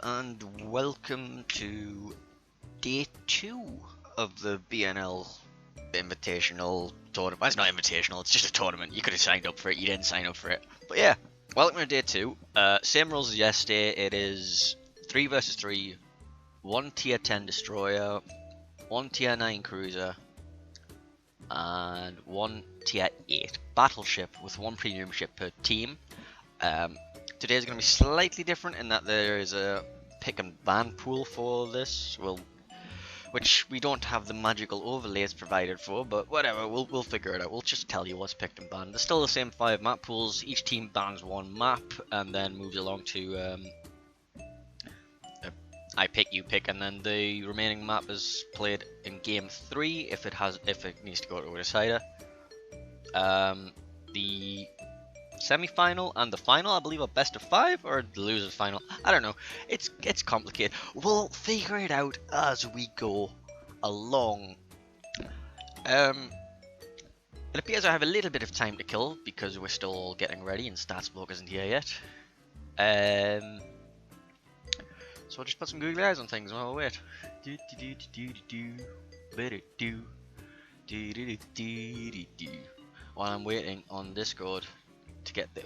and welcome to day 2 of the BNL Invitational Tournament. Well, it's not invitational, it's just a tournament. You could have signed up for it, you didn't sign up for it. But yeah, welcome to day 2. Same rules as yesterday. It is 3 versus 3, 1 tier 10 destroyer, 1 tier 9 cruiser, and 1 tier 8 battleship with 1 premium ship per team. Today is going to be slightly different in that there is a pick and ban pool for this, which we don't have the magical overlays provided for, but whatever, we'll figure it out. We'll just tell you what's picked and banned. There's still the same 5 map pools. Each team bans 1 map and then moves along to I pick, you pick, and then the remaining map is played in game 3 if it needs to go to a decider. The semi-final and the final, I believe, are best of 5, or the loser's final. I don't know. It's complicated. We'll figure it out as we go along. It appears I have a little bit of time to kill because we're still all getting ready and Statsblog isn't here yet. So I'll just put some googly eyes on things while I wait. While I'm waiting on Discord to get the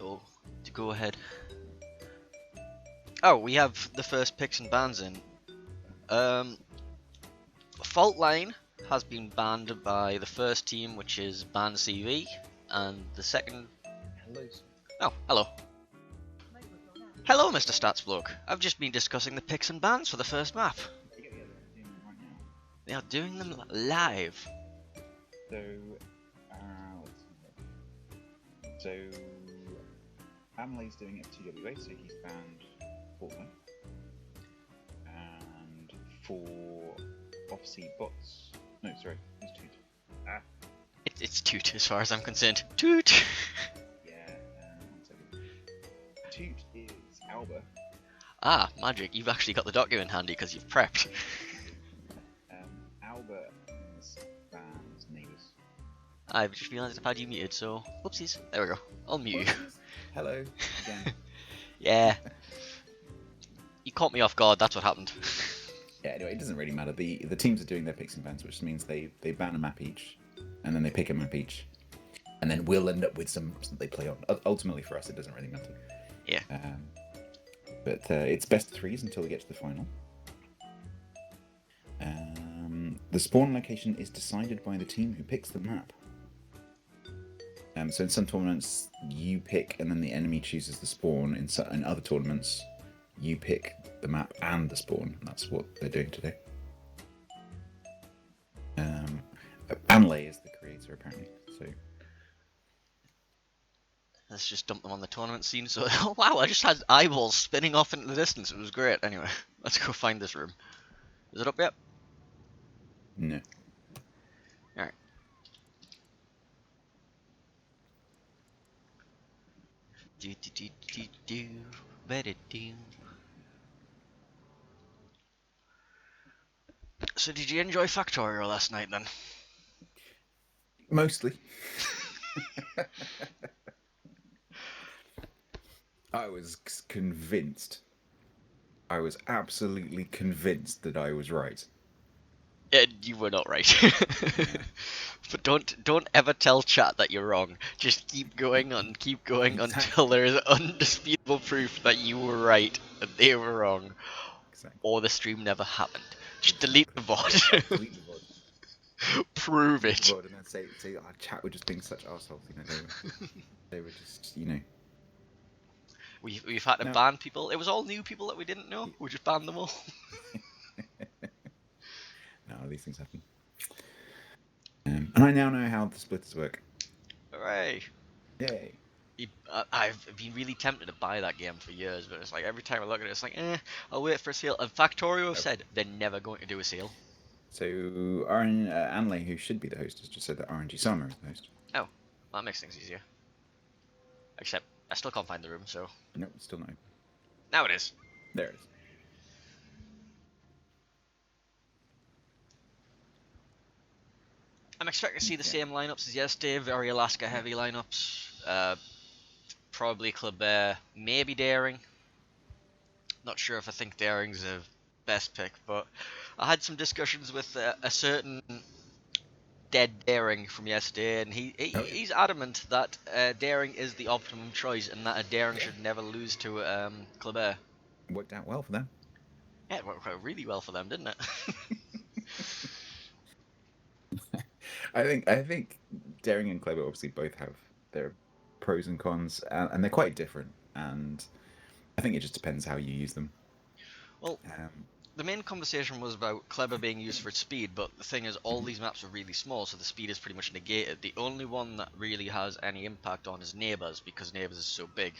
to go ahead. Oh, we have the first picks and bans in. Fault Line has been banned by the first team, which is Ban CV, and the second. Hello. Oh, hello. Hello, Mr. Statsblog. I've just been discussing the picks and bans for the first map. They are doing them live. So, let's see. So, Amelie's doing it 2WA, so he's banned Fortnite. And for Offsea Bots, no, sorry, it's Toot. It's Toot as far as I'm concerned. Toot! Yeah, 1 second. Toot is Alba. Ah, magic, you've actually got the document handy because you've prepped. Alba is banned Neighbours. I've just realised I've had you muted, so whoopsies. There we go. I'll mute you. Hello, again. Yeah. You caught me off guard, that's what happened. Yeah, anyway, it doesn't really matter. The teams are doing their picks and bans, which means they ban a map each, and then they pick a map each, and then we'll end up with some maps that they play on. Ultimately, for us, it doesn't really matter. Yeah. But it's best of 3s until we get to the final. The spawn location is decided by the team who picks the map. So in some tournaments, you pick and then the enemy chooses the spawn. In other tournaments, you pick the map and the spawn. That's what they're doing today. Anlay is the creator, apparently. So Let's just dump them on the tournament scene. So, oh wow, I just had eyeballs spinning off into the distance. It was great. Anyway, let's go find this room. Is it up yet? no. Alright. So did you enjoy Factorio last night then? Mostly. I was convinced. I was absolutely convinced that I was right. You were not right. But don't ever tell chat that you're wrong. Just keep going exactly. Until there is undisputable proof that you were right and they were wrong. Exactly. Or the stream never happened. Just delete the VOD. Delete the VOD. Prove it. And then say our chat were just being such arseholes, they were just, We've had to ban people. It was all new people that we didn't know. We just banned them all. No, these things happen. And I now know how the splitters work. Hooray! Yay! I've been really tempted to buy that game for years, but it's like every time I look at it, it's like, I'll wait for a sale. And Factorio have said they're never going to do a sale. So Anlay, who should be the host, has just said that RNG Sama is the host. Oh, that makes things easier. Except I still can't find the room, so. Nope, still not open. Now it is. There it is. I'm expecting to see the same lineups as yesterday. Very Alaska heavy lineups. Probably Club maybe Daring. not sure if I think Daring's a best pick, but I had some discussions with a certain dead Daring from yesterday, and Oh yeah, he's adamant that Daring is the optimum choice, and that a Daring yeah, should never lose to Kleber. worked out well for them. Yeah, it worked out really well for them, didn't it? I think Daring and Clever obviously both have their pros and cons, and they're quite different. And I think it just depends how you use them. Well, Um, the main conversation was about Kleber being used for its speed, but the thing is, all mhm. these maps are really small, so the speed is pretty much negated. The only one that really has any impact on is Neighbours, because Neighbours is so big.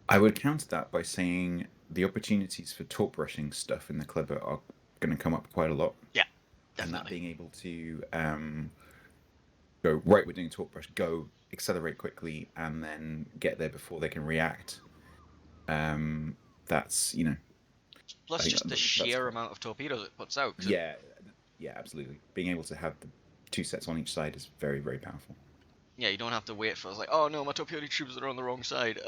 I would counter that by saying the opportunities for top rushing stuff in the Clever are going to come up quite a lot, Yeah, and that definitely. being able to go right, we're doing top rush, go accelerate quickly, and then get there before they can react. Um, that's I Plus, think just the that's sheer quite. amount of torpedoes it puts out. 'Cause Yeah, yeah, absolutely. Being able to have the two sets on each side is very, very powerful. yeah, you don't have to wait for it's like, oh no, my torpedo tubes are on the wrong side.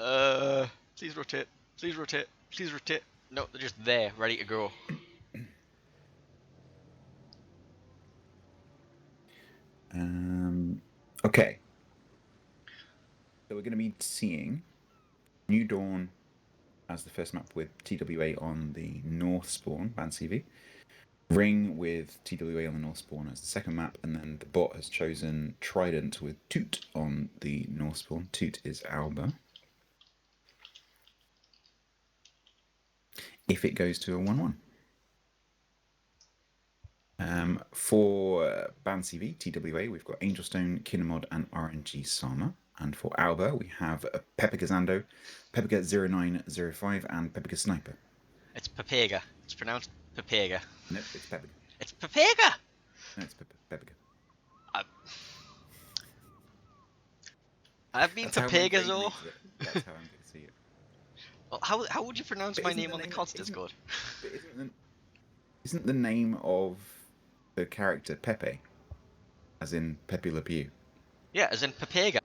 Please rotate. Please rotate. Please rotate. No, they're just there, ready to go. Um, okay, so we're going to be seeing New Dawn as the first map with TWA on the North spawn, Ban CV. Ring with TWA on the North spawn as the second map, and then the bot has chosen Trident with Toot on the North spawn. Toot is Alba. If it goes to a 1-1. For Ban CV, TWA, we've got Angelstone, Kinemod, and RNG Sama. And for Alba, we have Pepega Zando, Pepega 0905, and Pepega Sniper. It's Papega. It's pronounced Papega. Nope, it's Pepega. It's Papega! No, it's Pepega. I, I've been That's how my Papegas, brain though. reads it. That's how I'm going to see it. Well, how would you pronounce But my isn't name the on the name? COTS Isn't Discord? but isn't the name of the character Pepe, as in Pepe Le Pew? Yeah, as in Papega.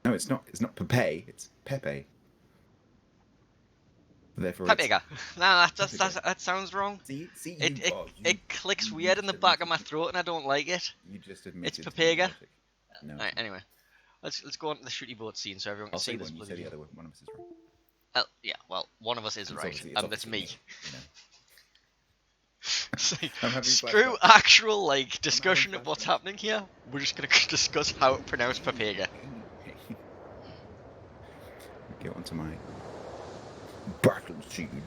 No, it's not. It's not Pepe. It's Pepe. Therefore, it's Papega. Nah, Pepega. that sounds wrong. See, It, you. it, Oh, it clicks you weird in just the back of admitted. my throat and I don't like it. You just It's admitted to my Papega. logic. No, it's Alright, not. anyway. Let's go on to the shooty boat scene so everyone can I'll see say this one. You bloody say the view. other one. One of us is right. Yeah, well, one of us is And right, it's and that's obviously me. me. You know. It's like, I'm having screw flashbacks. actual I'm having discussion of what's flashbacks. happening here. We're just gonna discuss how to pronounce Papega. Anyway, get onto my battle scene.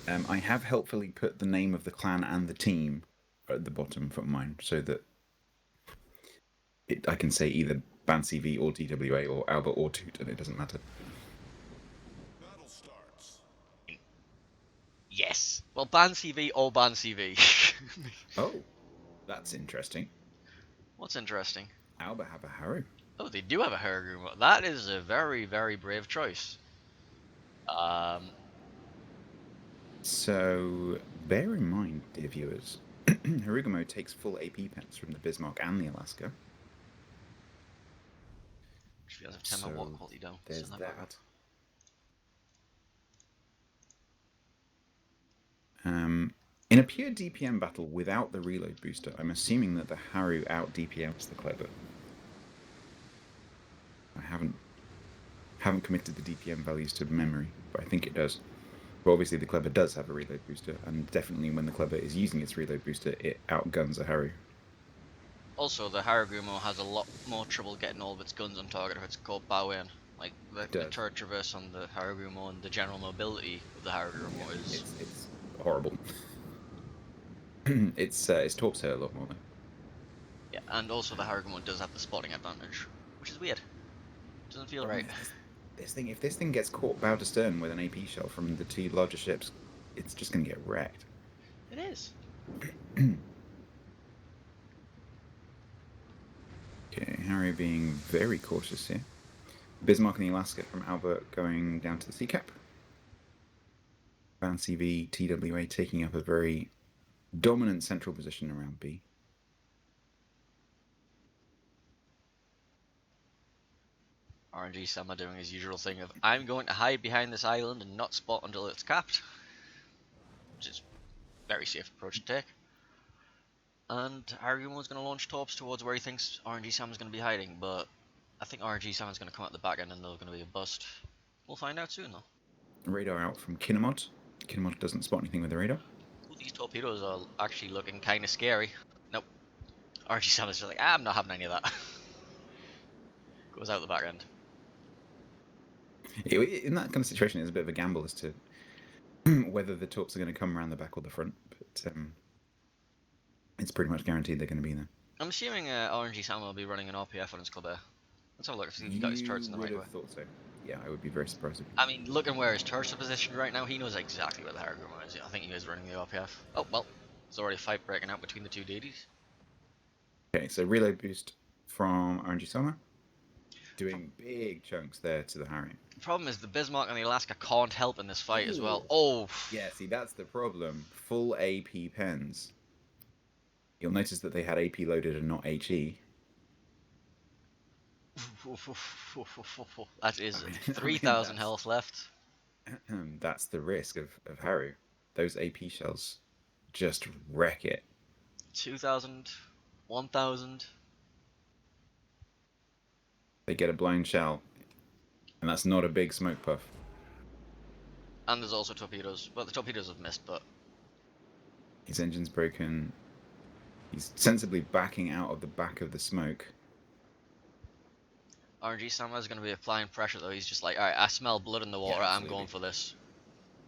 I have helpfully put the name of the clan and the team at the bottom for mine, so that I can say either Ban CV or DWA or Albert or Toot, and it doesn't matter. Battle starts. Yes. Well, ban CV or ban CV. Oh, that's interesting. What's interesting? Albert have a Haru. Oh, they do have a Haragumo. That is a very, very brave choice. Um, So bear in mind, dear viewers, Harugumo takes full AP pens from the Bismarck and the Alaska. just realised I've turned my water So quality down. there's Send that back up. that. In a pure DPM battle without the reload booster, I'm assuming that the Haru out DPMs the Kleber. I haven't committed the DPM values to memory, but I think it does. But obviously the Kleber does have a reload booster, and definitely when the Kleber is using its reload booster, it outguns a Haru. Also, the Haragumo has a lot more trouble getting all of its guns on target if it's called Bowen. Like, the Does. turret traverse on the Haragumo and the general mobility of the Haragumo Yeah, is... it's horrible. It's torps hurt a lot more though. Yeah, and also the Haragumo does have the spotting advantage, which is weird. Doesn't feel right. If this thing gets caught bow to stern with an AP shell from the two larger ships, it's just gonna get wrecked. It is. Okay, Harry being very cautious here. Bismarck and the Alaska from Albert going down to the sea cap. Ban CV, TWA taking up a very dominant central position around B. RNG Sama doing his usual thing of, I'm going to hide behind this island and not spot until it's capped. Which is a very safe approach to take. And Argumo's going to launch torps towards where he thinks RNG Sama's going to be hiding, but I think RNG Sama's going to come at the back end and there's going to be a bust. We'll find out soon though. Radar out from Kinemod. Kinemod doesn't spot anything with the radar. Ooh, these torpedoes are actually looking kind of scary. Nope. RNG Sama's just like, I'm not having any of that. Goes out the back end. In that kind of situation, it's a bit of a gamble as to whether the torps are going to come around the back or the front, but it's pretty much guaranteed they're going to be there. I'm assuming RNG Sama will be running an RPF on his club air. Let's have a look if he's got his turrets in the right way. I would have thought so. Yeah, I would be very surprised. I mean, looking where his turrets are positioned right now, he knows exactly where the Hargumo is. I think he is running the RPF. Oh, well, there's already a fight breaking out between the two deities. Okay, so reload boost from RNG Sama. Doing big chunks there to the Harry. The problem is the Bismarck and the Alaska can't help in this fight as well. Ooh. Oh! Yeah, see, that's the problem. Full AP pens. You'll notice that they had AP loaded and not HE. That is 3,000 health left. That's the risk of Haru. Those AP shells just wreck it. 2,000, 1,000. They get a blown shell, and that's not a big smoke puff. And there's also torpedoes. Well, the torpedoes have missed, but... His engine's broken. He's sensibly backing out of the back of the smoke. RNG Sama is going to be applying pressure, though. He's just like, alright, I smell blood in the water, Yeah, I'm going for this.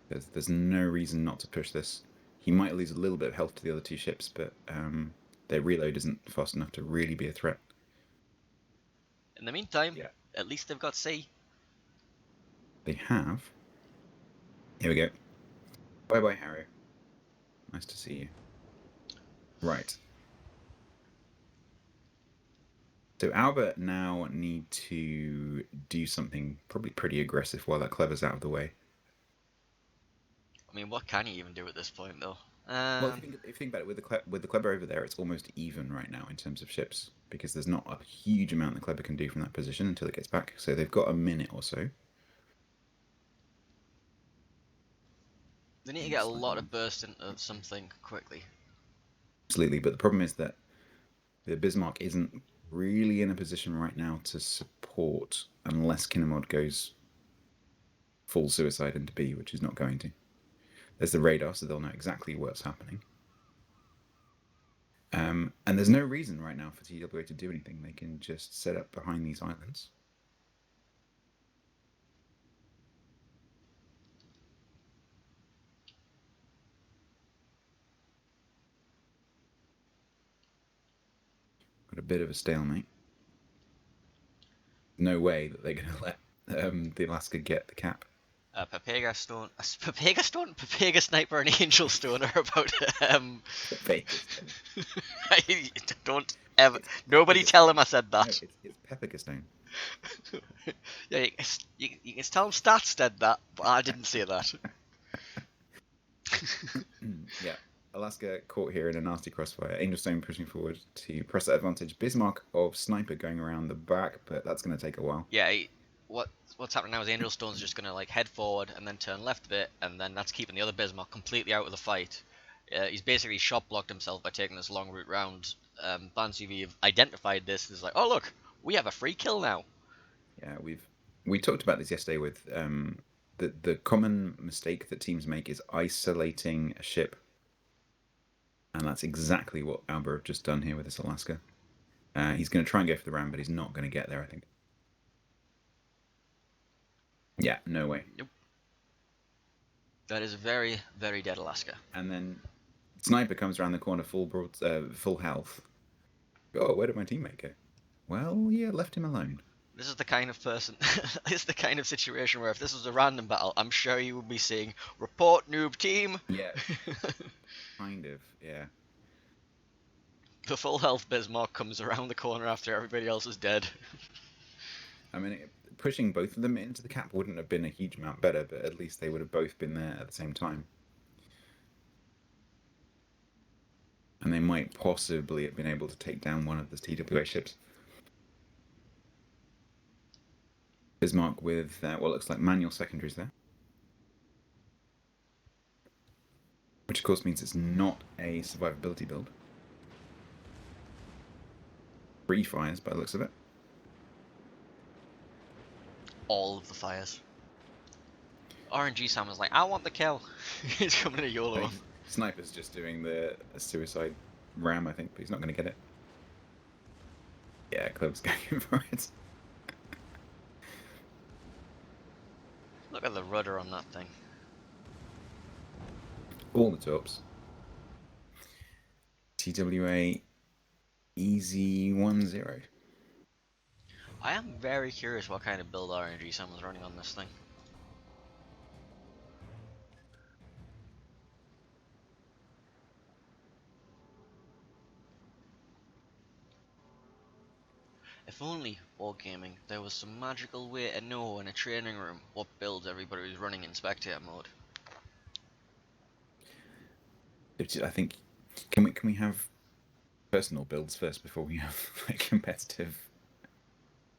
There's no reason not to push this. He might lose a little bit of health to the other two ships, but their reload isn't fast enough to really be a threat. In the meantime, at least they've got C. They have. Here we go. Bye-bye, Harry. Nice to see you. Right. So Albert now need to do something probably pretty aggressive while that Clever's out of the way. I mean, what can you even do at this point, though? Well, if you think about it, with the Kleber over there, it's almost even right now in terms of ships, because there's not a huge amount the Kleber can do from that position until it gets back. So they've got a minute or so. They need to get a lot of burst into something quickly. Absolutely, but the problem is that the Bismarck isn't really in a position right now to support unless Kinemod goes full suicide into B, which is not going to. There's the radar, so they'll know exactly what's happening. And there's no reason right now for TWA to do anything. They can just set up behind these islands. Got a bit of a stalemate. No way that they're going to let the Alaska get the cap. Papega Stone, Papega Sniper, and Angel Stone are about to, don't ever, nobody tell him I said that. No, it's Pepega Stone. Yeah, you can tell him Stats said that, but I didn't say that. Yeah, Alaska caught here in a nasty crossfire. Angel Stone pushing forward to press that advantage. Bismarck of Sniper going around the back, but that's going to take a while. Yeah, what's happening now is Angel Stone's just going to like head forward and then turn left a bit, and then that's keeping the other Bismarck completely out of the fight. He's basically shot blocked himself by taking this long route round. BanCV have identified this. It's like, oh look, we have a free kill now. Yeah, we talked about this yesterday with the common mistake that teams make is isolating a ship, and that's exactly what Albert have just done here with this Alaska. He's going to try and go for the ram, but he's not going to get there, I think. Yeah, no way. Nope. That is a very, very dead Alaska. And then Sniper comes around the corner full health. Oh, where did my teammate go? Well, yeah, left him alone. This is the kind of person, this is the kind of situation where if this was a random battle, I'm sure you would be seeing, report noob team. Yeah, kind of, yeah. The full health Bismarck comes around the corner after everybody else is dead. I mean, pushing both of them into the cap wouldn't have been a huge amount better, but at least they would have both been there at the same time. And they might possibly have been able to take down one of the TWA ships. Bismarck with what looks like manual secondaries there. Which of course means it's not a survivability build. Free fires by the looks of it. All of the fires. RNG Sam was like, I want the kill. He's coming to YOLO. Sniper's just doing the suicide ram, I think, but he's not going to get it. Yeah, Clove's going for it. Look at the rudder on that thing. All the tops. TWA easy 1-0. I am very curious what kind of build RNG Sam was running on this thing. If only, wargaming, there was some magical way to know in a training room what builds everybody was running in spectator mode. I think can we have personal builds first before we have like competitive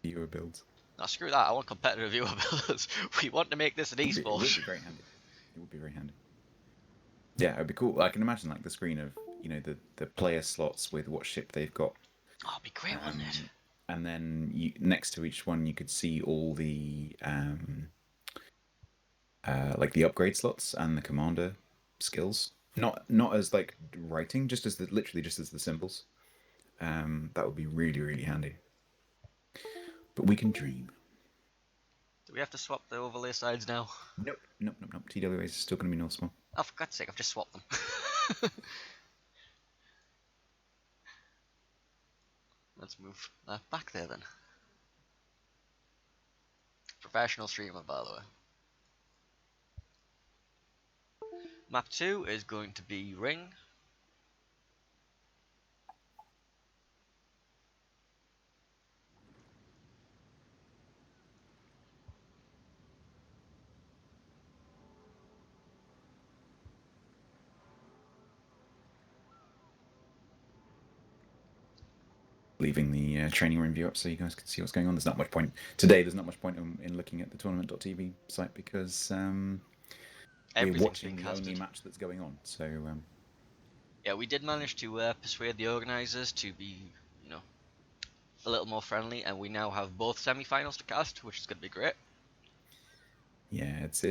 viewer builds? Now screw that, I want competitive viewer builders. We want to make this an esport. It would be very handy. It would be very handy. Yeah, it would be cool. I can imagine like the screen of, you know, the player slots with what ship they've got. Oh, it'd be great, wouldn't it? And then next to each one, you could see all the like the upgrade slots and the commander skills. Not as like writing, just as literally just as the symbols. That would be really, really handy. But we can dream. Do we have to swap the overlay sides now? Nope. TWA is still going to be North Small. Oh, for God's sake, I've just swapped them. Let's move that back there then. Professional streamer, by the way. Map 2 is going to be Ring. Leaving the training room view up so you guys can see what's going on. There's not much point today. There's not much point in looking at the tournament.tv site because we're watching the only match that's going on. So yeah, we did manage to persuade the organisers to be, you know, a little more friendly, and we now have both semi-finals to cast, which is going to be great. Yeah, it's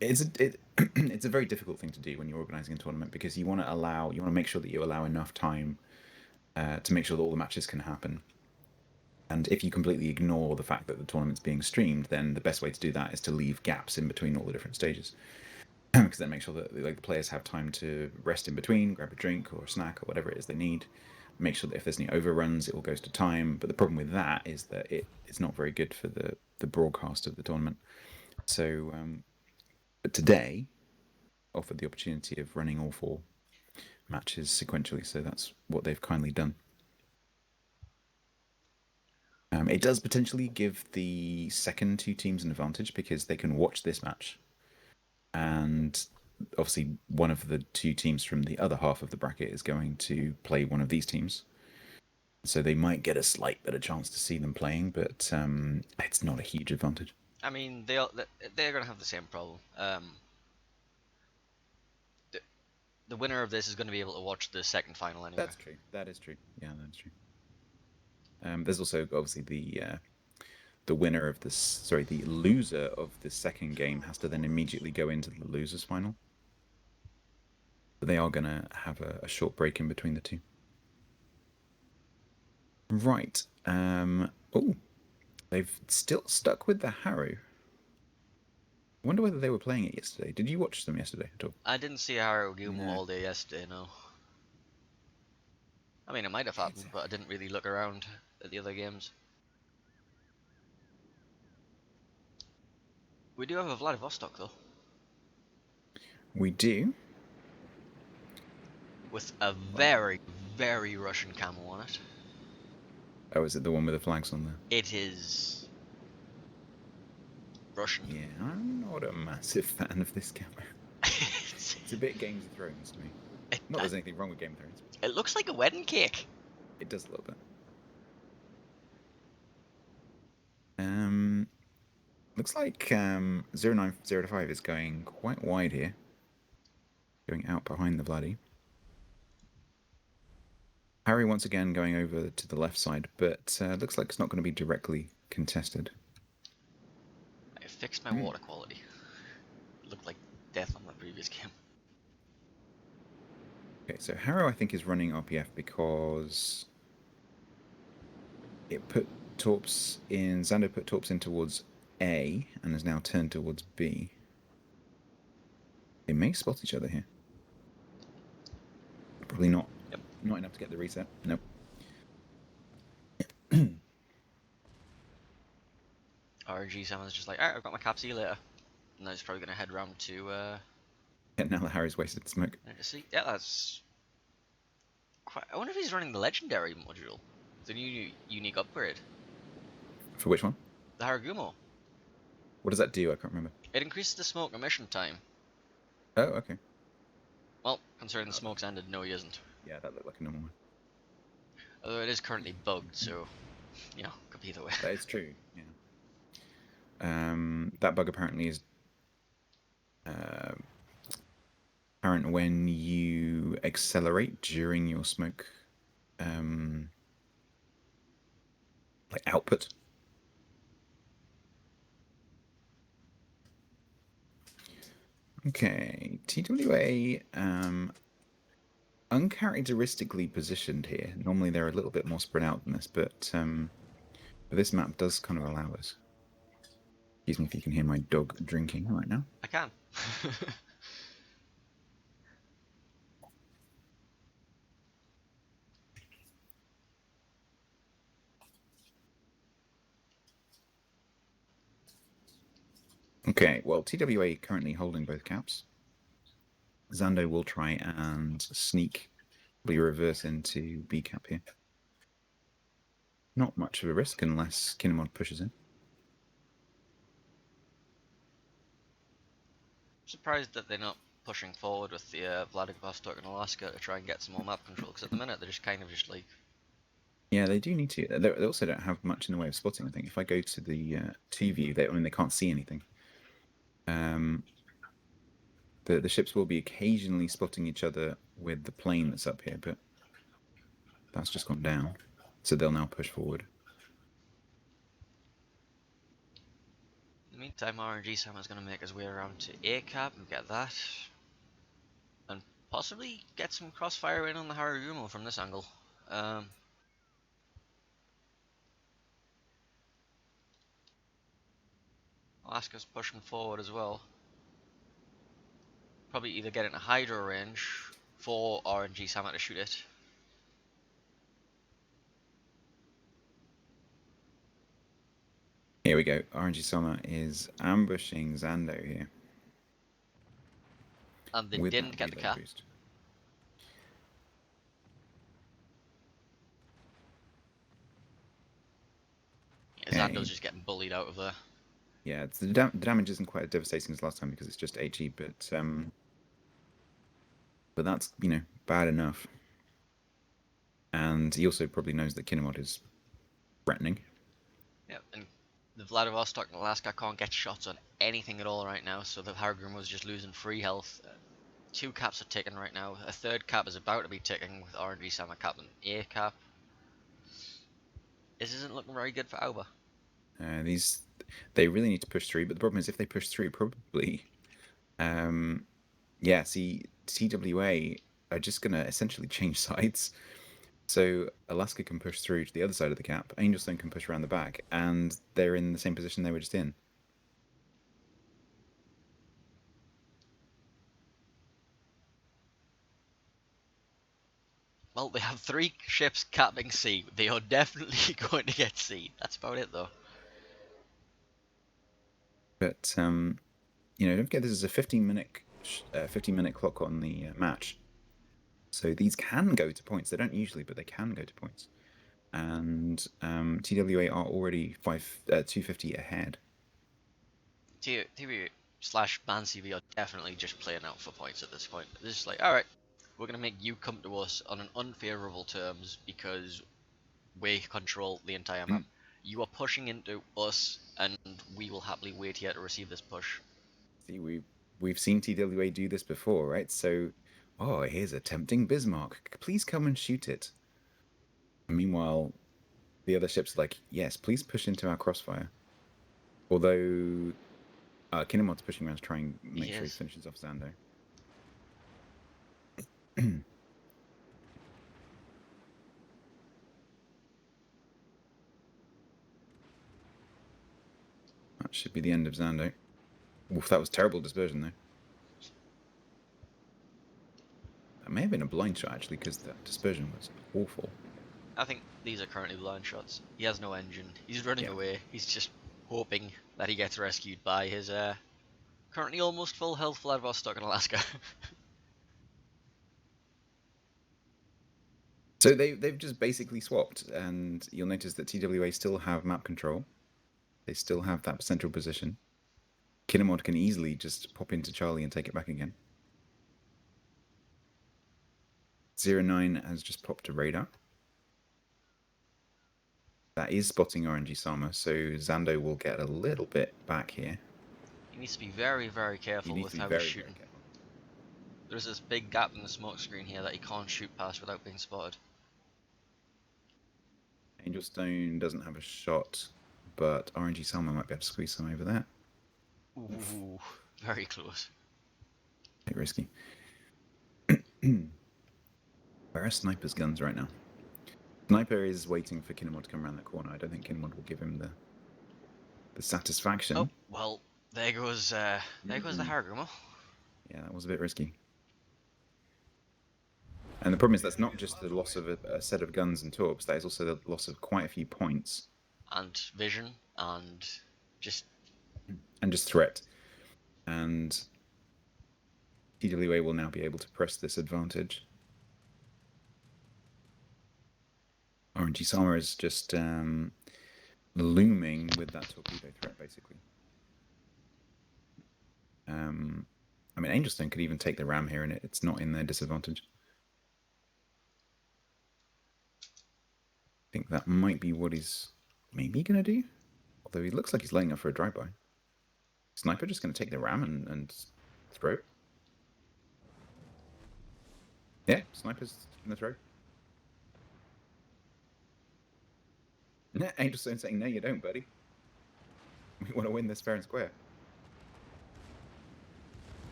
it's a very difficult thing to do when you're organising a tournament because you want to make sure that you allow enough time to make sure that all the matches can happen. And if you completely ignore the fact that the tournament's being streamed, then the best way to do that is to leave gaps in between all the different stages. Because then make sure that like the players have time to rest in between, grab a drink or a snack or whatever it is they need. Make sure that if there's any overruns, it all goes to time. But the problem with that is that it's not very good for the broadcast of the tournament. So, but today offered the opportunity of running all 4 matches sequentially, so that's what they've kindly done. It does potentially give the second 2 teams an advantage because they can watch this match, and obviously one of the 2 teams from the other half of the bracket is going to play one of these teams. So they might get a slight better chance to see them playing, but it's not a huge advantage. I mean, they're going to have the same problem. The winner of this is going to be able to watch the second final anyway. That's true. That is true. Yeah, that's true. There's also obviously the winner of this, sorry, the loser of the second game has to then immediately go into the losers final. But they are going to have a short break in between the 2. Right. Oh, they've still stuck with the Harrow. I wonder whether they were playing it yesterday. Did you watch them yesterday at all? I didn't see Harrow Gumo all day yesterday, no. I mean, it might have happened, but I didn't really look around at the other games. We do have a Vladivostok, though. We do. With a very, very Russian camo on it. Oh, is it the one with the flags on there? It is Russian. Yeah, I'm not a massive fan of this camera. It's a bit Game of Thrones to me. Not that there's anything wrong with Game of Thrones. It looks like a wedding cake. It does a little bit. Looks like 0905 is going quite wide here. Going out behind the bloody. Harry once again going over to the left side, but looks like it's not going to be directly contested. I fixed my water quality. Looked like death on the previous game. Okay, so Harrow I think is running RPF because it put Torps in. Xando put Torps in towards A and has now turned towards B. They may spot each other here. Probably not. Yep. Not enough to get the reset. Nope. RNG Salmon's just like, alright, I've got my cap, see you later. And then he's probably gonna head round to Yeah, now that Harry's wasted smoke. see. Yeah, that's quite. I wonder if he's running the legendary module, the new unique upgrade, For which one? the Haragumo. What does that do? I can't remember. It increases the smoke emission time. Oh, okay. Well, considering the smoke's ended, no, he isn't. Yeah, that looked like a normal one. Although it is currently bugged, so you know, could be either way. That is true. Yeah. That bug apparently is apparent when you accelerate during your smoke, like output. Okay, TWA, uncharacteristically positioned here. Normally they're a little bit more spread out than this, but this map does kind of allow us. Excuse me if you can hear my dog drinking right now. I can. Okay, well, TWA currently holding both caps. Xando will try and sneak, probably reverse into B cap here. Not much of a risk unless Kinemod pushes in. Surprised that they're not pushing forward with the Vladivostok and Alaska to try and get some more map control, because at the minute they're just kind of just like... Yeah, they do need to. They also don't have much in the way of spotting, I think. If I go to the 2 view, they can't see anything. The ships will be occasionally spotting each other with the plane that's up here, but that's just gone down. So they'll now push forward. In the meantime, RNG Salmon's going to make his way around to A cap and get that. And possibly get some crossfire in on the Haragumo from this angle. Alaska's pushing forward as well. Probably either get into Hydro range for RNG Salmon to shoot it. Here we go. RNG Summer is ambushing Xando here. And they with didn't that get the reload cap. boost. Yeah, Xando's just getting bullied out of there. Yeah, the damage isn't quite as devastating as last time because it's just HE, but that's, you know, bad enough. And he also probably knows that Kinemod is threatening. Yeah, and the Vladivostok and Alaska can't get shots on anything at all right now, so the Haragumo's just losing free health. 2 caps are taken right now. A 3rd cap is about to be taken with RNG Salmon cap and A cap. This isn't looking very good for Auba. They really need to push through, but the problem is if they push through, probably, yeah, see, TWA are just going to essentially change sides. So Alaska can push through to the other side of the cap, Angelstone can push around the back, and they're in the same position they were just in. Well, they have 3 ships capping C. They are definitely going to get C. That's about it, though. But you know, don't forget this is a 15-minute clock on the match, so these can go to points. They don't usually, but they can go to points. And TWA are already 250 ahead. TV slash BanCV are definitely just playing out for points at this point. They're just like, alright, we're going to make you come to us on an unfavourable terms because we control the entire map. You are pushing into us, and we will happily wait here to receive this push. See, we've seen TWA do this before, right? So, oh, here's a tempting Bismarck. Please come and shoot it. Meanwhile, the other ships are like, yes, please push into our crossfire. Although, Kinemod's pushing around to try and make sure he Yes. finishes off Zando. That should be the end of Zando. Oof, that was terrible dispersion, though. That may have been a blind shot, actually, because that dispersion was awful. I think these are currently blind shots. He has no engine. He's running Yeah. away. He's just hoping that he gets rescued by his currently almost full health Vladivostok in Alaska. So they've just basically swapped, and you'll notice that TWA still have map control. They still have that central position. Kinemod can easily just pop into Charlie and take it back again. 09 has just popped to radar. That is spotting RNG Sama, so Zando will get a little bit back here. He needs to be very, very careful with how he's shooting. careful. There's this big gap in the smoke screen here that he can't shoot past without being spotted. Angel Stone doesn't have a shot, but RNG Sama might be able to squeeze some over there. Ooh, very close. A bit risky. Where are Sniper's guns right now? Sniper is waiting for Kinemod to come around the corner. I don't think Kinemod will give him the satisfaction. Oh, well, there goes the Hargrimmer. Yeah, that was a bit risky. And the problem is that's not just the loss of a set of guns and torps, that is also the loss of quite a few points. And vision, and just... And just threat. And TWA will now be able to press this advantage. RNG Sama is just looming with that torpedo threat, basically. I mean, Angelstone could even take the ram here, and it's not in their disadvantage. I think that might be what he's maybe going to do. Although he looks like he's laying up for a drive-by. Sniper just going to take the ram and throw it. Yeah, Sniper's going to throw. No, Angelstone saying, no, you don't, buddy. We want to win this fair and square.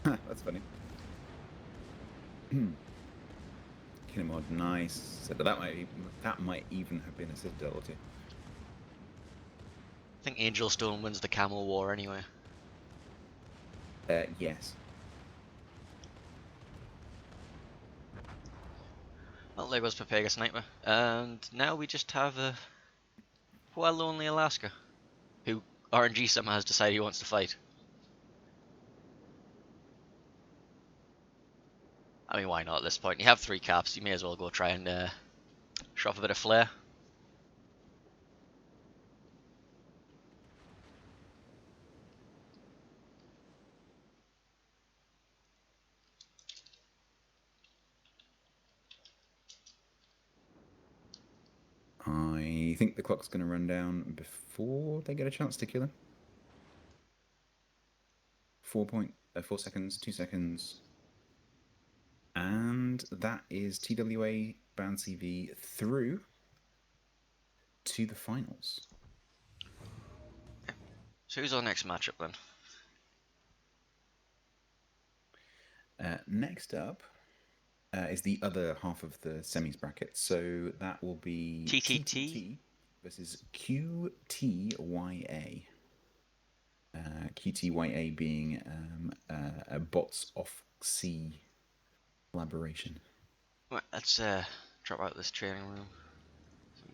Huh, that's funny. Kinemod, nice. So that might even have been a Citadel or two. I think Angelstone wins the Camel War anyway. Yes. Well, there goes Papega Sniper. And now we just have a well lonely Alaska, who RNG somehow has decided he wants to fight. I mean, why not at this point? You have 3 caps, you may as well go try and show off a bit of flair. I think the clock's going to run down before they get a chance to kill him. 4 seconds, 2 seconds. And that is TWA Bound CV through to the finals. So who's our next matchup then? Next up is the other half of the semis bracket. So that will be TTT versus QTYA. QTYA being a bots off sea collaboration. Right, let's drop out of this training room.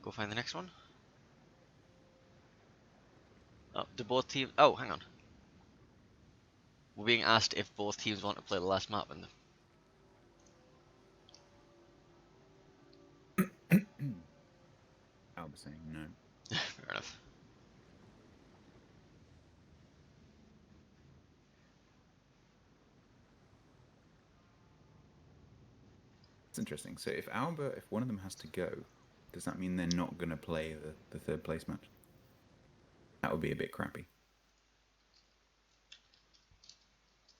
Go find the next one. Oh, do both teams... Oh, hang on. We're being asked if both teams want to play the last map in them. Alba saying no. Fair enough. It's interesting. So if one of them has to go, does that mean they're not going to play the third place match? That would be a bit crappy.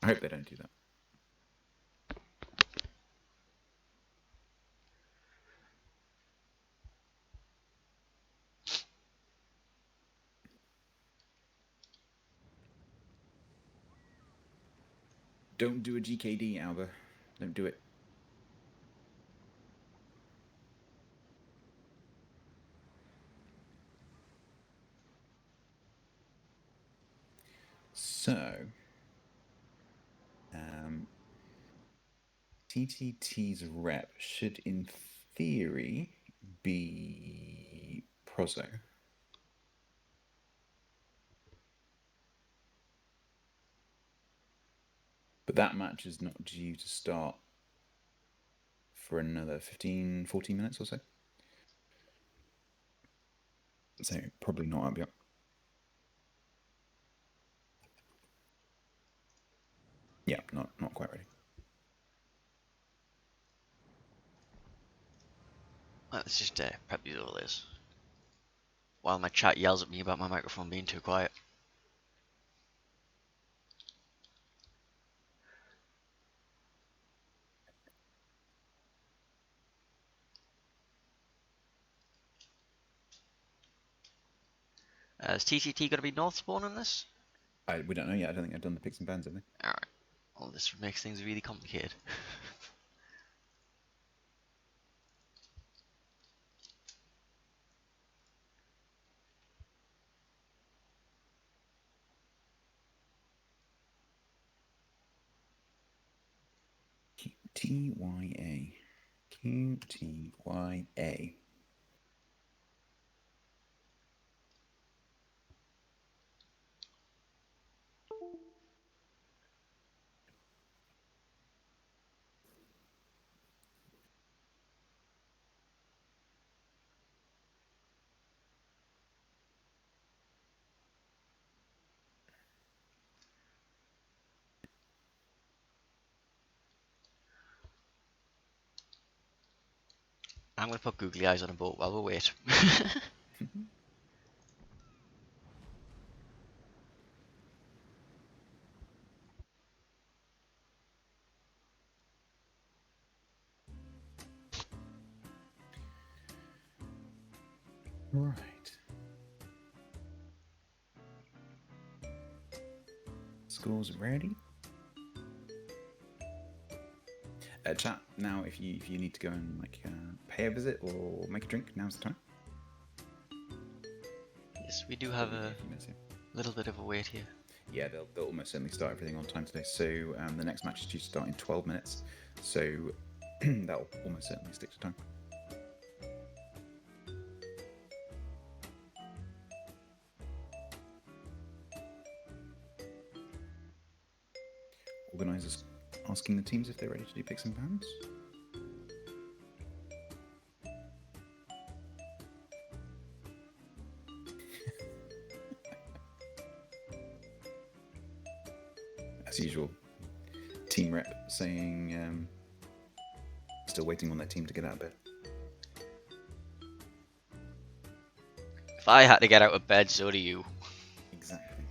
I hope they don't do that. Don't do a GKD, Alba. Don't do it. So, TTT's rep should, in theory, be Prozo. But that match is not due to start for another 15, 14 minutes or so. So probably not up yet. Yeah, not quite ready. Let's just prep these overlays. While my chat yells at me about my microphone being too quiet. Is TTT going to be North Spawn in this? We don't know yet. I don't think I've done the picks and bans, have they? Alright. Well, this makes things really complicated. QTYA. QTYA. I'm going to put googly eyes on a boat while we wait. Right. Scores ready. Chat now. If you need to go and pay a visit or make a drink, now's the time. Yes, we do have a little bit of a wait here. Yeah, they'll almost certainly start everything on time today. So the next match is due to start in 12 minutes. So that'll almost certainly stick to time. Organisers asking the teams if they're ready to do picks and bans. As usual, team rep saying still waiting on their team to get out of bed. If I had to get out of bed, so do you. Exactly.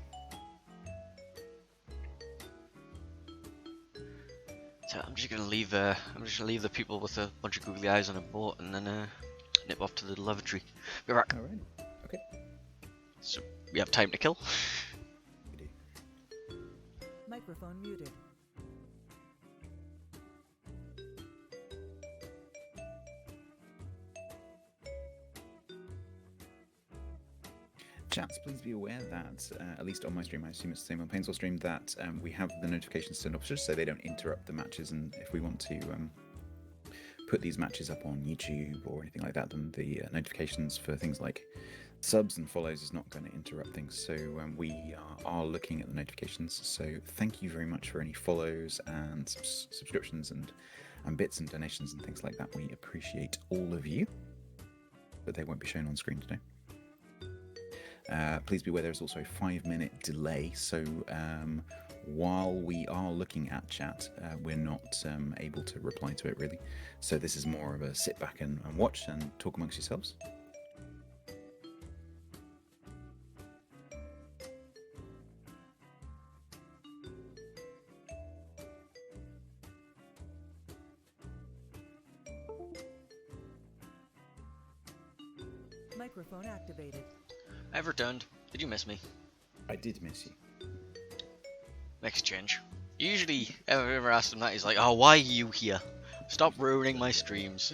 So I'm just gonna leave the people with a bunch of googly eyes on a boat and then nip off to the lavatory. Be back. Alright. Okay. So we have time to kill. We do. Microphone muted. Chats, please be aware that, at least on my stream, I assume it's the same on Painful stream, that we have the notifications turned off just so they don't interrupt the matches. And if we want to put these matches up on YouTube or anything like that, then the notifications for things like subs and follows is not going to interrupt things. So we are looking at the notifications. So thank you very much for any follows and subscriptions and bits and donations and things like that. We appreciate all of you, but they won't be shown on screen today. Please be aware there's also a 5-minute delay, so while we are looking at chat, we're not able to reply to it really. So this is more of a sit back and watch and talk amongst yourselves. Microphone activated. I've returned. Did you miss me? I did miss you. Next change. Usually, ever asked him that, he's like, "Oh, why are you here? Stop ruining my streams."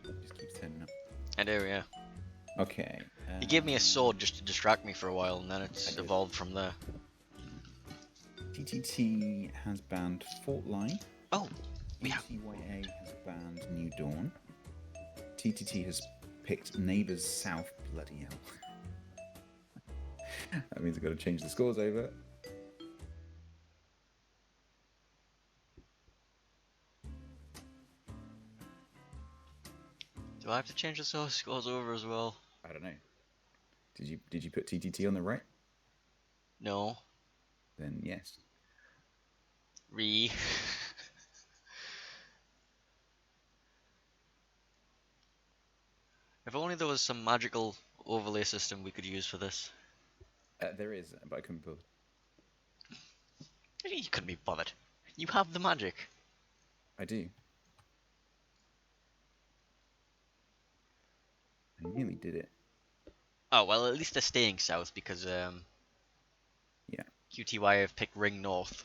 It just keeps turning up. And there we are. Okay. He gave me a sword just to distract me for a while, and then it's I did. evolved from there. TTT has banned Fort Line. Oh, we have. UTYA has banned New Dawn. TTT has picked Neighbours South. Bloody hell. That means I've got to change the scores over. Do I have to change the scores over as well? I don't know. Did you put TTT on the right? No. Then yes. Re. If only there was some magical overlay system we could use for this. There is, but I couldn't build. You couldn't be bothered. You have the magic. I do. I nearly did it. Oh well, at least they're staying south because Yeah. QTY have picked Ring North.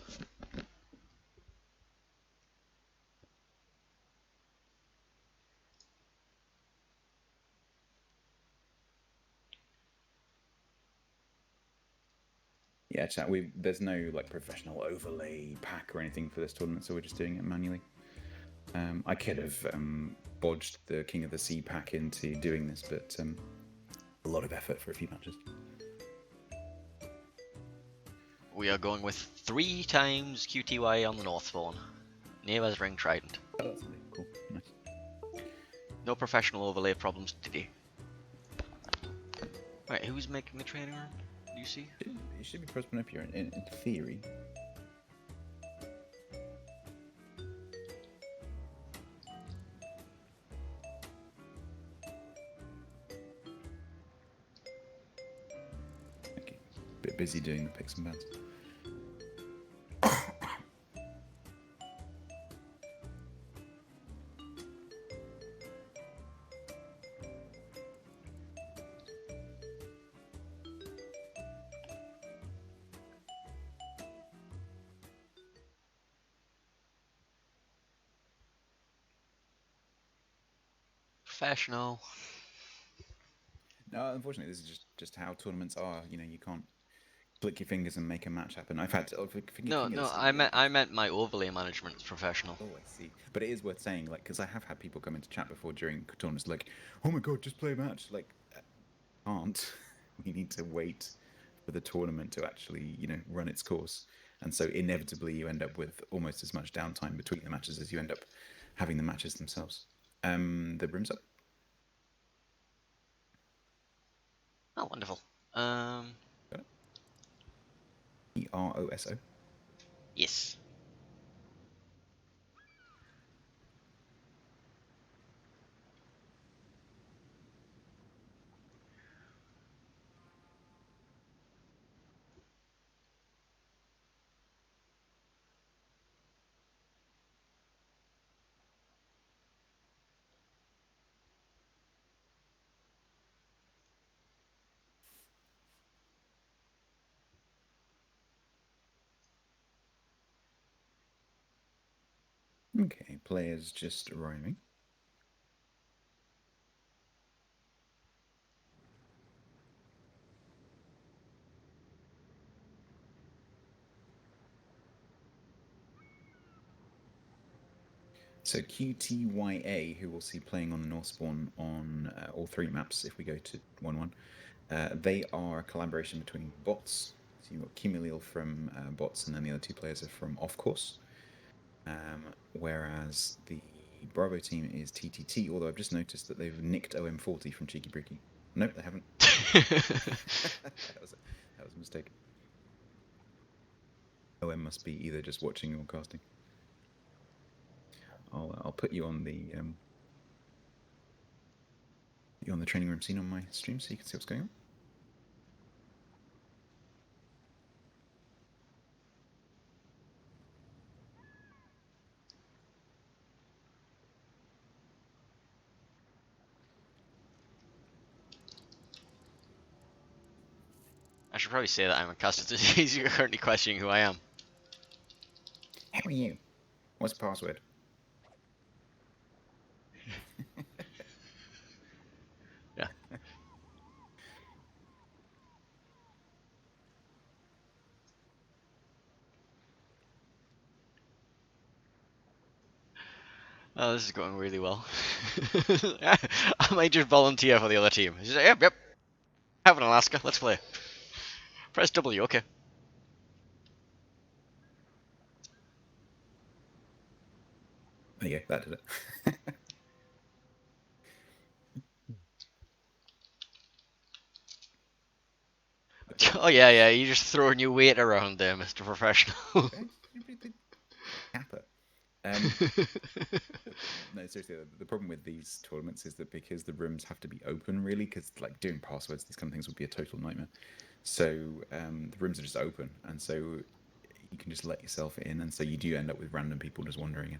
Yeah, chat. There's no like professional overlay pack or anything for this tournament, so we're just doing it manually. I could have bodged the King of the Sea pack into doing this, but a lot of effort for a few matches. We are going with 3 times QTY on the North spawn. Neighbours Ring Trident. Oh, that's really cool. Nice. No professional overlay problems today. Right, who's making the training room? Do you see? It should be pressed up here in theory. Okay. Bit busy doing the picks and bans. Professional. No, unfortunately, this is just how tournaments are. You know, you can't flick your fingers and make a match happen. I've had to. No, I meant my overlay management is professional. Oh, I see. But it is worth saying, like, because I have had people come into chat before during tournaments, like, "Oh my god, just play a match." Like, can't. We need to wait for the tournament to actually, run its course, and so inevitably you end up with almost as much downtime between the matches as you end up having the matches themselves. The brim's up. Oh, wonderful. Got it. EROSO. Yes. Okay, players just arriving. So QTYA, who we'll see playing on the North Spawn on all 3 maps if we go to 1-1, they are a collaboration between bots. So you've got Cumulil from bots, and then the other 2 players are from off course. Whereas the Bravo team is TTT, although I've just noticed that they've nicked OM40 from Cheeky Breaky. Nope, they haven't. that was a mistake. OM must be either just watching or casting. I'll put you on the training room scene on my stream so you can see what's going on. should probably say that I'm a caster disease. You're currently questioning who I am. How are you? What's the password? Yeah. Oh, this is going really well. I might just volunteer for the other team. She's like, yep, yep. Have an Alaska. Let's play. Press W. Okay. There you go. That did it. Oh yeah, yeah. You just throwing your weight around there, Mr. Professional. Kappa. No, seriously, the problem with these tournaments is that because the rooms have to be open, really, because like doing passwords, these kind of things would be a total nightmare. So the rooms are just open, and so you can just let yourself in, and so you do end up with random people just wandering in.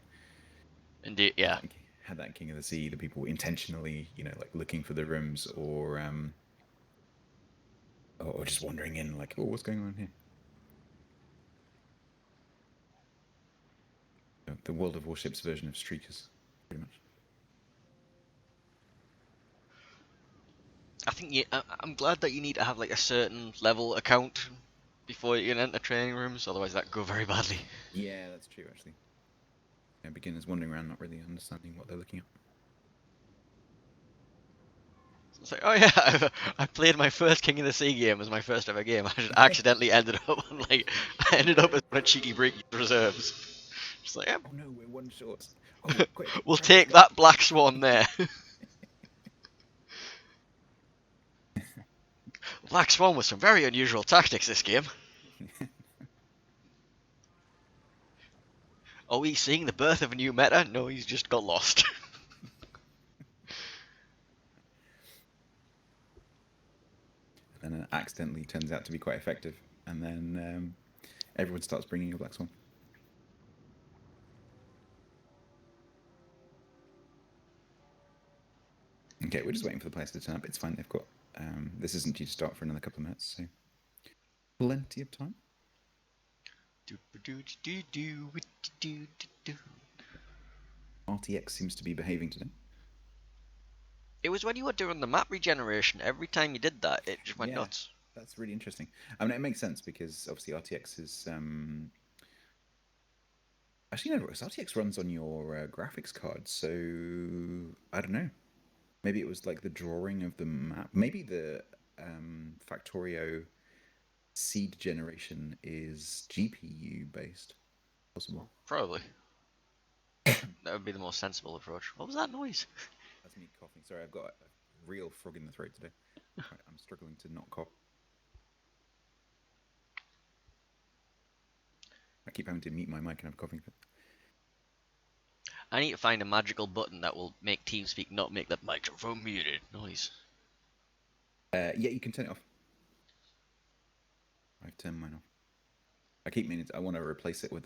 Indeed, yeah. Had that King of the Sea, the people intentionally, like looking for the rooms, or just wandering in, like, oh, what's going on here? The World of Warships version of Streakers, pretty much. I think I'm glad that you need to have like a certain level account before you can enter training rooms. Otherwise, that could go very badly. Yeah, that's true, actually. Beginners wandering around, not really understanding what they're looking at. It's like, oh yeah, I played my first King of the Sea game as my first ever game. I just accidentally ended up on I ended up as one of Cheeky Breaky's reserves. Just like, yeah, Oh no, we're one short. Oh, quick! we'll grab this take guy. that Black Swan there. Black Swan with some very unusual tactics this game. Are we seeing the birth of a new meta? No, he's just got lost. And then it accidentally turns out to be quite effective, and then everyone starts bringing a Black Swan. Okay, we're just waiting for the players to turn up. It's fine. They've got this isn't due to start for another couple of minutes, so plenty of time. RTX seems to be behaving today. It was when you were doing the map regeneration. Every time you did that, it just went nuts. That's really interesting. I mean, it makes sense because obviously RTX is actually no, RTX runs on your graphics card, so I don't know. Maybe it was like the drawing of the map. Maybe the Factorio seed generation is GPU based. Possible. Probably. That would be the most sensible approach. What was that noise? That's me coughing. Sorry, I've got a real frog in the throat today. I'm struggling to not cough. I keep having to mute my mic and I'm coughing. I need to find a magical button that will make TeamSpeak not make that microphone muted noise. Yeah, you can turn it off. I've turned mine off. I keep meaning I want to replace it with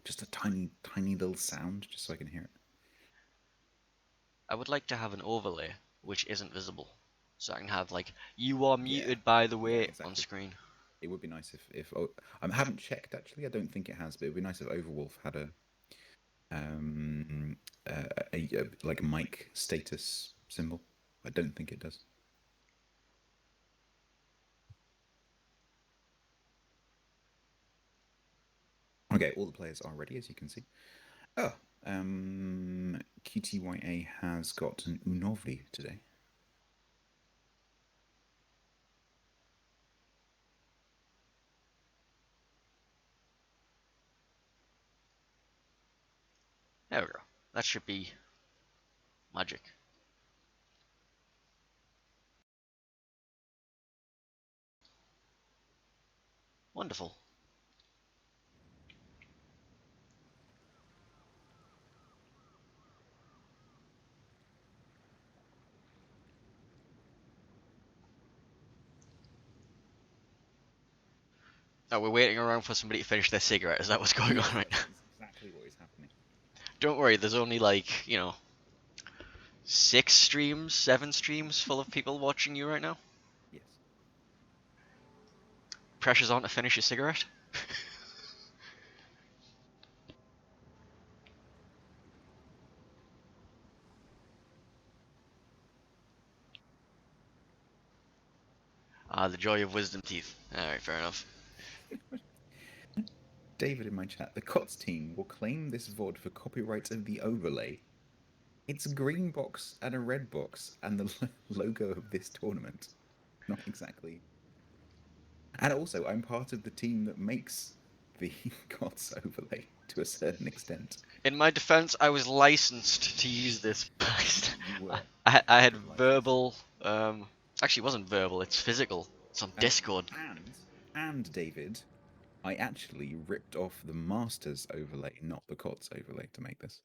just a tiny, tiny little sound, just so I can hear it. I would like to have an overlay which isn't visible, so I can have like "you are muted by the way" exactly. on screen. It would be nice if I haven't checked actually. I don't think it has, but it would be nice if Overwolf had a like a mic status symbol. I don't think it does. Okay, all the players are ready, as you can see. Oh, QTYA has got an Unovli today. There we go. That should be magic. Wonderful. Oh, we're waiting around for somebody to finish their cigarette. Is that what's going on right now? That's exactly what is happening. Don't worry, there's only like, 6 streams, 7 streams full of people watching you right now. Yes. pressure's on to finish your cigarette. Ah, the joy of wisdom teeth. Alright, fair enough. David in my chat, the COTS team will claim this VOD for copyright of the overlay. It's a green box and a red box and the logo of this tournament. Not exactly. And also, I'm part of the team that makes the COTS overlay to a certain extent. In my defense, I was licensed to use this. You were. I had You were licensed. verbal. Actually, it wasn't verbal. It's physical. It's on Discord. And David, I actually ripped off the Masters overlay, not the COTS overlay, to make this.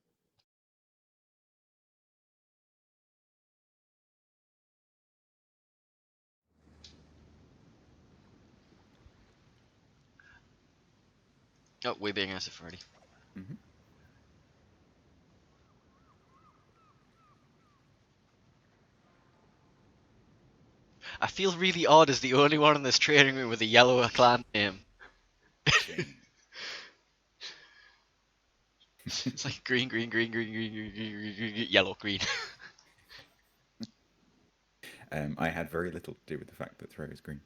Oh, we're being asked already. Mm-hmm. I feel really odd as the only one in this training room with a yellow clan name. Shame. It's like green, green, green, green, green, green, green, green, green, green, yellow, green. I had very little to do with the fact that throw is green.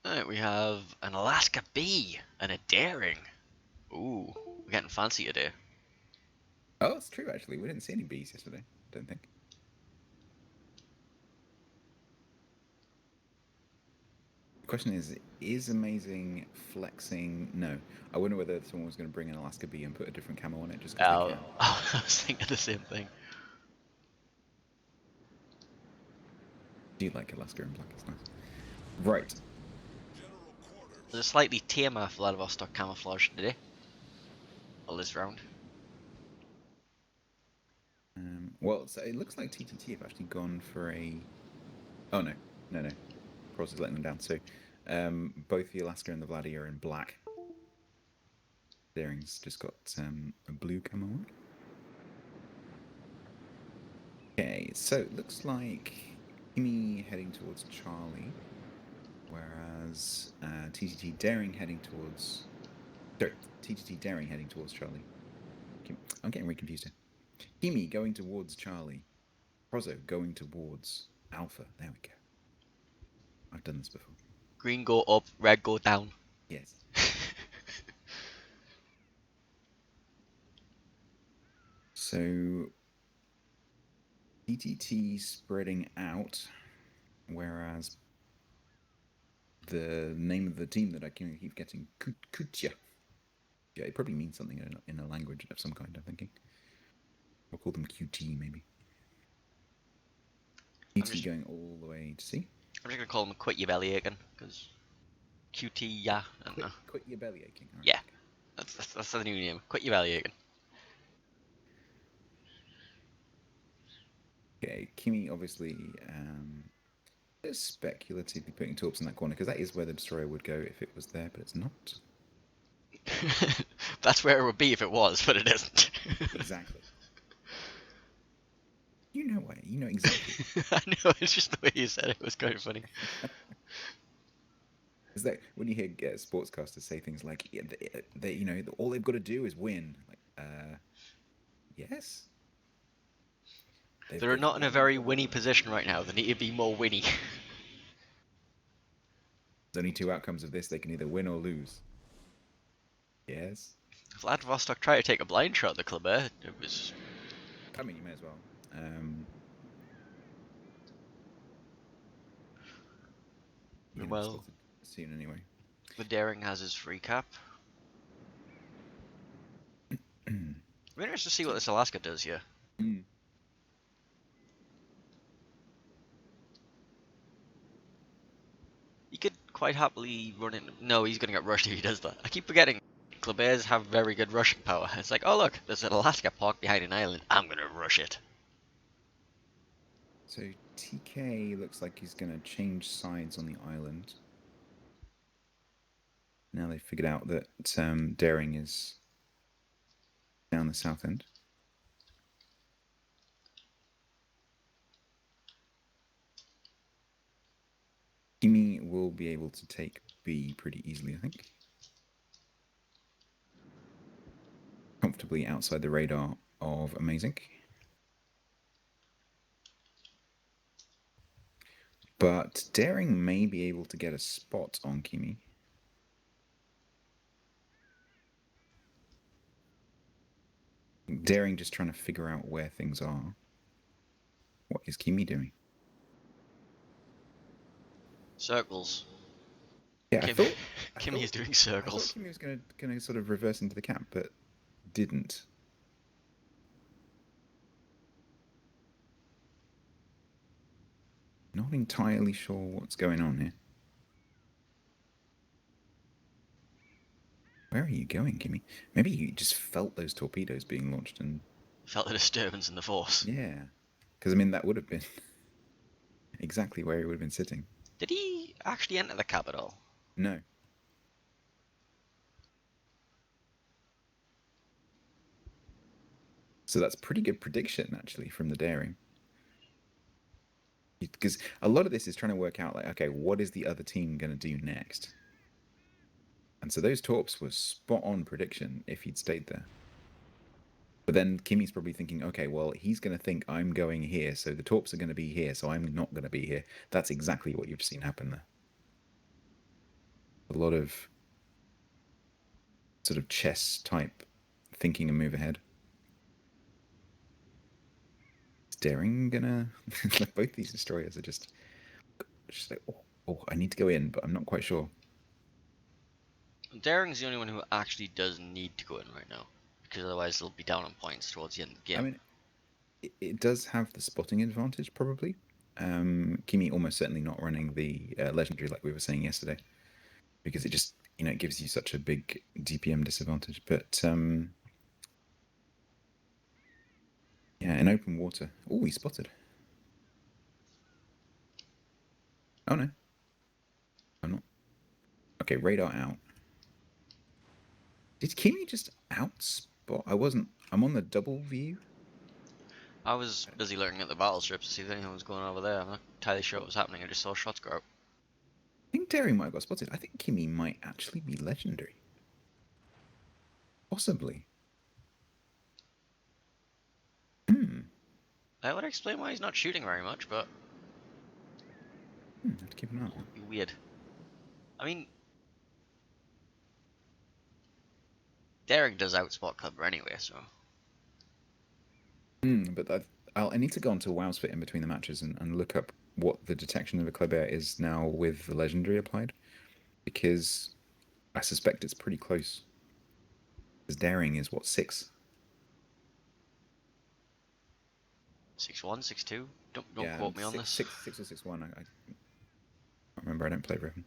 Alright, we have an Alaska bee and a daring. Ooh, we're getting fancy today. Oh, it's true, actually. We didn't see any bees yesterday, don't think. The question is Amazing flexing? No. I wonder whether someone was going to bring an Alaska bee and put a different camo on it just because they can. I was thinking the same thing. Do you like Alaska in black? It's nice. Right. General quarters. There's a slightly tamer Vladivostok camouflage today. All this round. Well, so it looks like TTT have actually gone for a. Oh no, no. Cross is letting them down. So, both the Alaska and the Vladdy are in black. Daring's just got a blue camo on. Okay, so it looks like Kimi heading towards Charlie, whereas TTT Daring heading towards. Sorry, TTT Daring heading towards Charlie. I'm getting really confused here. Kimi going towards Charlie. Prozo going towards Alpha. There we go. I've done this before. Green go up, red go down. Yes. So TTT spreading out, whereas the name of the team that I keep getting, Kutya. Yeah, it probably means something in a language of some kind, I'm thinking. We'll call them QT, maybe. QT going all the way to C. I'm just gonna call him Quit Your Belly Aching, because QT, yeah. I don't know. Quit your belly aching. Right. Yeah, that's the new name. Quit Your Belly Aching. Okay, Kimi obviously is speculatively putting torps in that corner, because that is where the destroyer would go if it was there, but it's not. That's where it would be if it was, but it isn't. Exactly. You know why? You know exactly. I know, it's just the way you said it was kind of funny. Is that when you hear sportscasters say things like, they, you know, all they've got to do is win? Like, yes. They're not in a very winny position right now. They need to be more winny. There's only two outcomes of this. They can either win or lose. Yes. Vladivostok tried to take a blind shot at the club, eh? It was... I mean, you may as well. Well, Soon anyway. the Daring has his free cap. I'm interested to see what this Alaska does here. Mm. He could quite happily run it. No, he's gonna get rushed if he does that. I keep forgetting. Clubers have very good rushing power. It's like, oh look, there's an Alaska parked behind an island. I'm gonna rush it. So TK looks like he's going to change sides on the island. Now they've figured out that Daring is down the south end. will be able to take B pretty easily, I think. Comfortably outside the radar of Amazing. But Daring may be able to get a spot on Kimi. Daring just trying to figure out where things are. What is Kimi doing? Circles. Yeah, I thought Kimi is doing I thought circles. Kimi was gonna sort of reverse into the camp, but didn't. Not entirely sure what's going on here. Where are you going, Kimi? Maybe you just felt those torpedoes being launched and... Felt a disturbance in the force. Yeah. Because, I mean, that would have been exactly where he would have been sitting. Did he actually enter the capital? No. So that's pretty good prediction, actually, from the Daring. Because a lot of this is trying to work out, like, okay, what is the other team going to do next? And so those torps were spot on prediction if he'd stayed there. But then Kimi's probably thinking, okay, well, he's going to think I'm going here, so the torps are going to be here, so I'm not going to be here. That's exactly what you've seen happen there. A lot of sort of chess type thinking and move ahead. Is Daring gonna... like, both these destroyers are just like, oh, I need to go in, but I'm not quite sure. Daring's the only one who actually does need to go in right now, because otherwise they'll be down on points towards the end of the game. I mean, it does have the spotting advantage, probably. Kimi almost certainly not running the legendary like we were saying yesterday, because it just, it gives you such a big DPM disadvantage. But yeah, in open water. Oh, he spotted. Oh no, I'm not. Okay, radar out. Did Kimi just outspot? I'm on the double view. I was busy looking at the battleships to see if anything was going over there. I'm not entirely sure what was happening. I just saw shots go out. I think Daring might have got spotted. I think Kimi might actually be legendary. Possibly. That would explain why he's not shooting very much, but Have to keep an eye on that. be weird. I mean, Daring does outspot cover anyway, so But I need to go onto WowSfit in between the matches and look up what the detection of a Kleber is now with the legendary applied, because I suspect it's pretty close. Because Daring is what, 6? 6-1, 6-2. Don't Yeah, quote me on this. 6 or 6-1. I can't remember. I don't play Riven.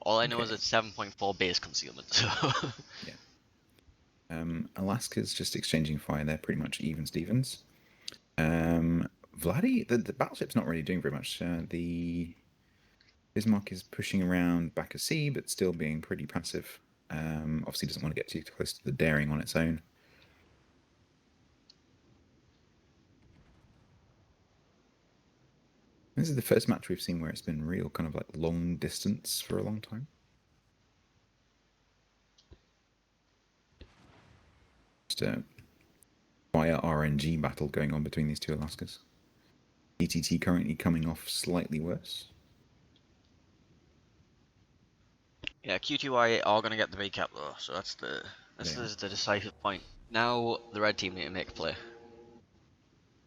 All I know is Okay. it's 7.4 base concealment. So Yeah. Alaska's just exchanging fire. They're pretty much even Stevens. Vladdy, the battleship's not really doing very much. The Bismarck is pushing around back of sea, but still being pretty passive. Obviously doesn't want to get too close to the Daring on its own. This is the first match we've seen where it's been real kind of like long distance for a long time. Just a fire RNG battle going on between these two Alaskas. ETT currently coming off slightly worse. yeah, QTY are going to get the recap though, so that's the decisive point. Now the red team need to make a play.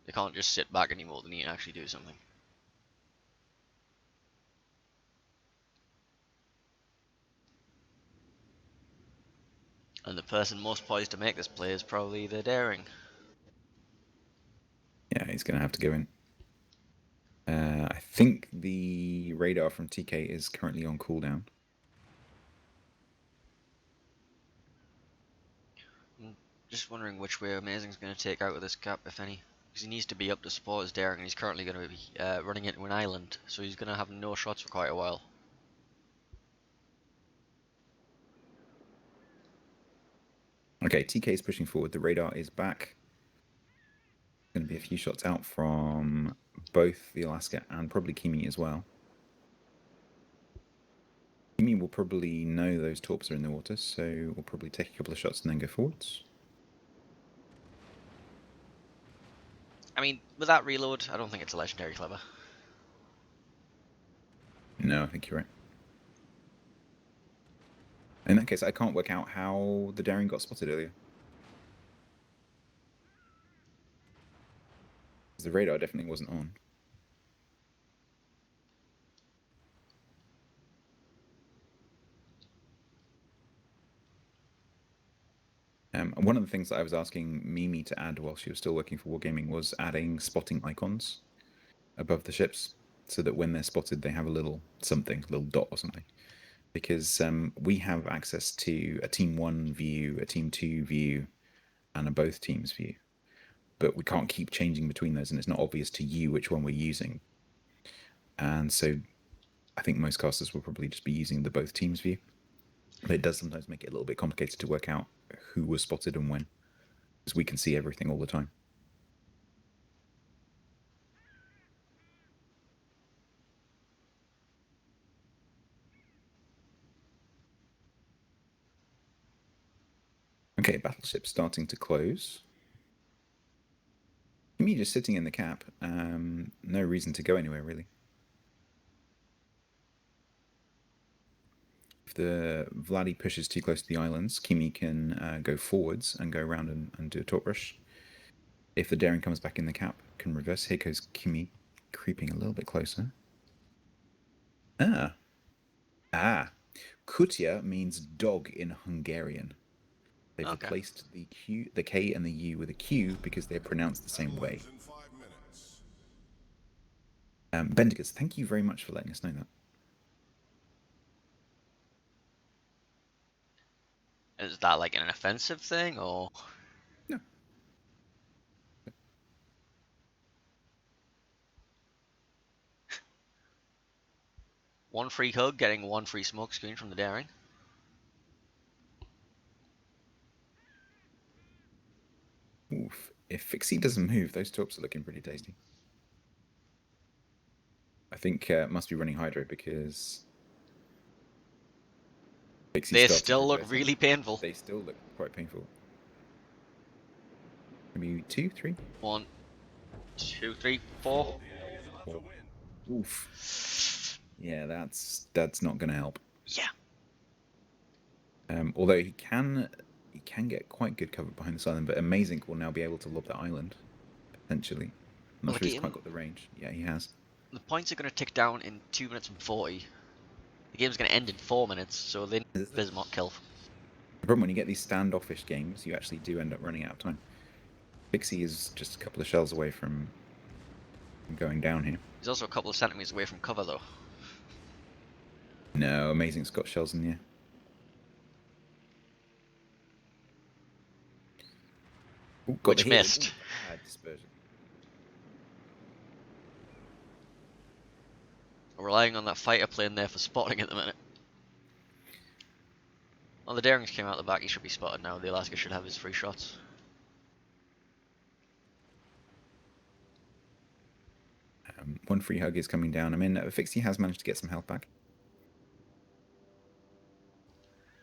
They can't just sit back anymore. They need to actually do something. And the person most poised to make this play is probably the Daring. Yeah, he's going to have to go in. I think the radar from TK is currently on cooldown. I'm just wondering which way Amazing's going to take out of this cap, if any. Because he needs to be up to support his Daring, and he's currently going to be running into an island, so he's going to have no shots for quite a while. Okay, TK is pushing forward. The radar is back. It's going to be a few shots out from both the Alaska and probably Kimi as well. Kimi will probably know those torps are in the water, so we'll probably take a couple of shots and then go forwards. I mean, with that reload, I don't think it's a legendary clever. No, I think you're right. In that case, I can't work out how the Daring got spotted earlier. The radar definitely wasn't on. One of the things that I was asking Mimi to add while she was still working for Wargaming was adding spotting icons above the ships, so that when they're spotted, they have a little something, a little dot or something. Because we have access to a Team 1 view, a Team 2 view, and a both teams view. But we can't keep changing between those, and it's not obvious to you which one we're using. And so I think most casters will probably just be using the both teams view. But it does sometimes make it a little bit complicated to work out who was spotted and when, because we can see everything all the time. Okay, battleship starting to close. Me just sitting in the cap. No reason to go anywhere, really. If the Vladdy pushes too close to the islands, Kimi can go forwards and go around and do a torp rush. If the Daring comes back in the cap, can reverse. Here goes Kimi, creeping a little bit closer. Kutia means dog in Hungarian. They've replaced the Q, the K and the U with a Q because they're pronounced the same way. In 5 minutes. Bendigus, thank you very much for letting us know that. Is that like an offensive thing, or? No. One free hug, getting one free smoke screen from the Daring. Oof. If Fixie doesn't move, those torps are looking pretty tasty. I think it must be running Hydro because Fixie They started still look reversing. really painful. They still look quite painful. Maybe 2, 3? 1, 2, 3, 4. 4. Oof. Yeah, that's not going to help. Yeah. Although he can get quite good cover behind this island, but Amazing will now be able to lob that island, potentially. I'm not sure he's quite got the range. Yeah, he has. The points are going to tick down in 2 minutes and 40. The game's going to end in 4 minutes, so they need Bismarck kill. The problem when you get these standoffish games, you actually do end up running out of time. Pixie is just a couple of shells away from going down here. He's also a couple of centimeters away from cover, though. No, Amazing's got shells in the air. Ooh, Which missed. Ooh, bad dispersion. We're relying on that fighter plane there for spotting at the minute. Well, the Darings came out the back, he should be spotted now. The Alaska should have his free shots. One free hug is coming down. I mean, Fixie has managed to get some health back.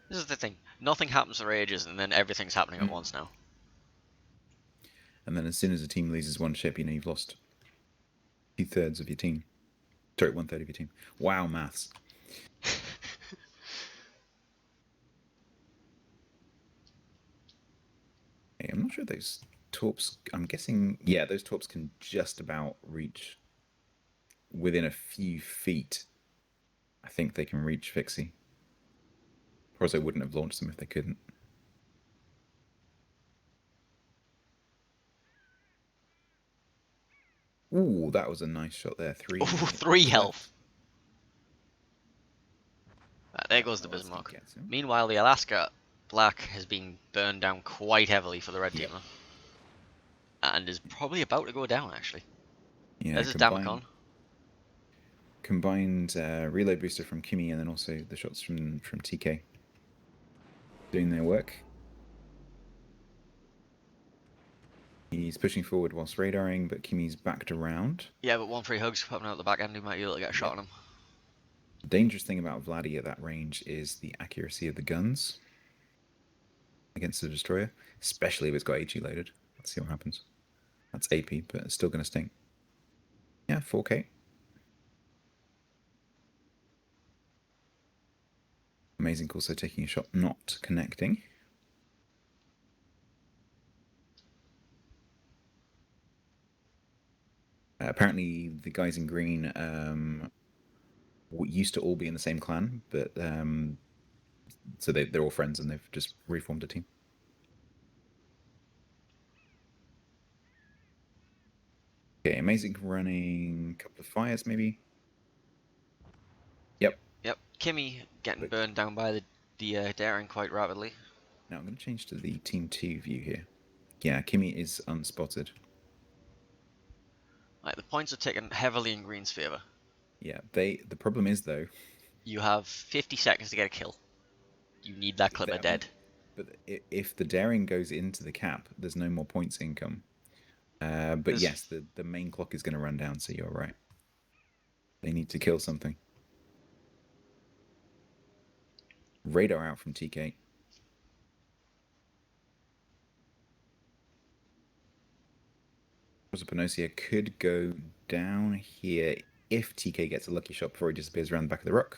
This is the thing. Nothing happens for ages, and then everything's happening at once now. And then as soon as a team loses one ship, you know you've lost 2/3 of your team. Sorry, 1/3 of your team. Wow, maths. Hey, I'm not sure those torps. I'm guessing, yeah, those torps can just about reach within a few feet. I think they can reach Fixie. Of course, I wouldn't have launched them if they couldn't. Ooh, that was a nice shot there. 3. Ooh, 3 health. There goes the Alaska Bismarck. gets him. Meanwhile, the Alaska Black has been burned down quite heavily for the red team, and is probably about to go down, actually. Yeah, There's his Damacon. Combined reload booster from Kimi and then also the shots from TK doing their work. He's pushing forward whilst radaring, but Kimi's backed around. Yeah, but 1-3 hugs popping out the back end, he might be able to get a shot on him. The dangerous thing about Vladdy at that range is the accuracy of the guns against the destroyer, especially if it's got HE loaded. Let's see what happens. That's AP, but it's still going to stink. Yeah, 4K. Amazing also taking a shot, not connecting. Apparently, the guys in green used to all be in the same clan, but so they're all friends and they've just reformed a team. Okay, amazing running a couple of fires maybe. Yep. Yep, Kimmy getting burned down by the daring quite rapidly. Now I'm going to change to the Team 2 view here. Yeah, Kimi is unspotted. Like, the points are taken heavily in green's favour. Yeah, the problem is though, You have 50 seconds to get a kill. You need that Clipper dead. But if the daring goes into the cap, there's no more points income. But There's- yes, the main clock is going to run down, so you're right. They need to kill something. Radar out from TK. Panosia could go down here if TK gets a lucky shot before he disappears around the back of the rock.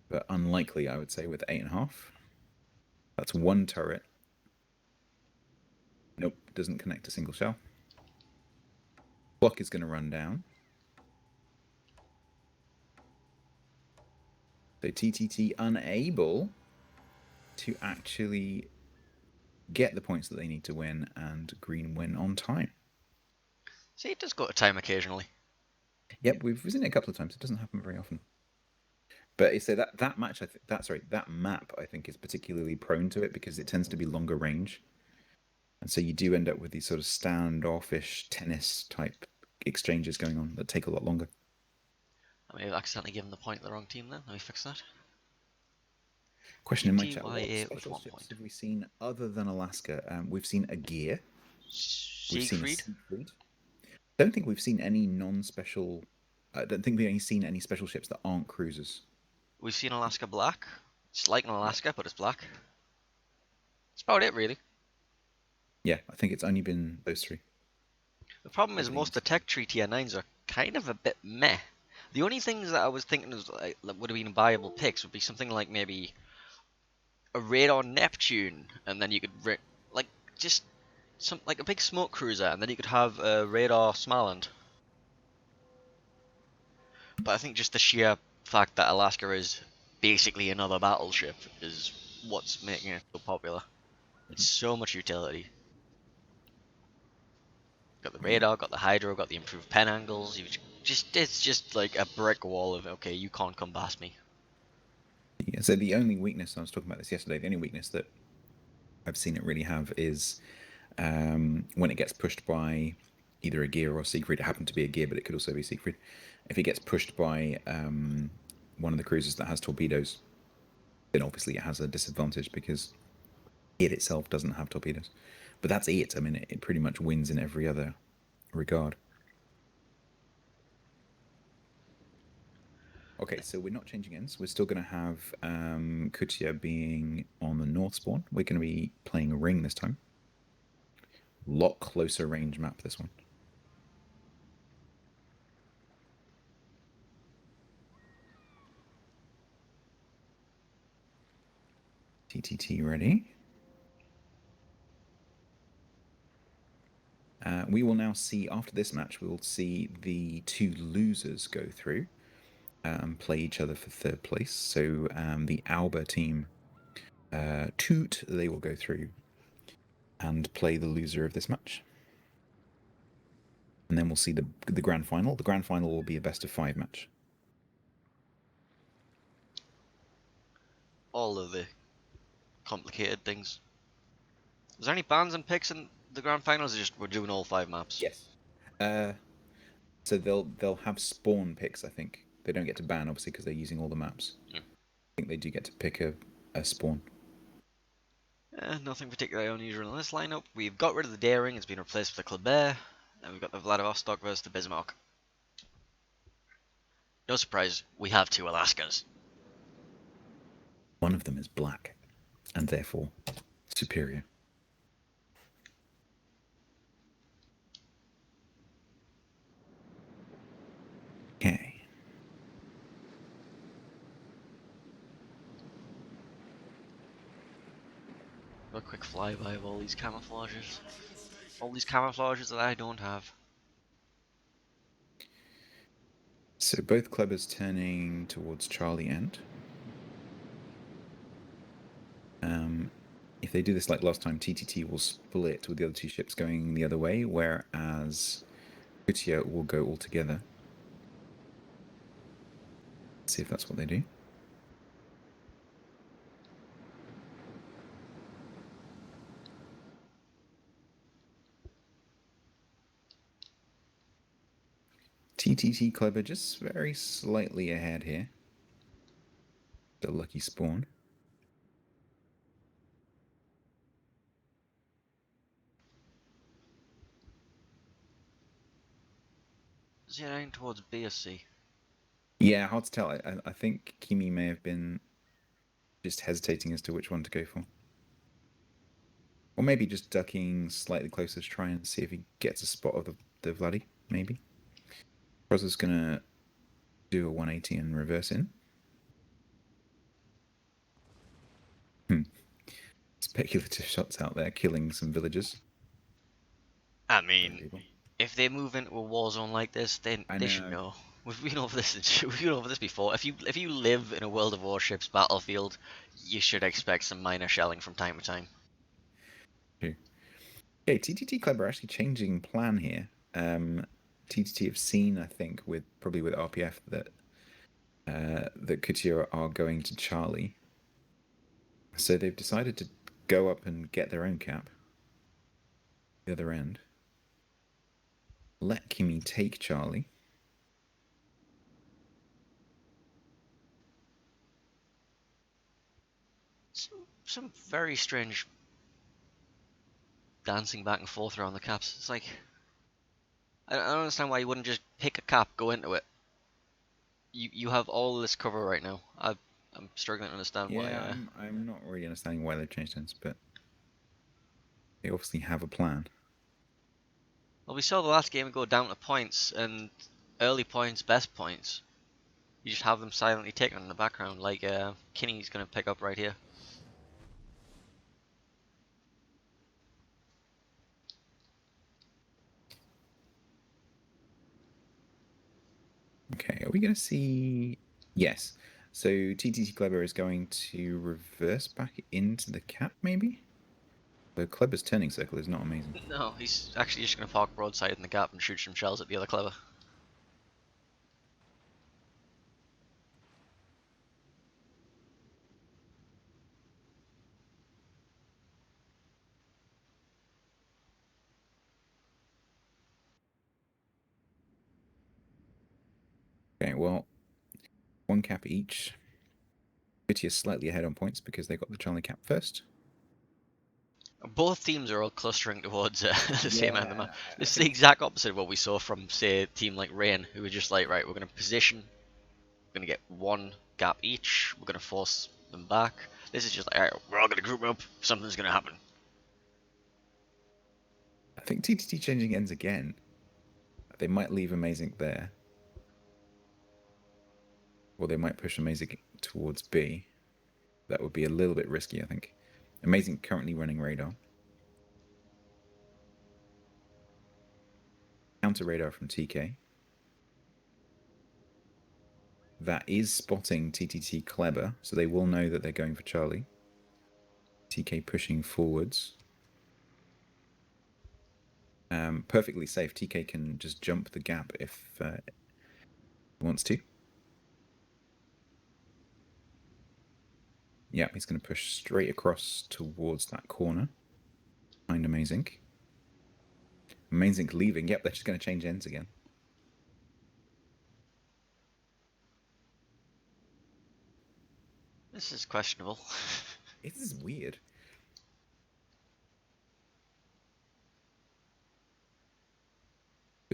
But unlikely, I would say, with 8.5. That's one turret. Nope, doesn't connect a single shell. Clock is going to run down. So TTT unable to actually get the points that they need to win, and green win on time. See, it does go to time occasionally. Yep, we've seen it a couple of times. It doesn't happen very often. But so that match, that map, I think, is particularly prone to it because it tends to be longer range, and so you do end up with these sort of standoffish tennis type exchanges going on that take a lot longer. I may have accidentally given the point to the wrong team then. Let me fix that. Question in my chat: what TTYA with special 1 ships point. have we seen other than Alaska? We've seen a gear. We've seen a Siegfried? Siegfried. Don't think we've seen any non-special. I don't think we've seen any special ships that aren't cruisers. We've seen Alaska Black. It's like an Alaska, but it's black. That's about it, really. Yeah, I think it's only been those three. The problem is most of the Tech Tree Tier 9s are kind of a bit meh. The only things that I was thinking was, like, that would have been viable picks would be something like maybe a radar Neptune, and then you could like just some like a big smoke cruiser, and then you could have a radar Smaland. But I think just the sheer fact that Alaska is basically another battleship is what's making it so popular. It's so much utility. Got the radar, got the hydro, got the improved pen angles. It's just like a brick wall of, okay, you can't come past me. Yeah, so the only weakness, I was talking about this yesterday, the only weakness that I've seen it really have is when it gets pushed by either a gear or Siegfried. It happened to be a gear, but it could also be Siegfried. If it gets pushed by one of the cruisers that has torpedoes, then obviously it has a disadvantage because it itself doesn't have torpedoes. But that's it. I mean, it pretty much wins in every other regard. Okay, so we're not changing ends. We're still going to have Kutia being on the north spawn. We're going to be playing a ring this time. Lot closer range map, this one. TTT ready. We will now see, after this match, we will see the two losers go through and play each other for third place. So the Alba team, Toot, they will go through and play the loser of this match. And then we'll see the grand final. The grand final will be a best of 5 match. All of the complicated things. Is there any bans and picks in the grand finals, or just we're doing all 5 maps? Yes. So they'll have spawn picks, I think. They don't get to ban, obviously, because they're using all the maps. I think they do get to pick a spawn. Nothing particularly unusual in this lineup. We've got rid of the Daring, it's been replaced with the Kleber, and we've got the Vladivostok versus the Bismarck. No surprise, we have two Alaskas. One of them is black, and therefore superior. Okay. A quick flyby of all these camouflages. All these camouflages that I don't have. So both Klebers turning towards Charlie End. If they do this like last time, TTT will split with the other two ships going the other way, whereas Kutia will go all together. See if that's what they do. TTT Kleber just very slightly ahead here. The lucky spawn. Is he heading towards B or C? Yeah, hard to tell. I think Kimi may have been just hesitating as to which one to go for. Or maybe just ducking slightly closer to try and see if he gets a spot of the Vladdy, maybe. Crosser's gonna do a 180 and reverse in. Speculative shots out there, killing some villagers. I mean, if they move into a war zone like this, then I they should know. know. We've been over this. We've been over this before. If you live in a World of Warships battlefield, you should expect some minor shelling from time to time. True. Okay, TTT Club are actually changing plan here. TTT have seen, I think, probably with RPF that that Couture are going to Charlie, so they've decided to go up and get their own cap. The other end. Let Kimi take Charlie. Some very strange dancing back and forth around the caps. It's like I don't understand why you wouldn't just pick a cap, go into it. You have all this cover right now. I'm struggling to understand why. Yeah, I'm not really understanding why they've changed things, but they obviously have a plan. Well, we saw the last game go down to points, and early points, best points. You just have them silently taken in the background, like Kinney's going to pick up right here. Okay, are we going to see... Yes. So TTT Kleber is going to reverse back into the cap, maybe? The Kleber's turning circle is not amazing. No, he's actually just going to park broadside in the gap and shoot some shells at the other Clever. Okay, well, one cap each. City is slightly ahead on points because they got the Charlie cap first. Both teams are all clustering towards the same end of the map. I This is the think- exact opposite of what we saw from, say, a team like Rain, who were just like, right, we're going to position, we're going to get one gap each, we're going to force them back. This is just like, alright, we're all going to group up, something's going to happen. I think TTT changing ends again. They might leave Amazing there. Or they might push Amazing towards B. That would be a little bit risky, I think. Amazing currently running radar. Counter radar from TK. That is spotting TTT Kleber, so they will know that they're going for Charlie. TK pushing forwards. Perfectly safe. TK can just jump the gap if he wants to. Yeah, he's going to push straight across towards that corner. Find Amazing. Amazing leaving. Yep, they're just going to change ends again. This is questionable. It is weird.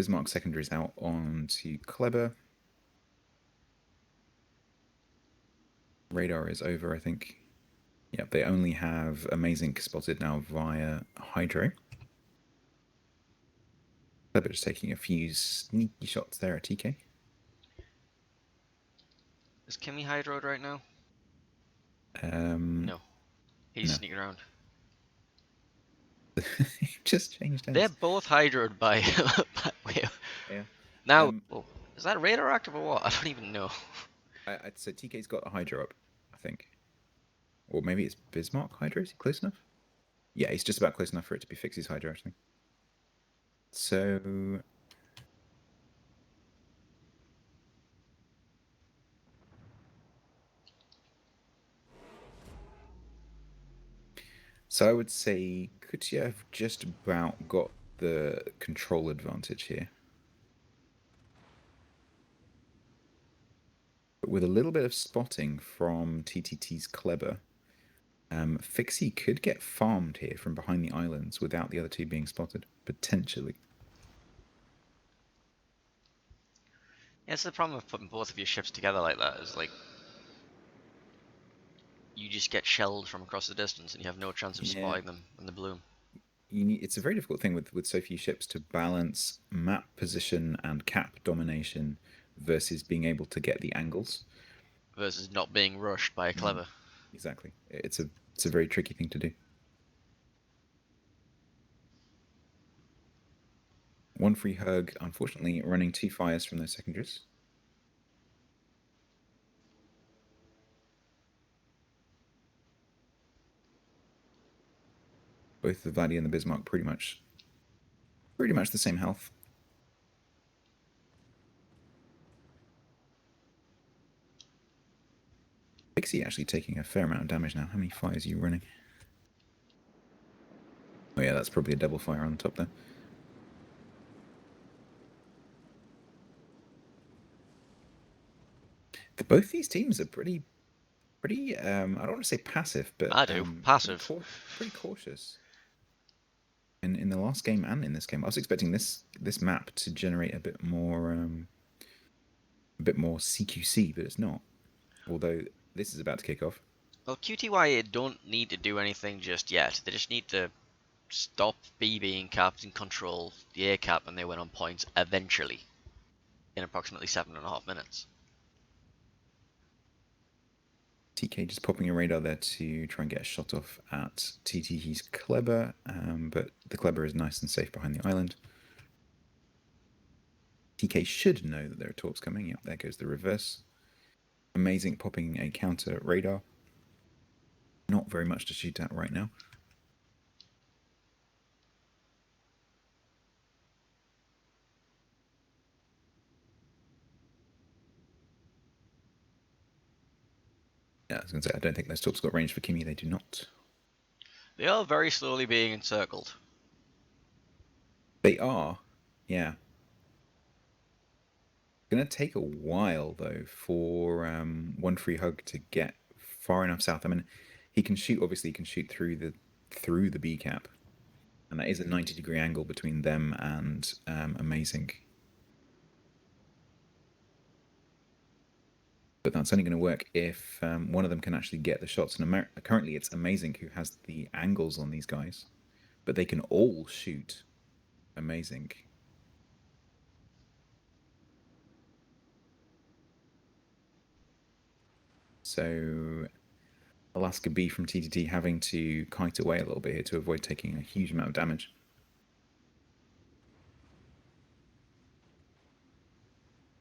Bismarck secondaries out onto Kleber. Radar is over, I think. Yep, they only have Amazing spotted now via Hydro. Kleber just taking a few sneaky shots there at TK. Is Kimmy hydroed right now? No. No. He's No. sneaking around. Just changed They're heads. both hydroed by. Wait. Yeah. Now, is that radar active or what? I don't even know. So TK's got a Hydro up, I think. Or maybe it's Bismarck Hydro. Is he close enough? Yeah, he's just about close enough for it to be Fixie's Hydro, actually. So I would say Kutyev just about got the control advantage here. But with a little bit of spotting from TTT's Kleber, Fixie could get farmed here from behind the islands without the other two being spotted, potentially. Yeah, it's the problem with putting both of your ships together like that, is like you just get shelled from across the distance and you have no chance of spotting them in the bloom. It's a very difficult thing with so few ships to balance map position and cap domination versus being able to get the angles. Versus not being rushed by a Kleber. Exactly. It's a very tricky thing to do. 1 free hug, unfortunately running 2 fires from those secondaries. Both the Vladdy and the Bismarck pretty much the same health. Pixie actually taking a fair amount of damage now. How many fires are you running? Oh yeah, that's probably a double fire on top there. Both these teams are pretty I don't want to say passive, but I do. Passive. Pretty cautious. In the last game and in this game, I was expecting this map to generate a bit more CQC, but it's not. Although this is about to kick off. Well, QTYA don't need to do anything just yet. They just need to stop B being capped and control the A cap, and they win on points eventually in approximately 7.5 minutes. TK just popping a radar there to try and get a shot off at TT. He's Kleber, but the Kleber is nice and safe behind the island. TK should know that there are torps coming. Yep, there goes the reverse. Amazing popping a counter radar. Not very much to shoot at right now. Yeah, I was going to say, I don't think those torps got range for Kimmy. They do not. They are very slowly being encircled. They are, yeah. Gonna take a while though for 1 free hug to get far enough south. I mean, he can shoot. Obviously, he can shoot through the B cap, and that is a 90-degree angle between them and Amazing. But that's only going to work if one of them can actually get the shots. And currently, it's Amazing who has the angles on these guys, but they can all shoot Amazing. So Alaska B from TTT having to kite away a little bit here to avoid taking a huge amount of damage.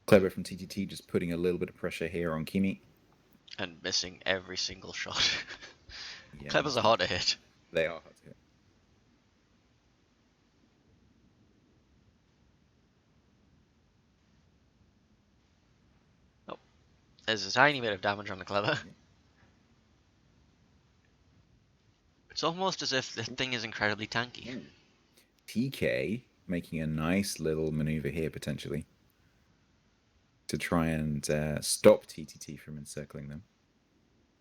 Clever from TTT just putting a little bit of pressure here on Kimi. And missing every single shot. Yeah, Clever's a hard to hit. They are hard to hit. Oh, there's a tiny bit of damage on the Clever. Yeah. It's almost as if the thing is incredibly tanky. TK making a nice little maneuver here potentially to try and stop TTT from encircling them.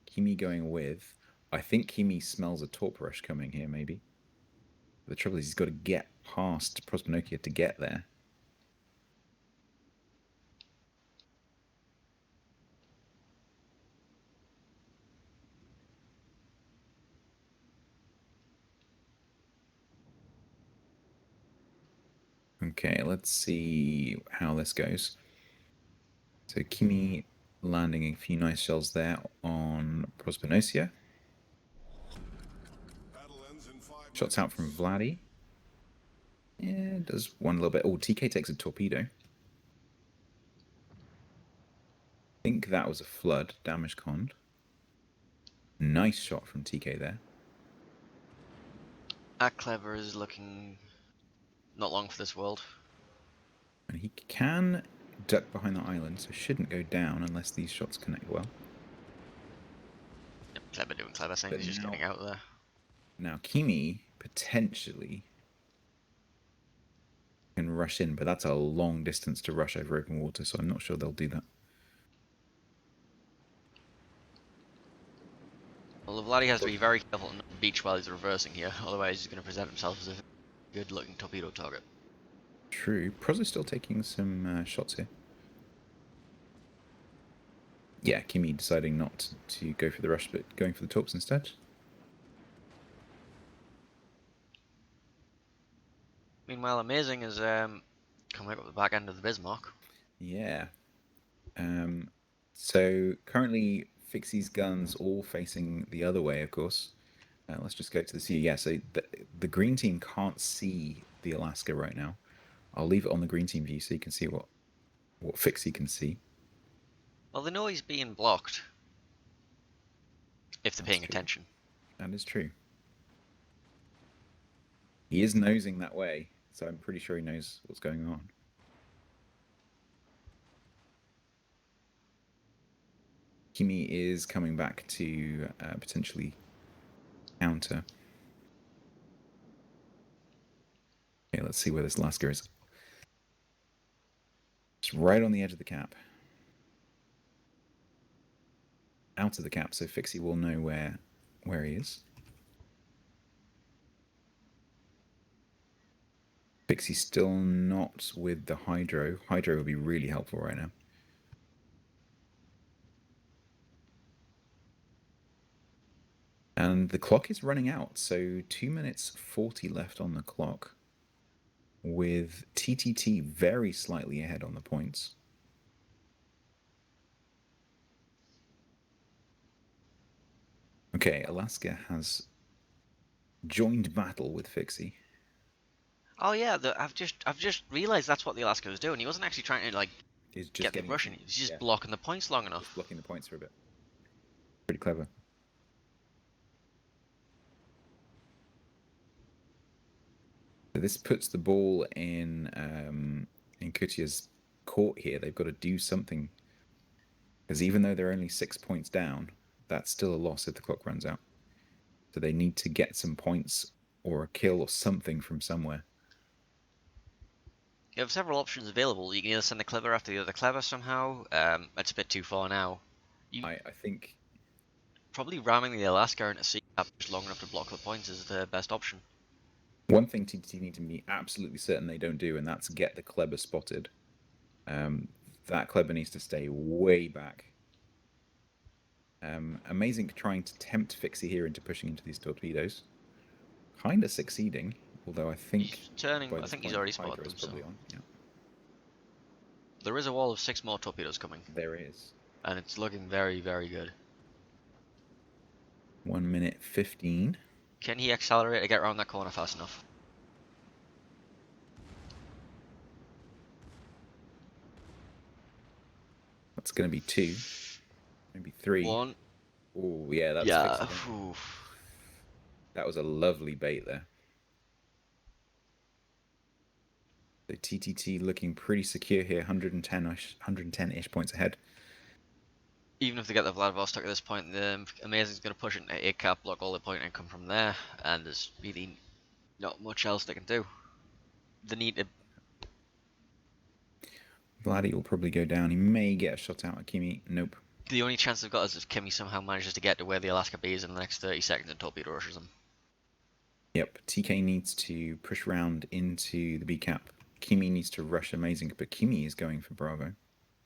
Kimi going with, I think Kimi smells a torp rush coming here maybe. The trouble is he's got to get past Prospinokia to get there. Okay, let's see how this goes. So Kimi landing a few nice shells there on Prospinosia. Battle ends in 5 Shots out from minutes. Vladdy. Yeah, does one a little bit. Oh, TK takes a torpedo. I think that was a flood. Damage conned. Nice shot from TK there. That Clever is looking not long for this world. And he can duck behind the island, so shouldn't go down unless these shots connect well. Yep, Clever doing clever things, But he's just now- getting out there. Now Kimi potentially can rush in, but that's a long distance to rush over open water, so I'm not sure they'll do that. Well, Vladdy has to be very careful not to beach while he's reversing here, otherwise he's going to present himself as a good-looking torpedo target. True. Proz is still taking some shots here. Yeah, Kimi deciding not to go for the rush, but going for the torps instead. Meanwhile, Amazing is coming up the back end of the Bismarck. Yeah. So currently Fixie's guns all facing the other way, of course. Let's just go to the sea. Yeah, so the green team can't see the Alaska right now. I'll leave it on the green team view so you can see what Fixie can see. Well, they know he's being blocked. If they're That's paying true. attention. That is true. He is nosing that way, so I'm pretty sure he knows what's going on. Kimi is coming back to potentially counter. Okay, let's see where this Alaska is. It's right on the edge of the cap. Out of the cap, so Fixie will know where he is. Fixie's still not with the Hydro. Hydro will be really helpful right now. And the clock is running out, so 2 minutes 40 left on the clock, with TTT very slightly ahead on the points. Okay, Alaska has joined battle with Fixie. Oh yeah, I've just realised that's what the Alaska was doing. He wasn't actually trying to like He's just get the getting Russian. it. He was just Yeah, blocking the points long just enough. blocking the points for a bit. Pretty clever. So this puts the ball in Kutya's court here. They've got to do something, because even though they're only 6 points down, that's still a loss if the clock runs out. So they need to get some points or a kill or something from somewhere. You have several options available. You can either send the Clever after the other Clever somehow. It's a bit too far now. I think Probably ramming the Alaska into sea cap just long enough to block the points is the best option. one thing TTT need to be absolutely certain they don't do, and that's get the Kleber spotted. That Kleber needs to stay way back. Amazing trying to tempt Fixie here into pushing into these torpedoes. Kind of succeeding, although I think He's turning. by I this think point, he's already Hydra spotted is them. So probably on. Yeah, there is a wall of 6 more torpedoes coming, there is. and it's looking very, very good. 1 minute 15. Can he accelerate to get around that corner fast enough? That's going to be 2, maybe 3. 1. Oh yeah, that's Yeah. Fixie there. That was a lovely bait there. The TTT looking pretty secure here, 110-ish points ahead. Even if they get the Vladivostok at this point, the Amazing's going to push into A cap, block all the point income from there, and there's really not much else they can do. They need to. Vladdy will probably go down. He may get a shot out at Kimi. Nope. The only chance they've got is if Kimmy somehow manages to get to where the Alaska B is in the next 30 seconds and torpedo rushes them. Yep, TK needs to push round into the B cap. Kimi needs to rush Amazing, but Kimi is going for Bravo.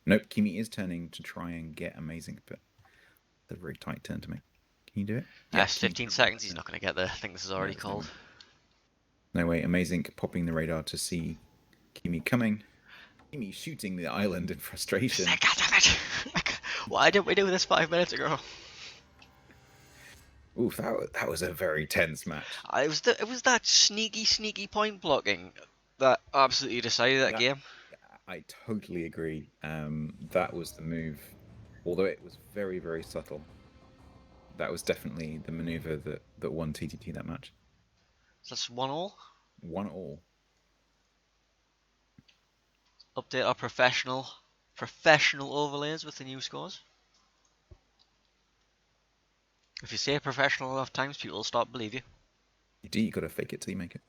Nope, Kimi is turning to try and get Amazing, but it's a very tight turn to make. Can you do it? Yes, Kimi 15 can. seconds, he's not going to get there. I think this is already there's no called. way. No way, Amazing popping the radar to see Kimi coming. Kimi shooting the island in frustration. God damn it! Why didn't we do this 5 minutes ago? Oof, that was a very tense match. It was that sneaky point blocking that absolutely decided that game. I totally agree. That was the move, although it was very, very subtle. That was definitely the maneuver that won TTT that match. So that's 1-1. 1-1. Update our professional overlays with the new scores. If you say professional enough times, people will start believe you. You got to fake it till you make it.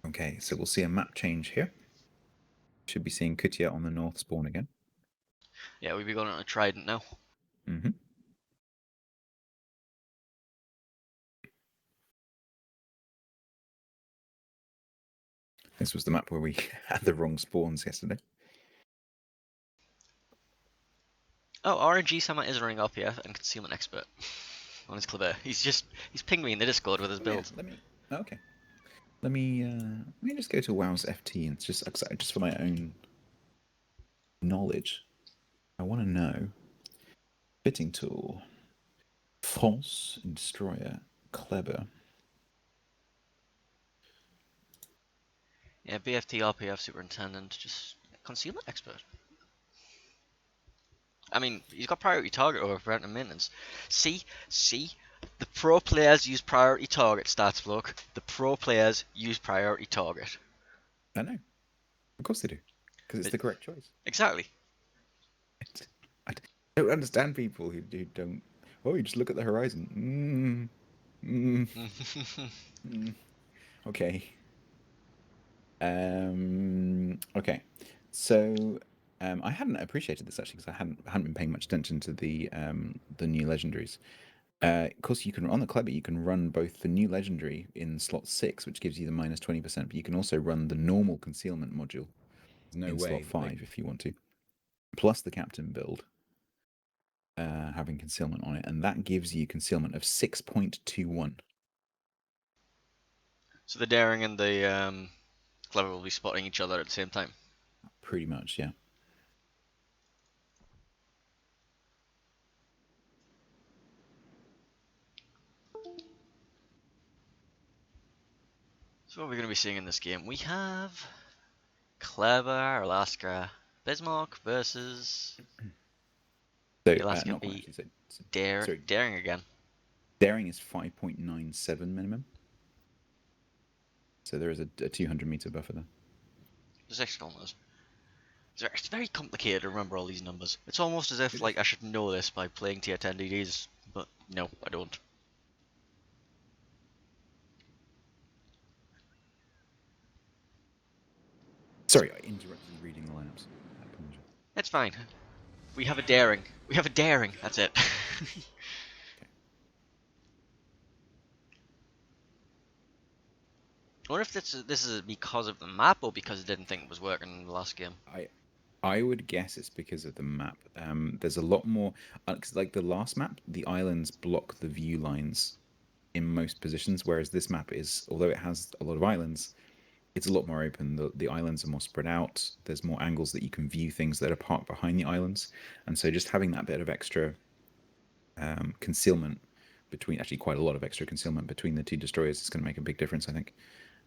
Okay, so we'll see a map change here. Should be seeing Kutia on the north spawn again. Yeah, we'll be going on a trident now. Mm-hmm. This was the map where we had the wrong spawns yesterday. Oh, RNG Sama is running up here and concealment expert on his clever. He's pinged me in the Discord with his build. Yeah, let me just go to WoW's FT and just for my own knowledge. I want to know fitting tool, false destroyer, clever. Yeah, BFT RPF superintendent, just concealment expert. I mean, he's got priority target over preventive maintenance. See, the pro players use priority target stats block. The pro players use priority target. I know, of course they do, because it's the correct choice. Exactly. I don't understand people who don't. Oh, you just look at the horizon. Okay. Okay. So I hadn't appreciated this actually because I hadn't been paying much attention to the new legendaries. Of course, you can on the Clever you can run both the new legendary in slot 6, which gives you the minus 20%, but you can also run the normal concealment module in slot 5 if you want to, plus the captain build having concealment on it, and that gives you concealment of 6.21. So the daring and the clever will be spotting each other at the same time. Pretty much, yeah. So what are we going to be seeing in this game? We have Clever, Alaska, Bismarck versus So Alaska not quite B. actually. So, Daring again. Daring is 5.97 minimum. So there is a 200 meter buffer there. There's extra numbers. It's very complicated to remember all these numbers. It's almost as if like I should know this by playing tier 10 DDs, but no, I don't. Sorry, I interrupted you reading the lineups. I apologize. It's fine. We have a daring. We have a daring. That's it. I wonder if this is because of the map or because it didn't think it was working in the last game. I would guess it's because of the map. There's a lot more, like the last map, the islands block the view lines in most positions, whereas this map is, although it has a lot of islands, it's a lot more open. The islands are more spread out. There's more angles that you can view things that are parked behind the islands, and so just having that bit of extra concealment between, actually quite a lot of extra concealment between the two destroyers is going to make a big difference, I think.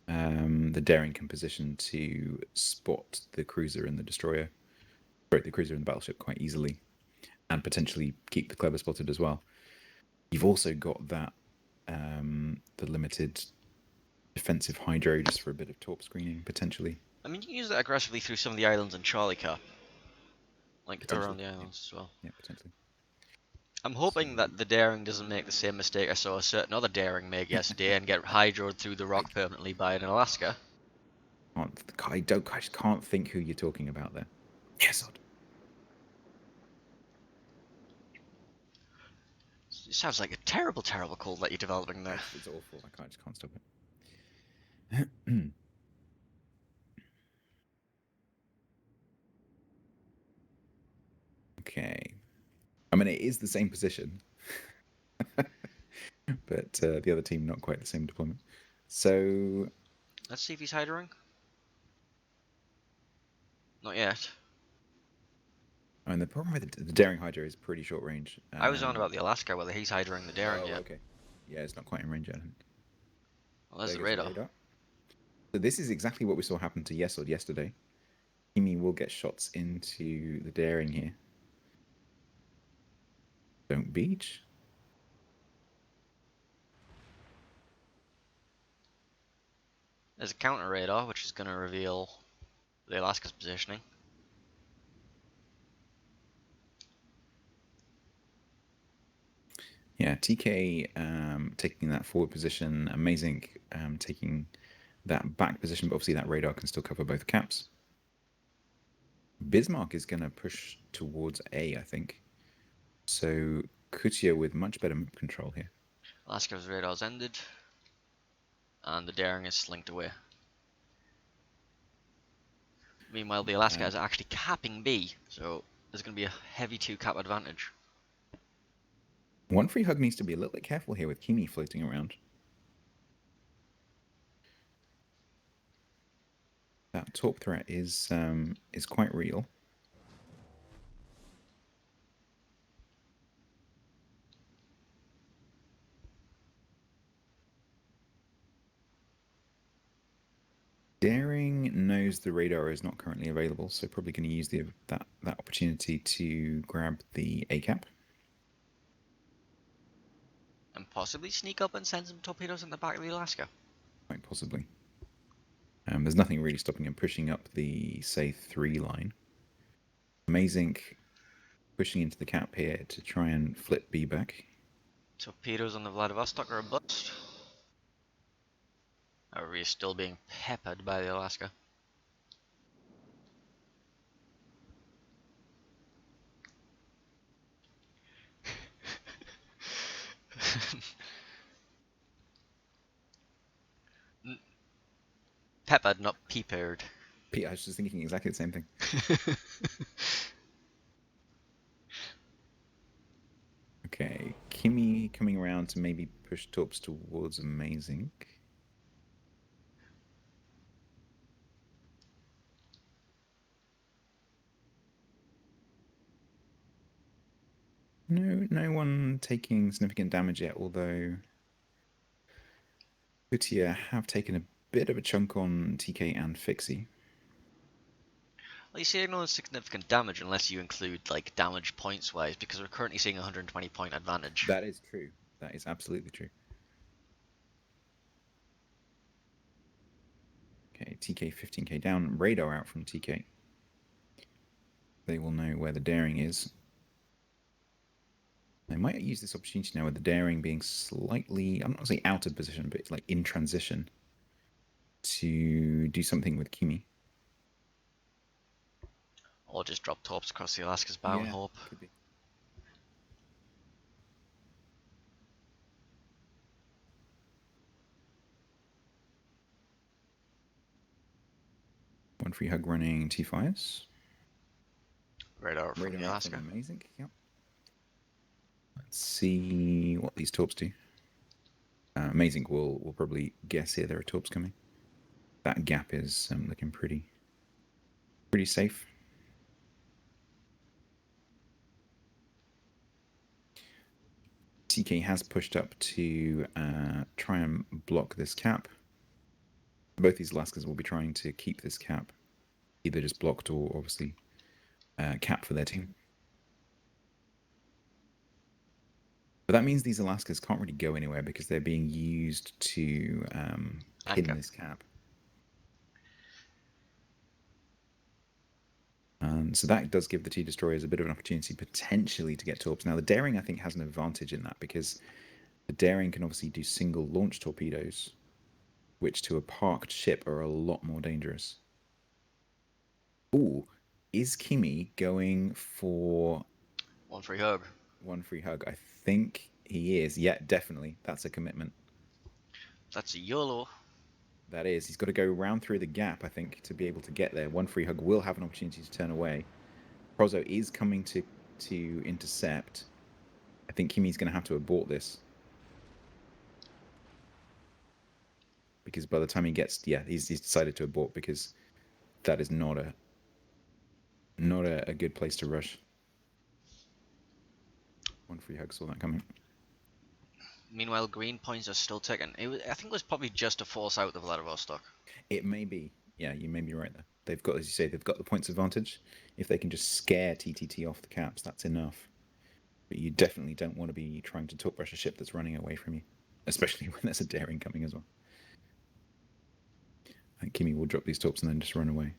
The daring can position to spot the cruiser and the destroyer, the cruiser and the battleship quite easily, and potentially keep the clever spotted as well. You've also got that the limited defensive hydro just for a bit of torp screening potentially. I mean, you can use that aggressively through some of the islands in Charlie Cup, like around the islands as well. Yeah, potentially. I'm hoping that the daring doesn't make the same mistake I saw a certain other daring make yesterday and get hydroed through the rock permanently by an Alaska. I just can't think who you're talking about there. Yes, It sounds like a terrible, terrible cold that you're developing there. It's awful. I just can't stop it. Okay. I mean, it is the same position, but the other team not quite the same deployment. So Let's see if he's hidering. Not yet. I mean, the problem with the Daring Hydra is pretty short range. I was on about the Alaska, whether he's hidering the Daring yet. Okay. Yeah, it's not quite in range yet. Well, there's the There goes radar. So this is exactly what we saw happen to Yesod yesterday. Kimi will get shots into the Daring here. Don't beach. There's a counter radar, which is going to reveal the Alaska's positioning. Yeah, TK taking that forward position, amazing. Taking that back position, but obviously that radar can still cover both caps. Bismarck is going to push towards A, I think. So Kutia with much better map control here. Alaska's radar's ended, and the Daring is slinked away. Meanwhile, the Alaska is actually capping B, so there's going to be a heavy 2-cap advantage. One free hug needs to be a little bit careful here with Kimi floating around. That torp threat is quite real. Daring knows the radar is not currently available, so probably going to use that opportunity to grab the A cap. And possibly sneak up and send some torpedoes in the back of the Alaska. Quite possibly. There's nothing really stopping him pushing up the, say, 3 line. Amazing pushing into the cap here to try and flip B back. Torpedoes on the Vladivostok are a bust. However, he's still being peppered by the Alaska. Peppered, not peepered. I was just thinking exactly the same thing. Okay, Kimi coming around to maybe push torps towards Amazing. No one taking significant damage yet, although Kutia have taken a bit of a chunk on TK and Fixie. Well, you see no significant damage unless you include like damage points wise, because we're currently seeing a 120 point advantage. That is true. That is absolutely true. Okay, TK 15k down. Radar out from TK. They will know where the Daring is. They might use this opportunity now with the Daring being slightly, I'm not going to say out of position, but like in transition to do something with Kimi. Or just drop torps across the Alaska's bow and hope. Could be. One free hug running T5s. Radar from the Alaska. Amazing. Yep. Let's see what these torps do. Amazing. We'll probably guess here there are torps coming. That gap is looking pretty safe. TK has pushed up to try and block this cap. Both these Alaskas will be trying to keep this cap either just blocked or obviously cap for their team. But that means these Alaskas can't really go anywhere because they're being used to pin this cap. And so that does give the T-Destroyers a bit of an opportunity potentially to get torps. Now, the Daring, I think, has an advantage in that because the Daring can obviously do single launch torpedoes, which to a parked ship are a lot more dangerous. Ooh, is Kimi going for... One free hug. One free hug. I think He is. Yeah, definitely. That's a commitment. That's a YOLO. That is. He's got to go round through the gap, I think, to be able to get there. One free hug will have an opportunity to turn away. Prozo is coming to intercept. I think Kimi's going to have to abort this. Because by the time he gets... Yeah, he's decided to abort because that is not a good place to rush. One free hug saw that coming. Meanwhile, green points are still ticking. I think it was probably just to force out the Vladivostok. It may be. Yeah, you may be right there. They've got, as you say, they've got the points advantage. If they can just scare TTT off the caps, that's enough. But you definitely don't want to be trying to torp rush a ship that's running away from you, especially when there's a daring coming as well. I think Kimi will drop these torps and then just run away.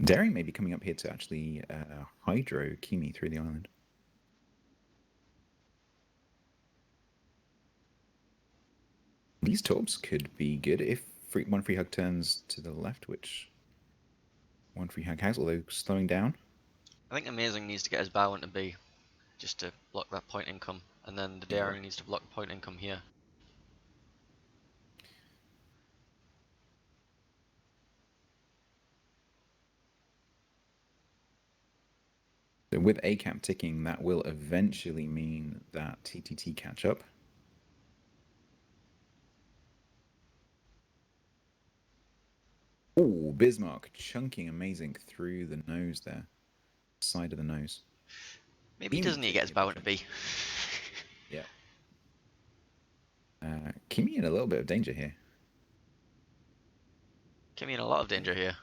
Daring may be coming up here to actually hydro Kimi through the island. These torps could be good if one free hug turns to the left, which one free hug has, although slowing down. I think Amazing needs to get his bow into B, just to block that point income, and then the Daring needs to block the point income here. So with ACAP ticking, that will eventually mean that TTT catch up. Oh, Bismarck chunking Amazing through the nose there. Side of the nose. Maybe he doesn't need to get his bow into B. Yeah. Kimi in a little bit of danger here. Kimi in a lot of danger here.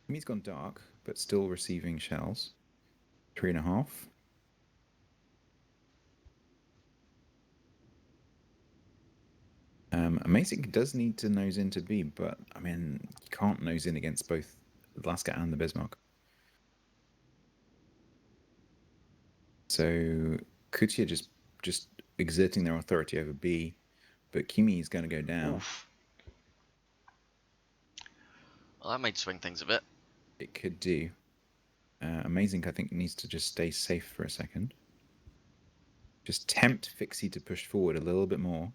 Kimi's gone dark, but still receiving shells. 3.5. Amazing does need to nose into B, but I mean, you can't nose in against both the Alaska and the Bismarck. So Kutia just exerting their authority over B, but Kimi is going to go down. Oof. Well, that might swing things a bit. It could do. Amazing, I think, needs to just stay safe for a second. Just tempt Fixie to push forward a little bit more.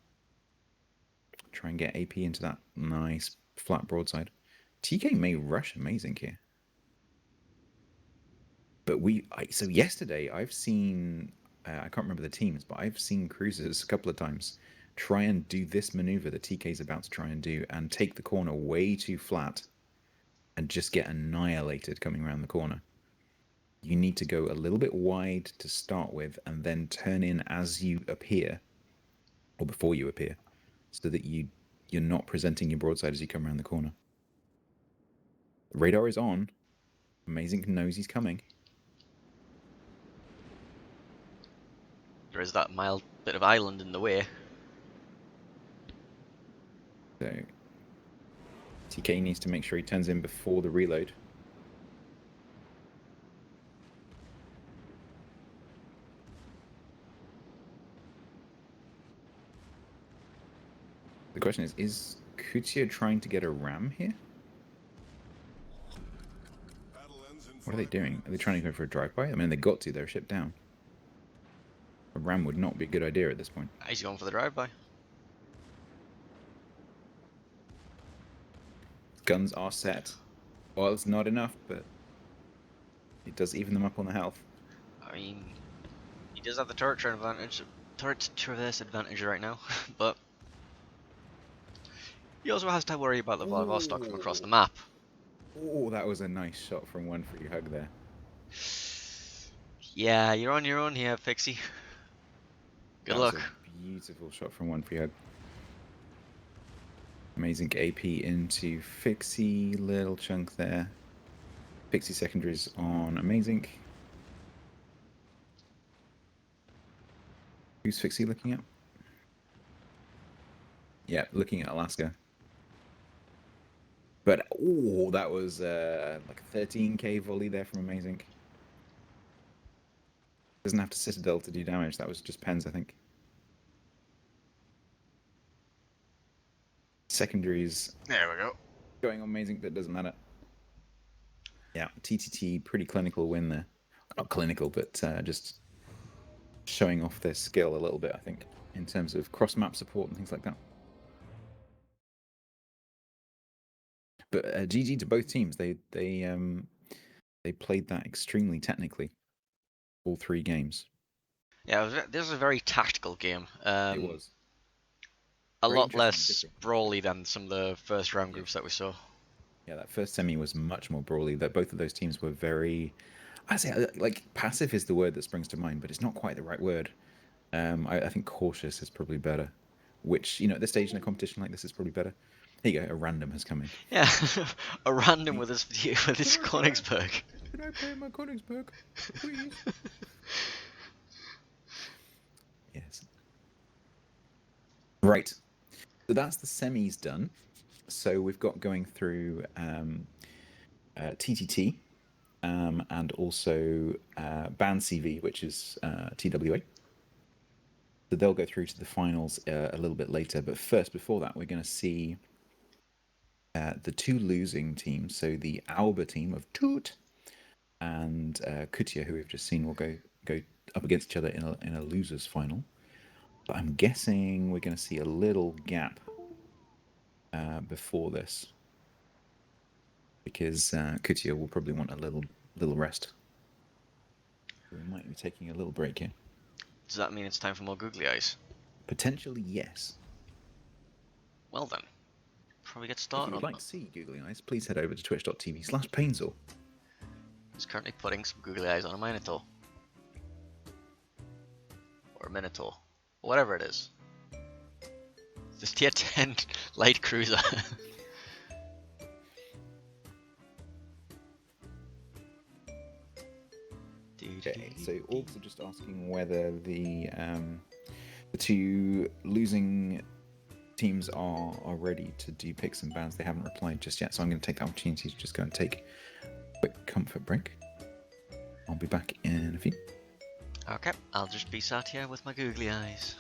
Try and get AP into that nice flat broadside. TK may rush Amazing here. But so yesterday I've seen, I can't remember the teams, but I've seen cruisers a couple of times try and do this maneuver that TK's about to try and do and take the corner way too flat and just get annihilated coming around the corner. You need to go a little bit wide to start with and then turn in as you appear, or before you appear, so that you're not presenting your broadside as you come around the corner. The radar is on. Amazing knows he's coming. There is that mild bit of island in the way. So TK needs to make sure he turns in before the reload. The question is Kutia trying to get a ram here? What are they doing? Are they trying to go for a drive-by? I mean, they got to. They're ship down. A ram would not be a good idea at this point. He's going for the drive-by. Guns are set. Well, it's not enough, but it does even them up on the health. I mean, he does have the turret traverse advantage right now, but he also has to worry about the Vladivostok from across the map. Oh, that was a nice shot from one free hug there. Yeah, you're on your own here, Pixie. Good luck. That was a beautiful shot from one free hug. Amazing AP into Fixie, little chunk there. Fixie secondaries on Amazing. Who's Fixie looking at? Yeah, looking at Alaska. But, oh, that was like a 13k volley there from Amazing. Doesn't have to Citadel to do damage. That was just Pens, I think. Secondaries. There we go. Going on Amazing, but it doesn't matter. Yeah, TTT, pretty clinical win there. Not clinical, but just showing off their skill a little bit, I think, in terms of cross-map support and things like that. But GG to both teams. They played that extremely technically, all 3 games. Yeah, this was a very tactical game. It was a very lot interesting and less different. brawly than some of the first round groups that we saw. Yeah, that first semi was much more brawly. That both of those teams were very, I say, like passive is the word that springs to mind, but it's not quite the right word. I think cautious is probably better. Which at this stage in a competition like this is probably better. There you go. A random has come in. Yeah, a random with his Königsberg. Can I play my Königsberg, please? Yes. Right. So that's the semis done. So we've got going through TTT and also Band CV, which is TWA. So they'll go through to the finals a little bit later. But first, before that, we're going to see the 2 losing teams. So the Alba team of Toot and Kutia, who we've just seen, will go up against each other in a losers final. But I'm guessing we're going to see a little gap before this, because Kutia will probably want a little rest. So we might be taking a little break here. Does that mean it's time for more googly eyes? Potentially, yes. Well then, probably get If started you would on like that. to see Googly Eyes, please head over to twitch.tv/Painzel. He's currently putting some googly eyes on a Minotaur. Or a Minotaur. Whatever it is. This tier 10 light cruiser. Okay, so Orgs are just asking whether the 2 losing teams are ready to do picks and bans. They haven't replied just yet, so I'm going to take the opportunity to just go and take a quick comfort break. I'll be back in a few. Okay, I'll just be sat here with my googly eyes.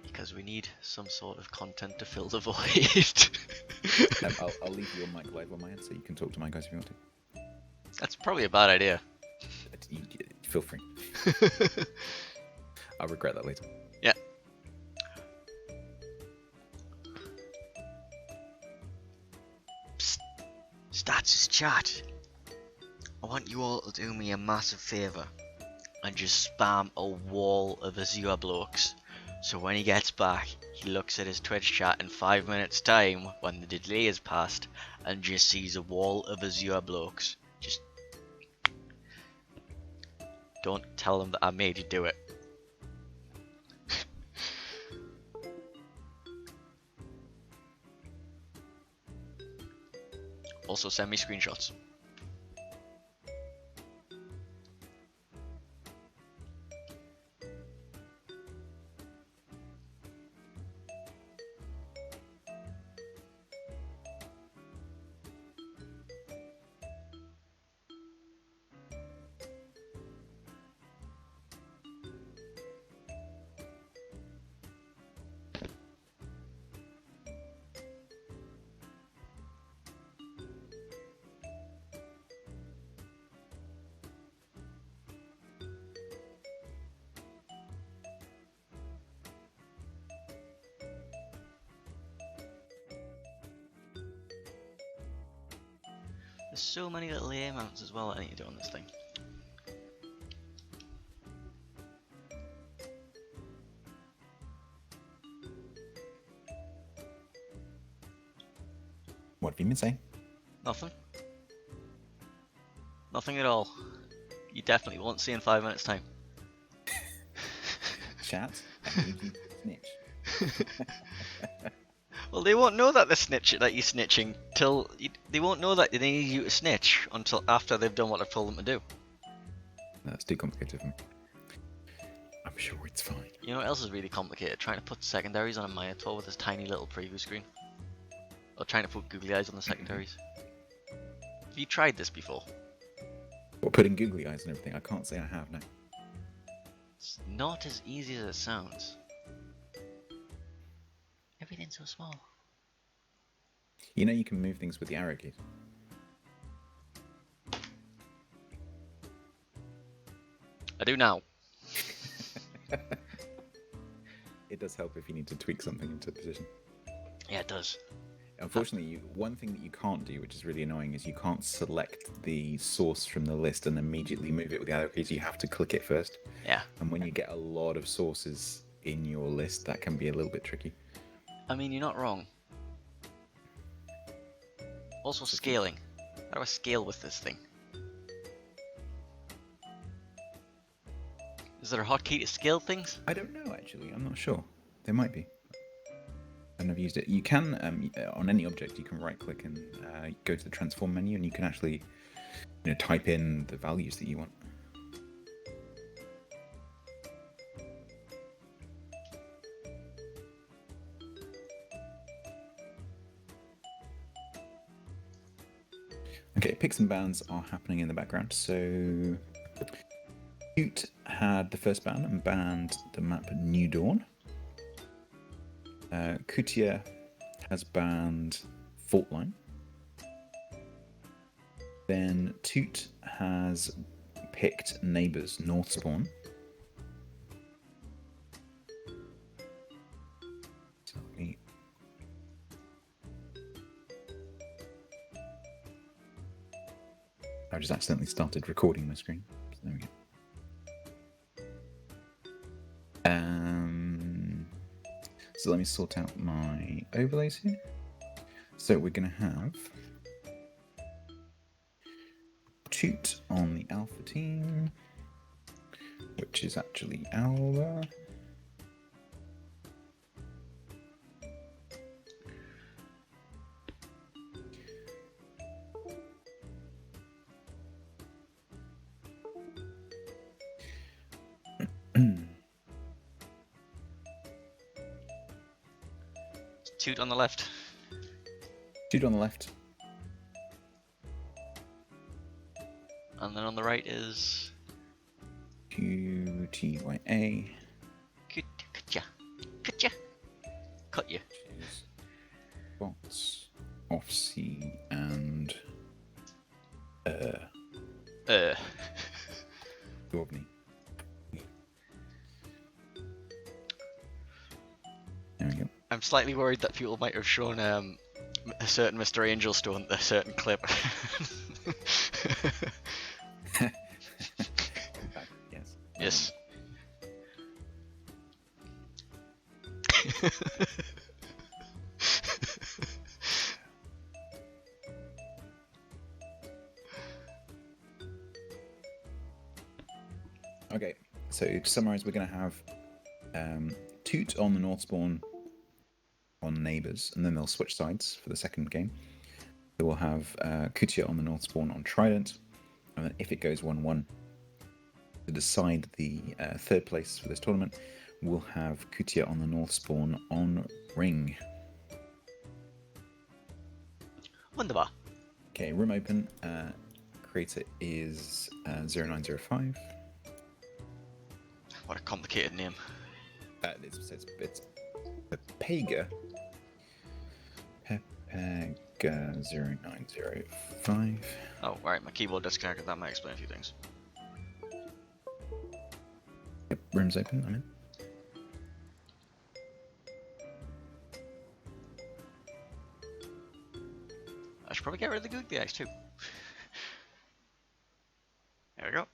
Because we need some sort of content to fill the void. I'll leave your mic live on my end so you can talk to my guys if you want to. That's probably a bad idea. Feel free. I'll regret that later. Yeah. Psst. Stats chat. I want you all to do me a massive favour and just spam a wall of Azure blokes. So when he gets back, he looks at his Twitch chat in 5 minutes time when the delay is passed and just sees a wall of Azure blokes. Just don't tell them that I made you do it. Also send me screenshots. There's so many little air mounts as well that I need to do on this thing. What have you been saying? Nothing. Nothing at all. You definitely won't see in 5 minutes time. Chat, I need you to snitch. Well, they won't know that they're that you're snitching till they won't know that they need you to snitch until after they've done what I've told them to do. That's too complicated for me. I'm sure it's fine. You know what else is really complicated? Trying to put secondaries on a Minotaur with this tiny little preview screen. Or trying to put googly eyes on the secondaries. Have you tried this before? Well, putting googly eyes and everything, I can't say I have, no. It's not as easy as it sounds. Everything's so small. You know you can move things with the arrow keys. I do now. It does help if you need to tweak something into position. Yeah, it does. Unfortunately, one thing that you can't do, which is really annoying, is you can't select the source from the list and immediately move it with the arrow keys. You have to click it first. Yeah. And when you get a lot of sources in your list, that can be a little bit tricky. I mean, you're not wrong. Also, So scaling. How do I scale with this thing? Is there a hotkey to scale things? I don't know, actually. I'm not sure. There might be. I've never used it. You can, on any object, you can right-click and go to the transform menu, and you can actually, type in the values that you want. Okay, picks and bans are happening in the background. So, Cute had the first ban and banned the map New Dawn. Kutia has banned Fault Line. Then Toot has picked Neighbours North Spawn. I just accidentally started recording my screen. So there we go. So let me sort out my overlays here. So we're going to have Toot on the Alpha team, which is actually Alva. Toot on the left. Toot on the left. And then on the right is... QTYA. Kutya. Kutya. Cut you. Which is Bots, Offsea, and Dwarvney. There we go. I'm slightly worried that people might have shown a certain Mr. Angelstone a certain clip. Yes. Yes. Okay, so to summarize, we're going to have Toot on the North Spawn on Neighbours, and then they'll switch sides for the second game. So we'll have Kutia on the North Spawn on Trident, and then if it goes 1-1, to decide the third place for this tournament, we'll have Kutia on the North Spawn on Ring. Wunderbar. Okay, room open. Creator is 0905. What a complicated name. It's Pepega. Pepega 0905. Oh, right, my keyboard disconnected. That might explain a few things. Yep, room's open. I'm in. I should probably get rid of the googly eyes too. There we go.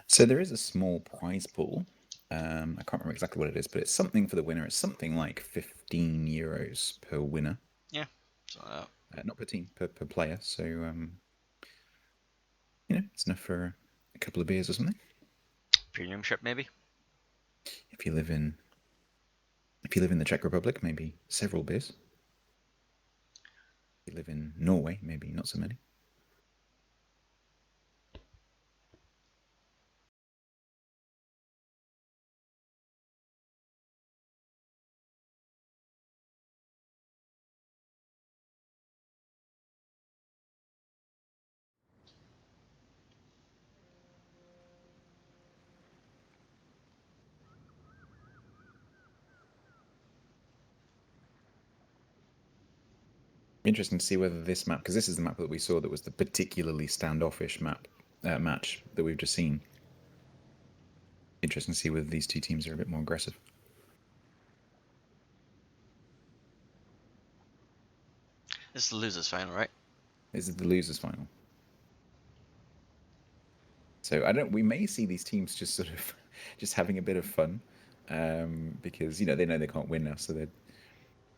So there is a small prize pool. I can't remember exactly what it is, but it's something for the winner. It's something like €15 per winner. Yeah. So, Not per team, per player. So it's enough for a couple of beers or something. premium ship maybe. If you live in the Czech Republic, maybe several beers. If you live in Norway, maybe not so many. Interesting to see whether this map, because this is the map that we saw that was the particularly standoffish match that we've just seen. Interesting to see whether these two teams are a bit more aggressive. This is the losers final, right? This is the losers final. So I don't. We may see these teams just sort of just having a bit of fun, because they know they can't win now, so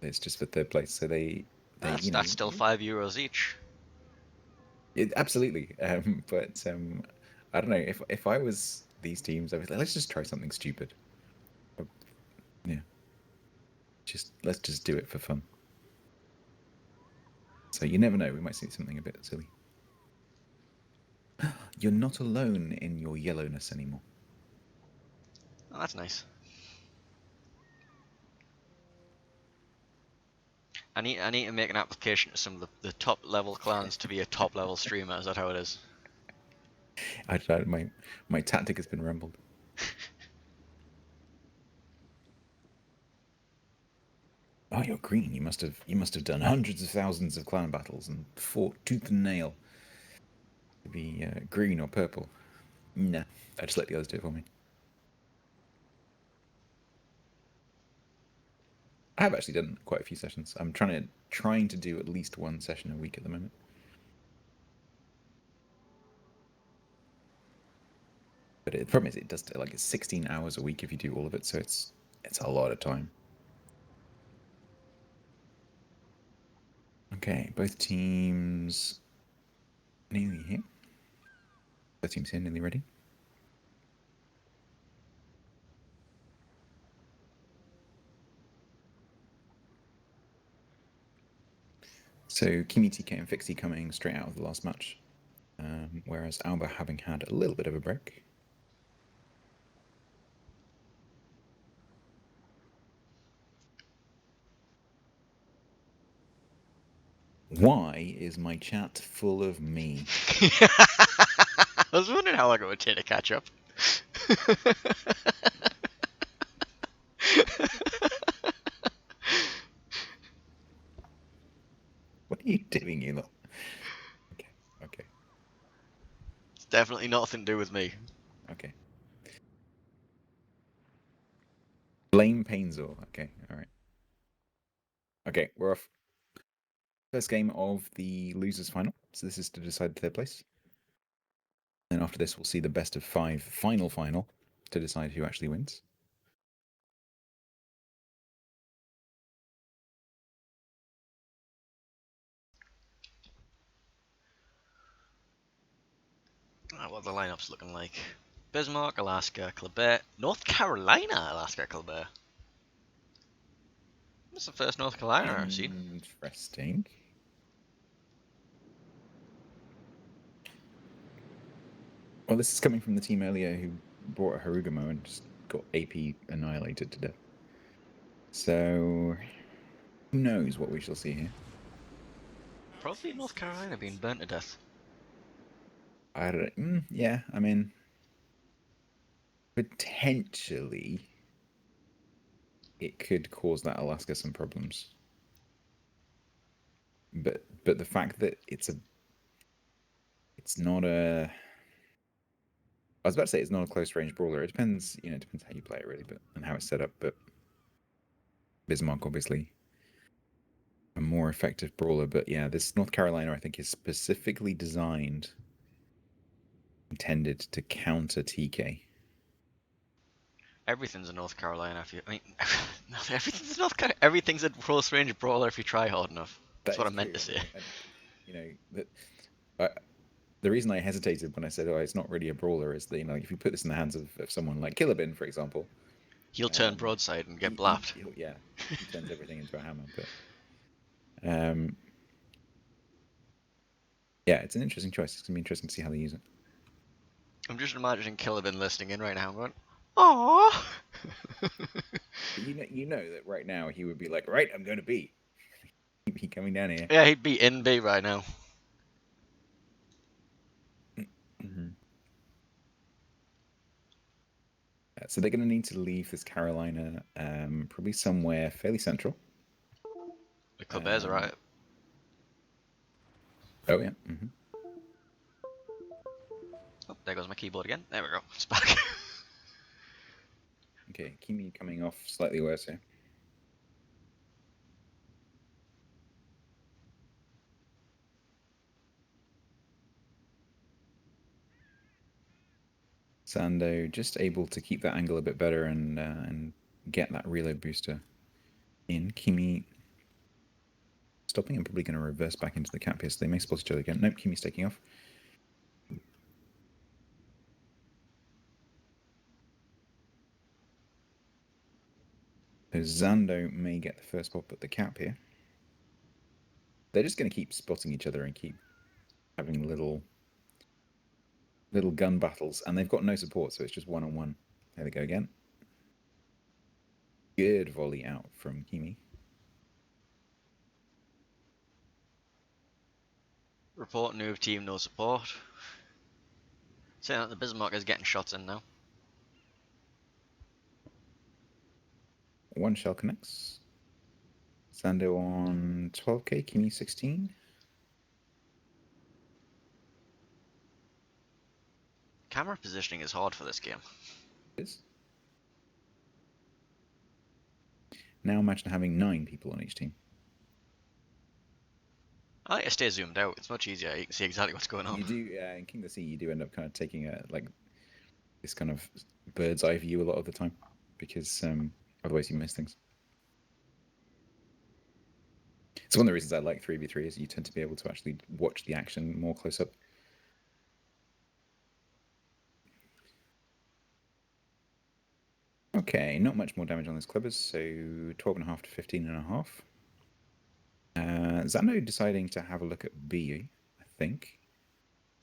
it's just for third place. So they That's still €5 each. absolutely. But I don't know if I was these teams, I was like, let's just try something stupid. Yeah, let's just do it for fun. So you never know. We might see something a bit silly. You're not alone in your yellowness anymore. Oh, that's nice. I need to make an application to some of the top level clans to be a top level streamer. Is that how it is? My tactic has been rumbled. Oh, you're green. You must have done hundreds of thousands of clan battles and fought tooth and nail to be green or purple. Nah, I just let the others do it for me. I have actually done quite a few sessions. I'm trying to do at least one session a week at the moment. But the problem is, it does like it's 16 hours a week if you do all of it, so it's a lot of time. Okay, both teams nearly here. Both teams here, nearly ready. So Kimi TK and Fixie coming straight out of the last match, whereas Alba having had a little bit of a break. Why is my chat full of me? I was wondering how long it would take to catch up. What are you doing, you lot? Okay. It's definitely nothing to do with me. Okay. Blame Painzor. Okay, alright. Okay, we're off. First game of the losers final. So this is to decide third place. And after this, we'll see the best of 5 final to decide who actually wins. What the lineup's looking like. Bismarck, Alaska, Clabert, North Carolina, Alaska, Clabert. That's the first North Carolina I've seen. Interesting. Well, this is coming from the team earlier who brought a Harugamo and just got AP annihilated to death. So, who knows what we shall see here? Probably North Carolina being burnt to death. I don't. Yeah, I mean, potentially, it could cause that Alaska some problems. But the fact that it's not a. I was about to say it's not a close range brawler. It depends, it depends how you play it really, and how it's set up. But Bismarck, obviously, a more effective brawler. But yeah, this North Carolina, I think, is specifically intended to counter TK. Everything's in North Carolina everything's in North Carolina. Everything's a close range brawler if you try hard enough. That's what I meant to say. The reason I hesitated when I said, "Oh, it's not really a brawler," is that if you put this in the hands of someone like Killabin, for example, he'll turn broadside and get blapped. He turns everything into a hammer. But yeah, it's an interesting choice. It's gonna be interesting to see how they use it. I'm just imagining Killabin listening in right now and going, "Aww." But you know that right now he would be like, "Right, I'm going to B." He'd be coming down here. Yeah, he'd be in B right now. Mm-hmm. So they're going to need to leave this Carolina probably somewhere fairly central. The Clabert's alright. Oh, yeah. Oh, there goes my keyboard again. There we go. It's back. Okay, Kimi coming off slightly worse here. Sando just able to keep that angle a bit better and get that reload booster in. Kimi stopping and probably going to reverse back into the cap here, so they may spot each other again. Nope, Kimi's taking off. So Zando may get the first pop at the cap here. They're just going to keep spotting each other and keep having little gun battles, and they've got no support, so it's just one-on-one. There they go again. Good volley out from Kimi. Report new team, no support. Saying that the Bismarck is getting shots in now. One shell connects. Zando on 12k, Kimi 16. Camera positioning is hard for this game. Is. Now imagine having 9 people on each team. I like to stay zoomed out. It's much easier. You can see exactly what's going on. You do, in King of the Sea, you do end up kind of taking this kind of bird's eye view a lot of the time, because otherwise you miss things. It's one of the reasons I like 3v3 is you tend to be able to actually watch the action more close up. Okay, not much more damage on this Clippers, so 12.5 to 15.5. Zando deciding to have a look at B, I think.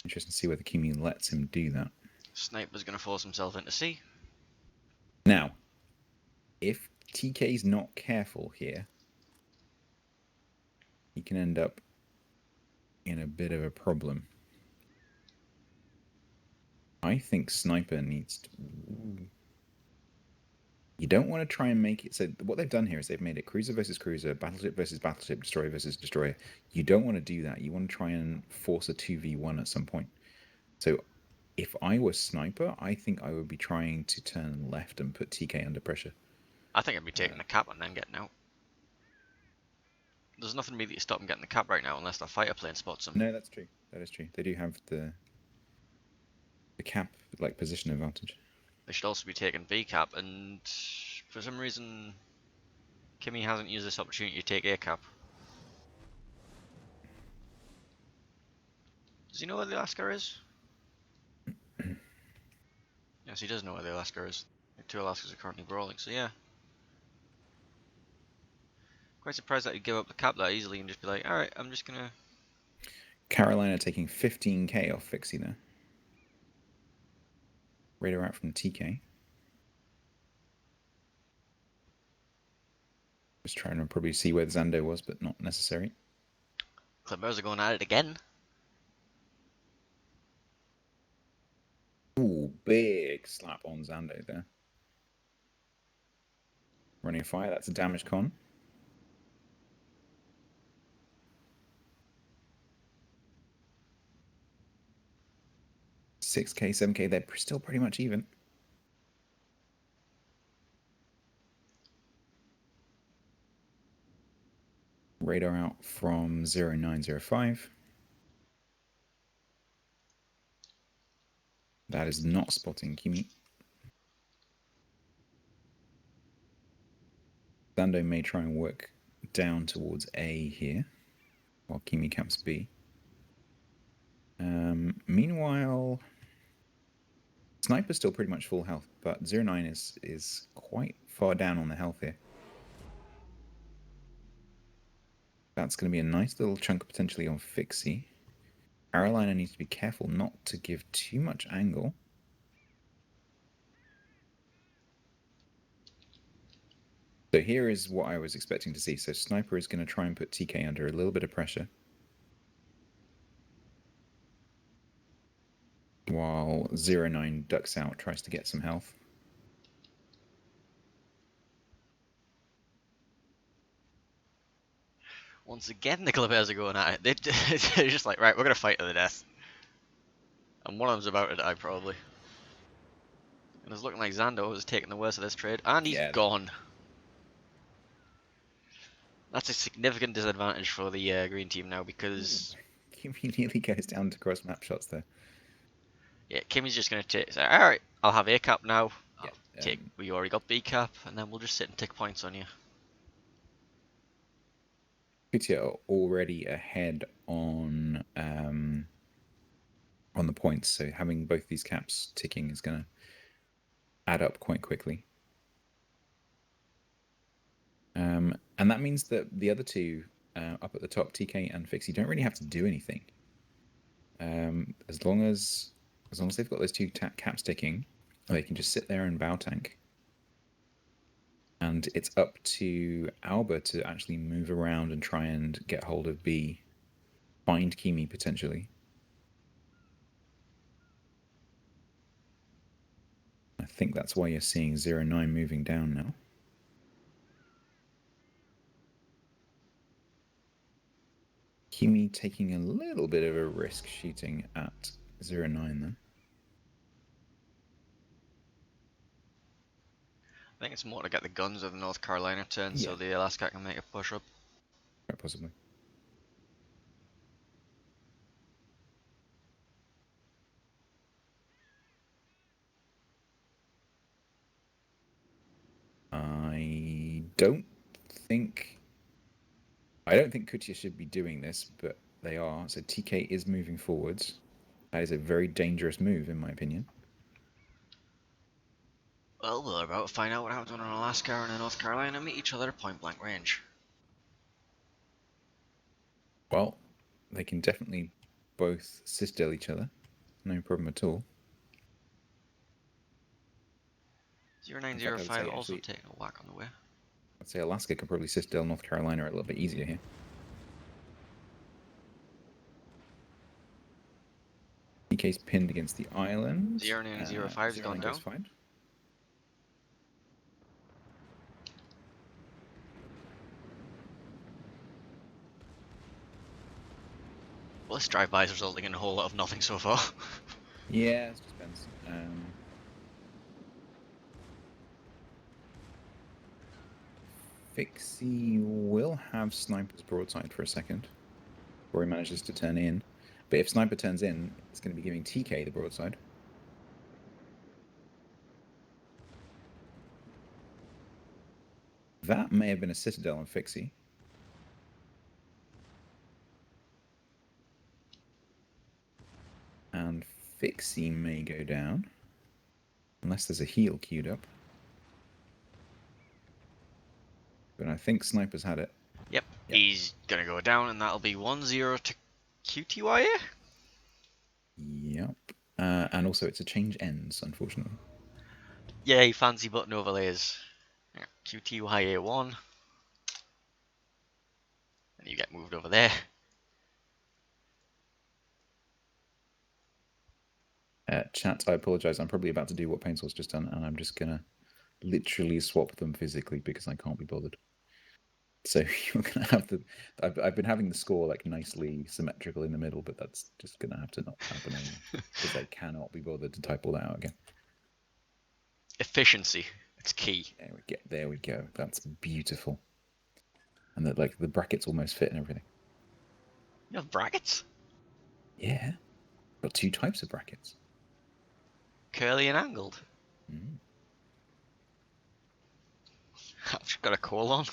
Interesting to see whether Kimi lets him do that. Sniper's going to force himself into C. Now, if TK's not careful here, he can end up in a bit of a problem. I think Sniper needs to... You don't want to try and make it... So what they've done here is they've made it cruiser versus cruiser, battleship versus battleship, destroyer versus destroyer. You don't want to do that. You want to try and force a 2v1 at some point. So if I was Sniper, I think I would be trying to turn left and put TK under pressure. I think I'd be taking the cap and then getting out. There's nothing immediately stopping getting the cap right now unless the fighter plane spots him. No, that's true. That is true. They do have the cap position advantage. They should also be taking B cap, and for some reason Kimi hasn't used this opportunity to take A cap. Does he know where the Alaska is? Yes, he does know where the Alaska is. The 2 Alaskas are currently brawling, so yeah. Quite surprised that he'd give up the cap that easily and just be like, alright, I'm just gonna... Carolina taking 15k off Fixie there. Radar out from TK. Just trying to probably see where Zando was, but not necessary. Clippers are going at it again. Ooh, big slap on Zando there. Running a fire, that's a damage con. $6k, $7k, they're still pretty much even. Radar out from 0905. That is not spotting Kimi. Zando may try and work down towards A here, while Kimi caps B. Meanwhile, Sniper's still pretty much full health, but 09 is quite far down on the health here. That's going to be a nice little chunk potentially on Fixie. Carolina needs to be careful not to give too much angle. So here is what I was expecting to see. So Sniper is going to try and put TK under a little bit of pressure, while 09 ducks out, tries to get some health. Once again, the Clippers are going at it. They're just like, right, we're gonna fight to the death. And one of them's about to die, probably. And it's looking like Zando is taking the worst of this trade, and he's Yeah. gone. That's a significant disadvantage for the green team now, because He nearly goes down to cross map shots there. yeah, Kimmy's just gonna say, all right, I'll have A cap now. Yeah. I'll take. We already got B cap, and then we'll just sit and take points on you. Kutia are already ahead on the points, so having both these caps ticking is going to add up quite quickly. And that means that the other two up at the top, TK and Fixie, don't really have to do anything. As long as they've got those two caps ticking, they can just sit there and bow tank. And it's up to Alba to actually move around and try and get hold of B, find Kimi potentially. I think that's why you're seeing 0-9 moving down now. Kimi taking a little bit of a risk shooting at 0-9 then. I think it's more to get the guns of the North Carolina turn, so Yeah. the Alaska can make a push up. Quite possibly. I don't think Kutia should be doing this, but they are. So TK is moving forwards. That is a very dangerous move, in my opinion. Well, we're about to find out what happens when an Alaska and a North Carolina meet each other at point blank range. Well, they can definitely both citadel each other. No problem at all. 0905 say, also actually, taking a whack on the way. I'd say Alaska could probably citadel North Carolina a little bit easier here. TK's pinned against the island. 0905's gone down. Fine. Well, this drive-by is resulting in a whole lot of nothing so far. Yeah, it just depends. Fixie will have Sniper's broadside for a second, before he manages to turn in. But if Sniper turns in, it's going to be giving TK the broadside. That may have been a Citadel on Fixie. And Fixie may go down, unless there's a heal queued up. But I think Sniper's had it. Yep, he's gonna go down, and that'll be 1-0 to QTYA. Yep. And also it's a change ends, unfortunately. Yay, fancy button overlays. Yeah, QTYA1. And you get moved over there. Chat, I apologize. I'm probably about to do what Painter's just done, and I'm just going to literally swap them physically because I can't be bothered. So you're going to have to... I've been having the score like nicely symmetrical in the middle, but that's just going to have to not happen anymore because I cannot be bothered to type all that out again. Efficiency. It's key. There we go. That's beautiful. And that like the brackets almost fit and everything. You have brackets? Yeah. Got two types of brackets. Curly and angled. Mm. I've just got a colon.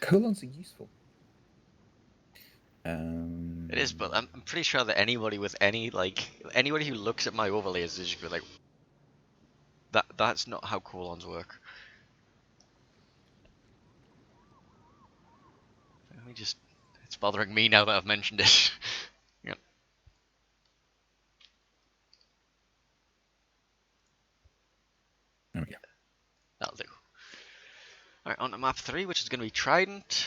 Colons are useful. It is, but I'm pretty sure that anybody with anybody who looks at my overlays is just like, that's not how colons work. Let me just, it's bothering me now that I've mentioned it. Yep. There we go. That'll do. Alright, on to map 3, which is going to be Trident.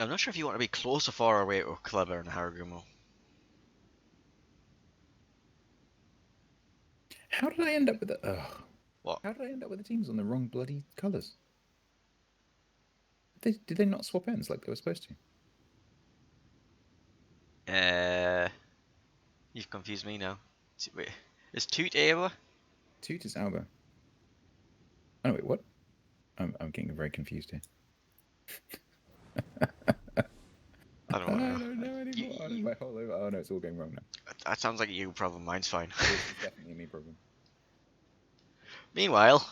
I'm not sure if you want to be close or far away to Clever and Haragumo. How did I end up with the? Ugh. What? How did I end up with the teams on the wrong bloody colours? Did they not swap ends like they were supposed to? You've confused me now. Wait, is Toot Ava? Toot is Alba. Oh wait, what? I'm getting very confused here. I don't I know. don't know anymore. I don't know my whole life. Oh no, it's all going wrong now. That sounds like a you problem. Mine's fine. This is definitely a me problem. Meanwhile,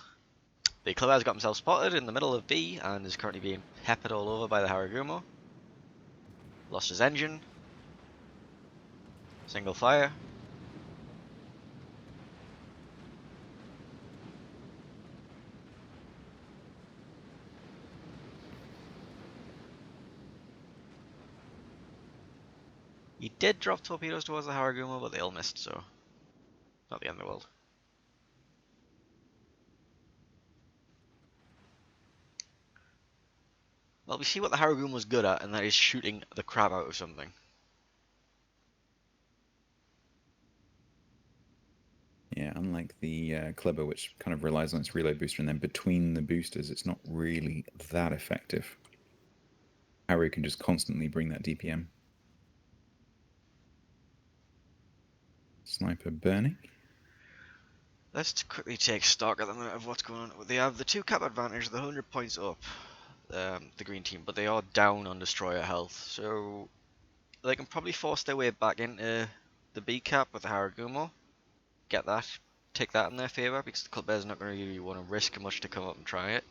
the Clever has got himself spotted in the middle of B and is currently being peppered all over by the Haragumo. Lost his engine. Single fire. He did drop torpedoes towards the Haragumo, but they all missed, so not the end of the world. Well, we see what the Haragumo's good at, and that is shooting the crap out of something. Yeah, unlike the Kleber, which kind of relies on its reload booster, and then between the boosters, it's not really that effective. Haru can just constantly bring that DPM. Sniper burning. Let's quickly take stock at the minute of what's going on. They have the 2 cap advantage, the 100 points up, the green team, but they are down on destroyer health, so they can probably force their way back into the B cap with the Haragumo. Get that, take that in their favour, because the Clubbear's not going to really want to risk much to come up and try it.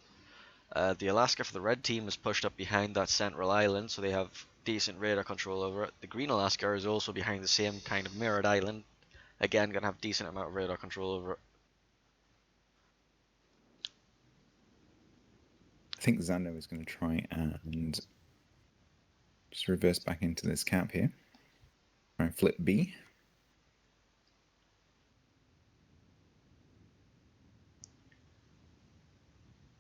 The Alaska for the red team is pushed up behind that central island, so they have decent radar control over it. The green Alaska is also behind the same kind of mirrored island, again going to have decent amount of radar control over it. I think Zando is going to try and just reverse back into this cap here. Try and flip B.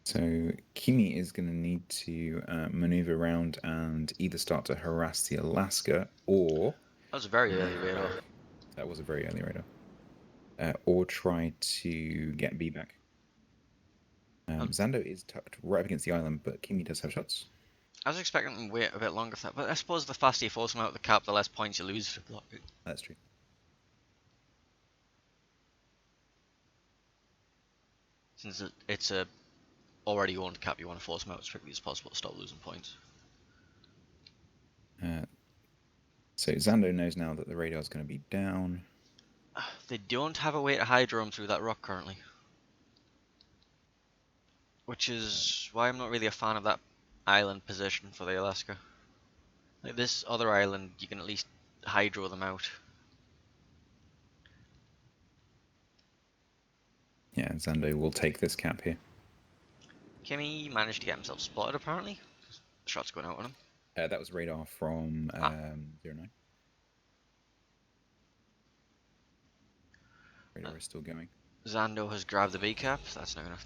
So Kimi is going to need to maneuver around and either start to harass the Alaska or... That was a very early radar. That was a very early radar. Or try to get B back. Zando is tucked right up against the island, but Kimi does have shots. I was expecting them to wait a bit longer for that, but I suppose the faster you force them out of the cap, the less points you lose for blocking. That's true. Since it's a already owned cap, you want to force them out as quickly as possible to stop losing points. So Zando knows now that the radar is going to be down. They don't have a way to hydro them through that rock currently. Which is why I'm not really a fan of that island position for the Alaska. Like this other island, you can at least hydro them out. Yeah, Zando will take this cap here. Kimi managed to get himself spotted apparently. Shots going out on him. That was radar from 09. Radar is still going. Zando has grabbed the B cap. That's not enough.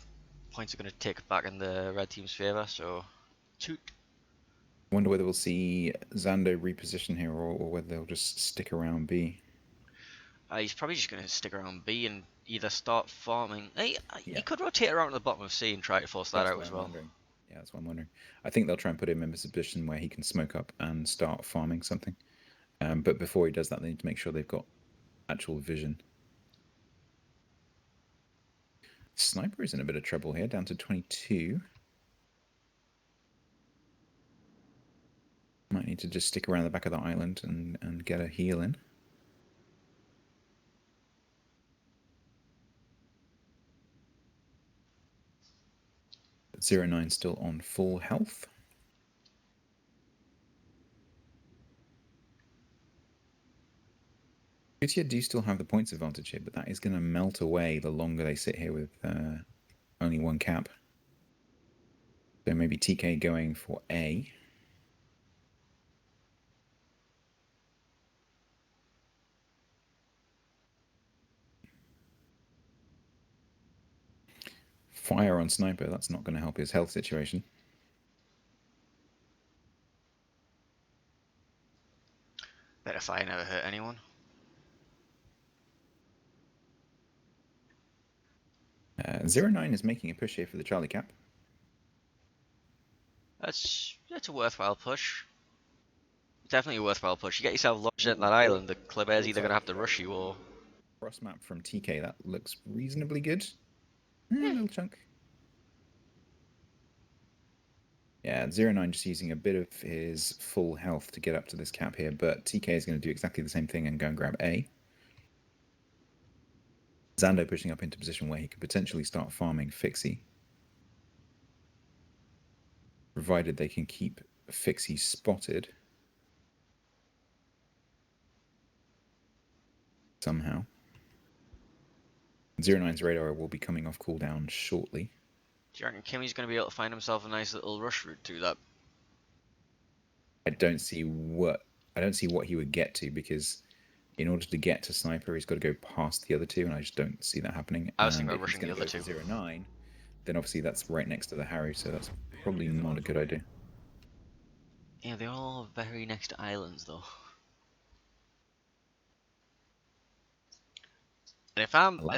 Points are going to take back in the red team's favour, so toot. Wonder whether we'll see Zando reposition here or whether they'll just stick around B. He's probably just going to stick around B and either start farming. He Yeah. could rotate around to the bottom of C and try to force that That's out what as I'm well. wondering. Yeah, that's what I'm wondering. I think they'll try and put him in a position where he can smoke up and start farming something. But before he does that, they need to make sure they've got actual vision. Sniper is in a bit of trouble here, down to 22. Might need to just stick around the back of the island and get a heal in. But 09 still on full health. Gutierrez do still have the points advantage here, but that is going to melt away the longer they sit here with only one cap. So maybe TK going for A. Fire on Sniper, that's not going to help his health situation. Better fire never hurt anyone. Zero 09 is making a push here for the Charlie Cap. That's a worthwhile push. Definitely a worthwhile push. You get yourself lodged in that island, the Kleber's either gonna have to rush you or. Cross map from TK, that looks reasonably good. A little chunk. Yeah, 09 just using a bit of his full health to get up to this cap here, but TK is going to do exactly the same thing and go and grab A. Zando pushing up into position where he could potentially start farming Fixie. Provided they can keep Fixie spotted. Somehow. 09's radar will be coming off cooldown shortly. Do you reckon Kimmy's gonna be able to find himself a nice little rush route to that? I don't see what he would get to, because in order to get to Sniper, he's got to go past the other two, and I just don't see that happening. I was thinking And about if he's rushing the going to other go two. for 09, then obviously that's right next to the Harry, so that's probably not a good idea. Yeah, they're all very next to islands though. And if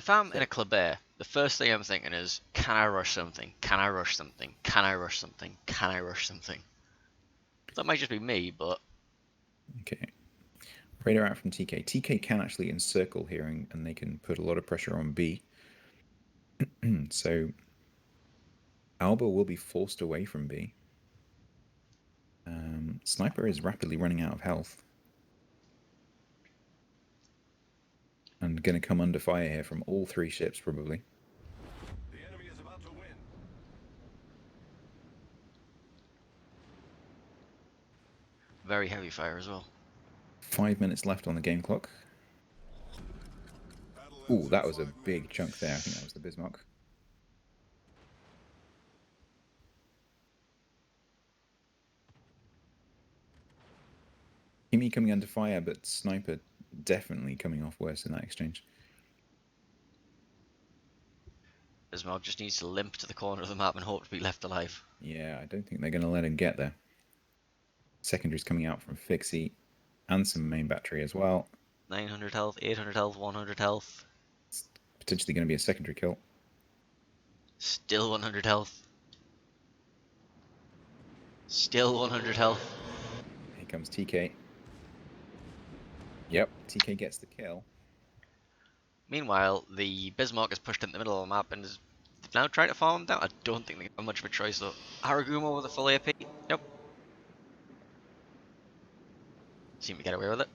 I'm in a Kleber, the first thing I'm thinking is, can I rush something? Can I rush something? Can I rush something? Can I rush something? That might just be me, but Okay. Radar out from TK. TK can actually encircle here, and they can put a lot of pressure on B. So Alba will be forced away from B. Sniper is rapidly running out of health. And going to come under fire here from all three ships, probably. The enemy is about to win. very heavy fire as well. 5 minutes left on the game clock. Ooh, that was a big chunk there. I think that was the Bismarck. Kimmy coming under fire, but Sniper definitely coming off worse in that exchange. Bismarck just needs to limp to the corner of the map and hope to be left alive. Yeah, I don't think they're going to let him get there. Secondaries coming out from Fixie and some main battery as well. 900 health, 800 health, 100 health. It's potentially going to be a secondary kill. Still 100 health. Still 100 health. Here comes TK. Yep, TK gets the kill. Meanwhile, the Bismarck is pushed into the middle of the map and is now trying to farm him down. I don't think they have much of a choice though. Haragumo with a full AP. Nope. Seem to get away with it.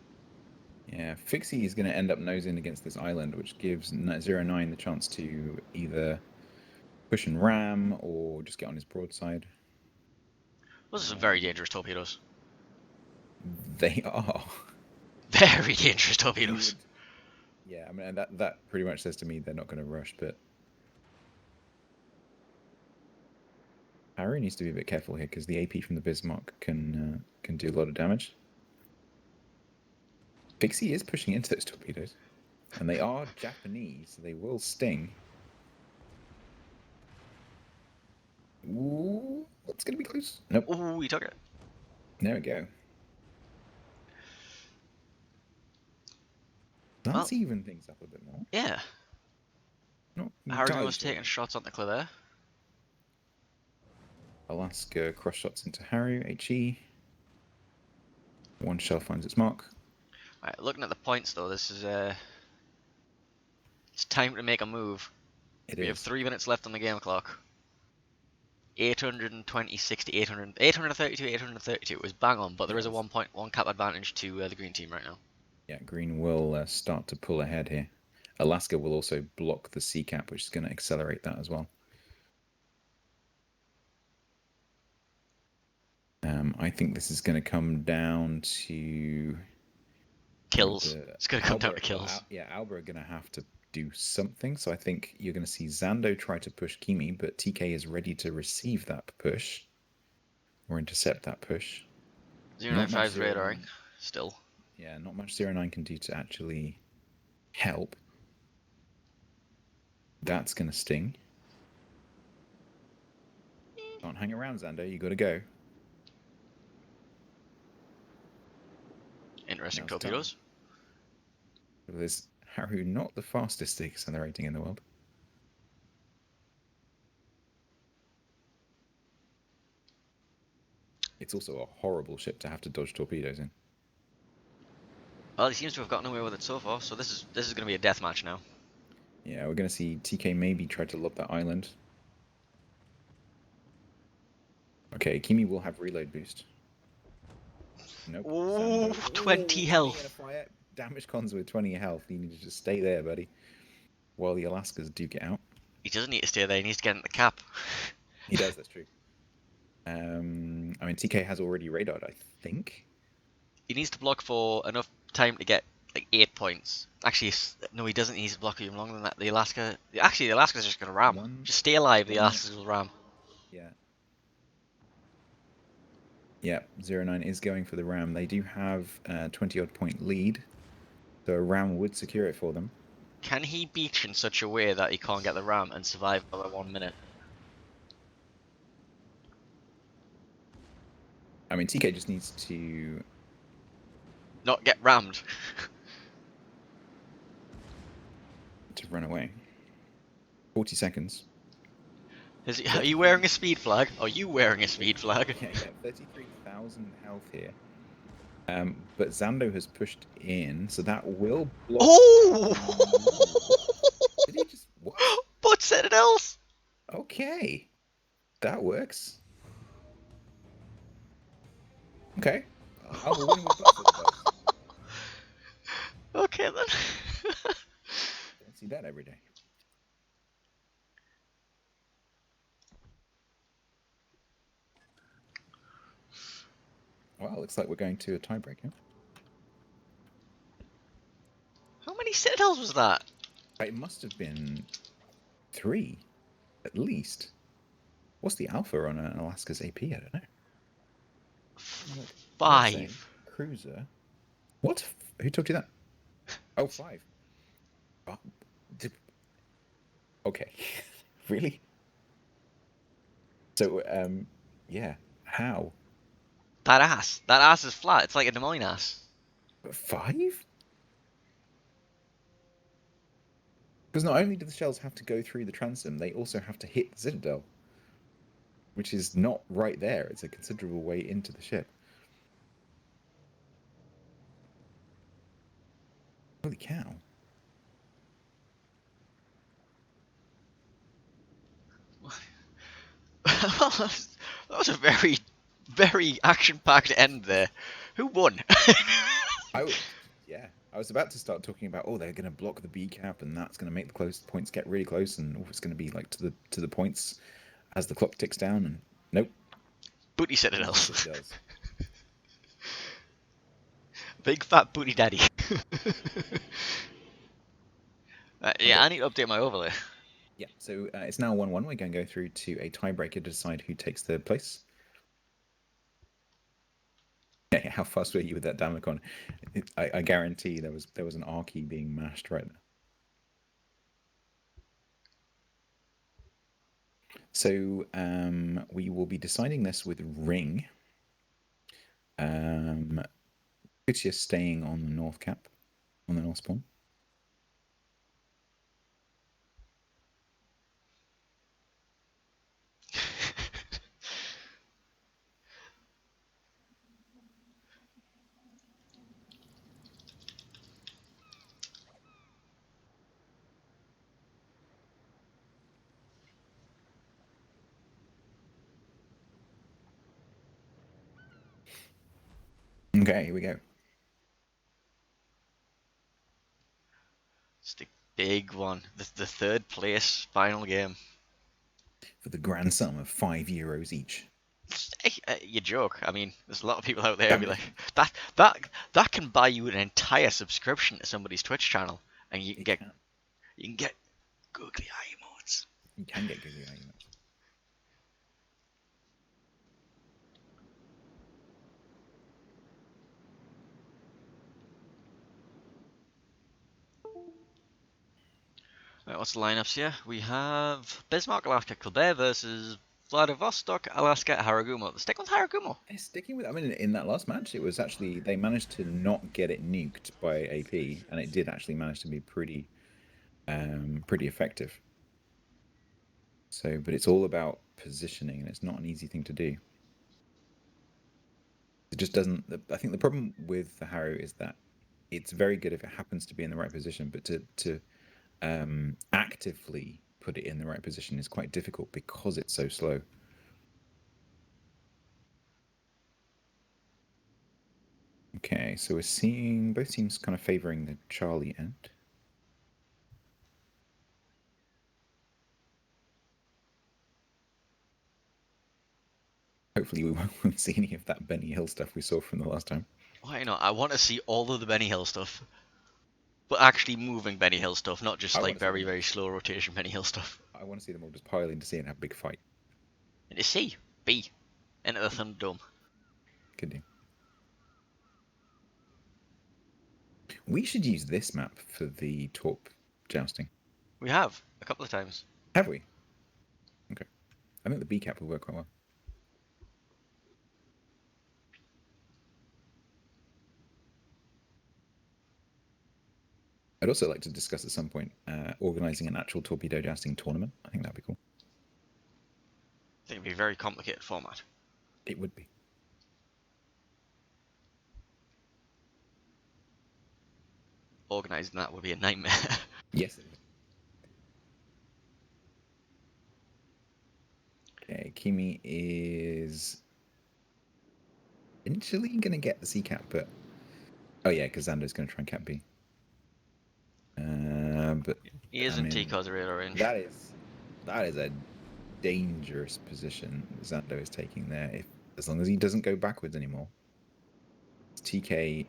Yeah, Fixie is going to end up nosing against this island, which gives 09 the chance to either push and ram or just get on his broadside. Those are some very dangerous torpedoes. They are. Very dangerous torpedoes. Yeah, I mean, that pretty much says to me they're not going to rush, but Harry needs to be a bit careful here, because the AP from the Bismarck can do a lot of damage. Pixie is pushing into those torpedoes, and they are Japanese, so they will sting. Ooh, it's going to be close. Nope. Ooh, he took it. There we go. Let's even things up a bit more. Yeah. Not Haragumo's sure. taking shots on the cliff there. Alaska cross shots into Haru, HE. One shell finds its mark. Right, looking at the points though, this is it's time to make a move. We have 3 minutes left on the game clock. 826 to 800, 832, 832. It was bang on, but there is a 1.1 cap advantage to the green team right now. Yeah, green will start to pull ahead here. Alaska will also block the C cap, which is going to accelerate that as well. I think this is going to come down to kills. It's going to come down to kills. Alba are going to have to do something. So I think you're going to see Zando try to push Kimi, but TK is ready to receive that push or intercept that push. 095's radaring, still. Yeah, not much 09 can do to actually help. That's going to sting. Can't hang around, Zando. You got to go. Interesting Now it's done. torpedoes. There's Haru, not the fastest accelerating in the world. It's also a horrible ship to have to dodge torpedoes in. Well, he seems to have gotten away with it so far, so this is going to be a death match now. Yeah, we're going to see TK maybe try to lob that island. Okay, Kimi will have reload boost. Nope. Ooh, Sando. 20 Kimi health. in a fire. Damage cons with 20 health. You need to just stay there, buddy. While the Alaskas duke it out. He doesn't need to stay there, he needs to get in the cap. He does, that's true. I mean, TK has already radared, I think. He needs to block for enough time to get like 8 points. Actually, no, he doesn't. He needs to block even longer than that. The Alaska's just gonna ram. Just stay alive. The Alaska's will ram. Yeah. Yeah, 09 is going for the ram. They do have a 20 odd point lead, so a ram would secure it for them. Can he beach in such a way that he can't get the ram and survive another 1 minute? I mean, TK just needs to Not get rammed. run away. 40 seconds. Are you wearing a speed flag? Are you wearing a speed flag? Yeah, 33,000 health here. But Zando has pushed in, so that will block. Oh! Did he just what? But Citadels! Okay, that works. Okay, we're winning with butts, I suppose. Okay then. Don't see that every day. Well, looks like we're going to a tiebreaker. How many Citadels was that? It must have been 3, at least. What's the alpha on an Alaska's AP? I don't know. 5. Cruiser. What? Who told you that? Oh, 5. Oh, okay. Really? So, yeah. How? That ass. That ass is flat. It's like a Des Moines ass. 5? Because not only do the shells have to go through the transom, they also have to hit the citadel, which is not right there. It's a considerable way into the ship. Holy cow. Well, that was a very, very action-packed end there. Who won? Yeah, I was about to start talking about, they're going to block the B cap, and that's going to make the close points get really close, and it's going to be like to the points as the clock ticks down. And nope. Booty Citadels. Citadels. Big fat booty daddy. Yeah, Okay. I need to update my overlay. Yeah, so it's now 1-1. We're going to go through to a tiebreaker to decide who takes third place. Yeah, how fast were you with that Damacon? I guarantee there was an R key being mashed right there. So we will be deciding this with Ring. Kutia staying on the North Cap, on the North Spawn. Okay, here we go. It's the big one. The third place final game. For the grand sum of €5 each. You joke. I mean, there's a lot of people out there who be like, that can buy you an entire subscription to somebody's Twitch channel, and you can get googly eye emotes. You can get googly eye emotes. Right, what's the lineups here? We have Bismarck, Alaska, Colbert versus Vladivostok, Alaska, Haragumo. Let's stick with Haragumo. They're sticking with. I mean, in that last match, it was actually they managed to not get it nuked by AP, and it did actually manage to be pretty effective. So, but it's all about positioning, and it's not an easy thing to do. It just doesn't. I think the problem with the Harrow is that it's very good if it happens to be in the right position, but to actively put it in the right position is quite difficult because it's so slow. Okay, so we're seeing both teams kind of favoring the Charlie end. Hopefully we won't see any of that Benny Hill stuff we saw from the last time. Why not? I want to see all of the Benny Hill stuff. But actually moving Benny Hill stuff, not just like very, very slow rotation Benny Hill stuff. I want to see them all just pile into C and have a big fight. Into C, B, into the Thunderdome. Good deal. We should use this map for the Torp jousting. We have, a couple of times. Have we? Okay. I think the B cap will work quite well. I'd also like to discuss at some point organising an actual torpedo jousting tournament. I think that'd be cool. I think it'd be a very complicated format. It would be. Organising that would be a nightmare. Yes, it would. Okay, Kimi is initially going to get the C cap, but oh yeah, because Xander's going to try and cap B. But He is in T-Cause radar range. that is a dangerous position Xander is taking there. As long as he doesn't go backwards anymore, TK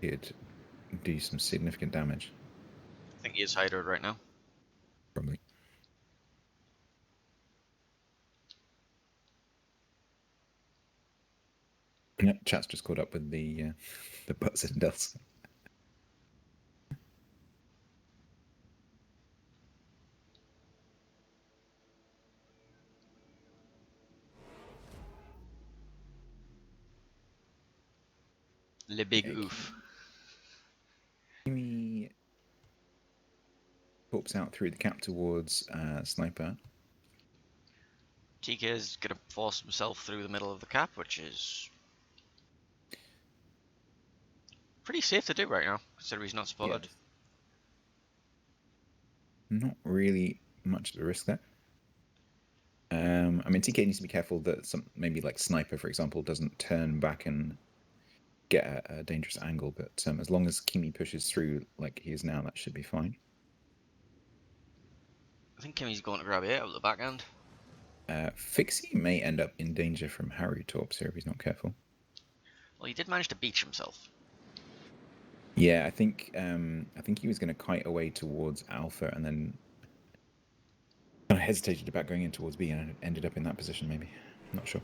could do some significant damage. I think he is hydroed right now. Probably. Yep, chat's just caught up with the butt citadels. Le big Okay. oof. Kimi pops out through the cap towards Sniper. TK is going to force himself through the middle of the cap, which is pretty safe to do right now, considering he's not spotted. Yes. Not really much of a risk there. I mean, TK needs to be careful that maybe like Sniper, for example, doesn't turn back and get a dangerous angle. But as long as Kimi pushes through like he is now, that should be fine. I think Kimmy's going to grab it out of the back end. Fixie may end up in danger from Harry Torps here if he's not careful. Well, he did manage to beach himself. Yeah, I think he was going to kite away towards Alpha and then kind of hesitated about going in towards B and ended up in that position maybe. I'm not sure.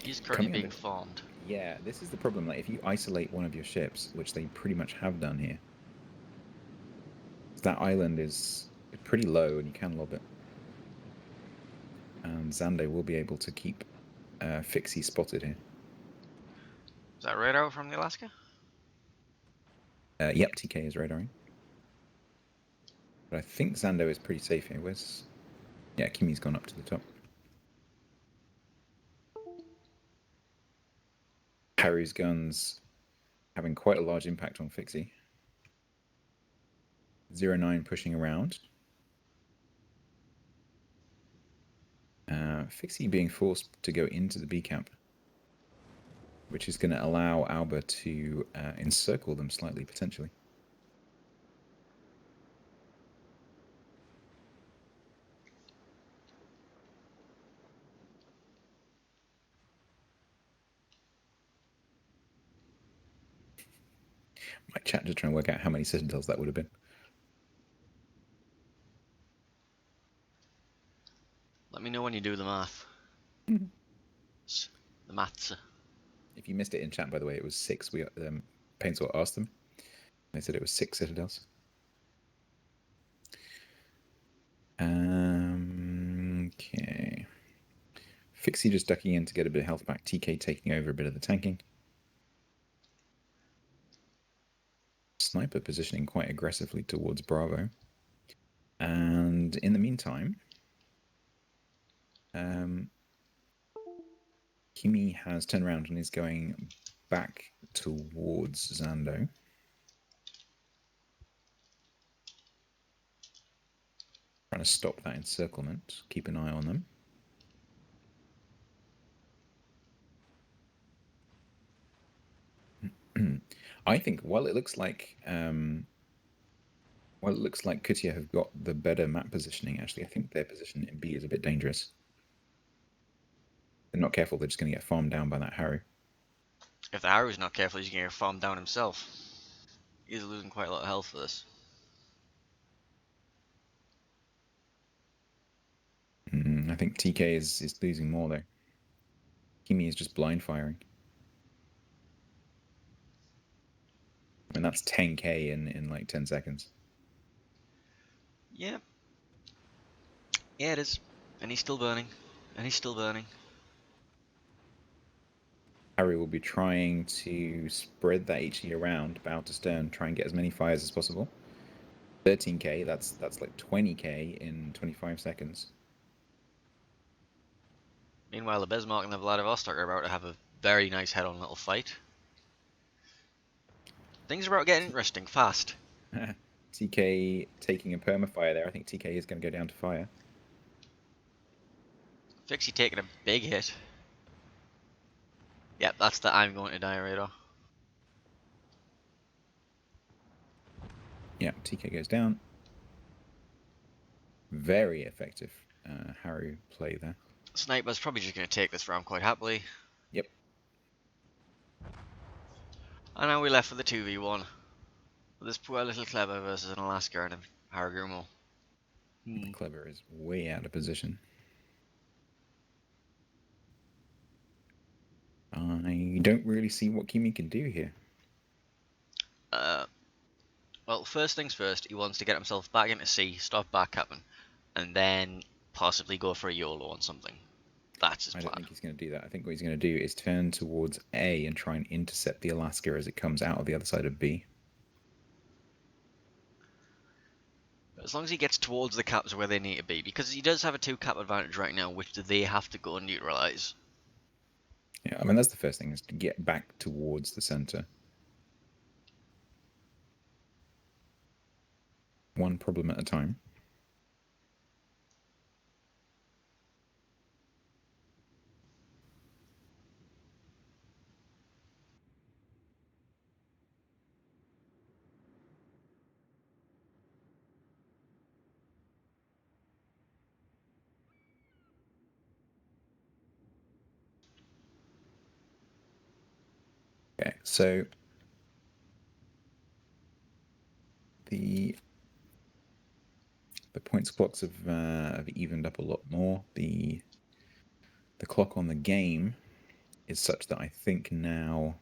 He's currently Coming being under- formed. Yeah, this is the problem. Like, if you isolate one of your ships, which they pretty much have done here, that island is pretty low and you can lob it. And Xander will be able to keep Fixie spotted here. Is that radar from the Alaska? Yep, TK is radaring. But I think Xander is pretty safe here. Yeah, Kimi's gone up to the top. Harry's guns having quite a large impact on Fixie. 09 pushing around. Fixie being forced to go into the B camp, which is going to allow Alba to encircle them slightly, potentially. My chat just trying to work out how many citadels that would have been. Let me know when you do the math. The maths. If you missed it in chat, by the way, it was 6. We Painswell asked them. They said it was 6 citadels. Fixie just ducking in to get a bit of health back. TK taking over a bit of the tanking. Sniper positioning quite aggressively towards Bravo. And in the meantime, Kimi has turned around and is going back towards Zando. Trying to stop that encirclement. Keep an eye on them. I think while it looks like Kutia have got the better map positioning, actually, I think their position in B is a bit dangerous. They're not careful, they're just going to get farmed down by that Haru. If the Haru's not careful, he's going to get farmed down himself. He's losing quite a lot of health for this. I think TK is losing more though. Kimi is just blind firing. I mean, that's 10k in like 10 seconds. Yeah. Yeah, it is. And he's still burning. And he's still burning. Harry will be trying to spread that HE around, bow to stern, try and get as many fires as possible. 13k, that's like 20k in 25 seconds. Meanwhile, the Bismarck and the Vladivostok are about to have a very nice head-on little fight. Things are about getting interesting fast. TK taking a permafire there. I think TK is going to go down to fire. Fixie taking a big hit. Yep, that's the I'm going to die radar. Yeah, TK goes down. Very effective Haru play there. Sniper's probably just going to take this round quite happily. Yep. And now we're left with a 2v1. This poor little Clever versus an Alaska and a Haragumo. Clever is way out of position. I don't really see what Kimi can do here. Well, first things first, he wants to get himself back into C, stop backcapping, and then possibly go for a YOLO on something. That's his I plan. don't think he's going to do that. I think what he's going to do is turn towards A and try and intercept the Alaska as it comes out of the other side of B. As long as he gets towards the caps where they need to be, because he does have a 2-cap advantage right now, which they have to go and neutralize. Yeah, I mean, that's the first thing, is to get back towards the center. One problem at a time. Okay, so the points clocks have evened up a lot more. The clock on the game is such that I think now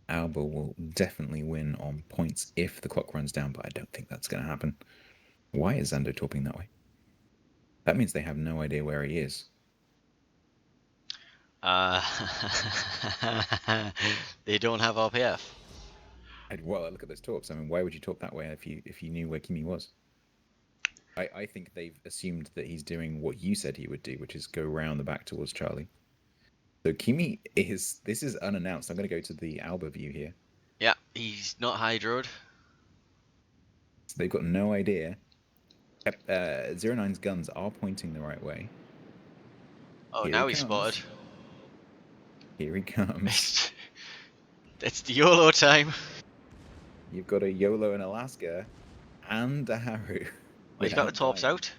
Alba will definitely win on points if the clock runs down, but I don't think that's going to happen. Why is Zando torping that way? That means they have no idea where he is. They don't have RPF. Well, look at those torps. I mean, why would you torp that way if you knew where Kimi was? I think they've assumed that he's doing what you said he would do, which is go round the back towards Charlie. So Kimi this is unannounced. I'm going to go to the Alba view here. Yeah, he's not hydroed. So they've got no idea. 09's guns are pointing the right way. Oh, Here now he he's comes. spotted. Here he comes. It's the YOLO time. You've got a YOLO in Alaska and a Haru. Well, he's got the torps out.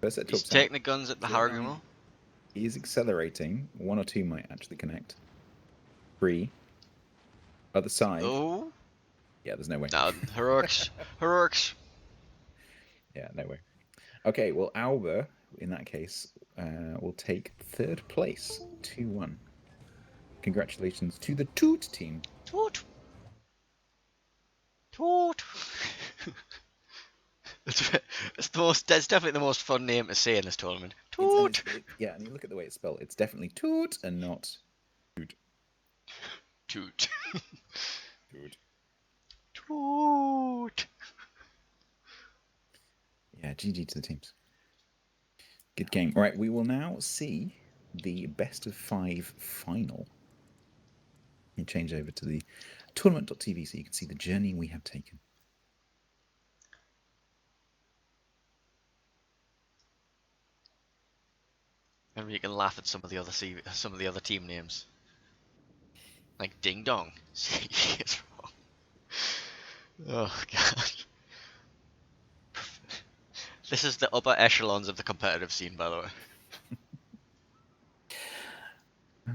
First set He's torps taking out. the guns at the 09 Haragumo. He's accelerating. 1 or 2 might actually connect. 3. Other side. Oh. Yeah, there's no way. No, heroics. Heroics. Yeah, no way. Okay, well, Alba, in that case, will take 3rd place, 2-1. Congratulations to the Toot team. Toot. Toot. It's the most. That's definitely the most fun name to say in this tournament. Toot. Yeah, and you look at the way it's spelled. It's definitely toot and not toot. Toot. Toot. Toot. Yeah, GG to the teams. Good game. All right, we will now see the best of 5 final. You change over to the tournament.tv so you can see the journey we have taken. Maybe you can laugh at some of the other team names, like Ding Dong. It's wrong. Oh god. This is the upper echelons of the competitive scene, by the way.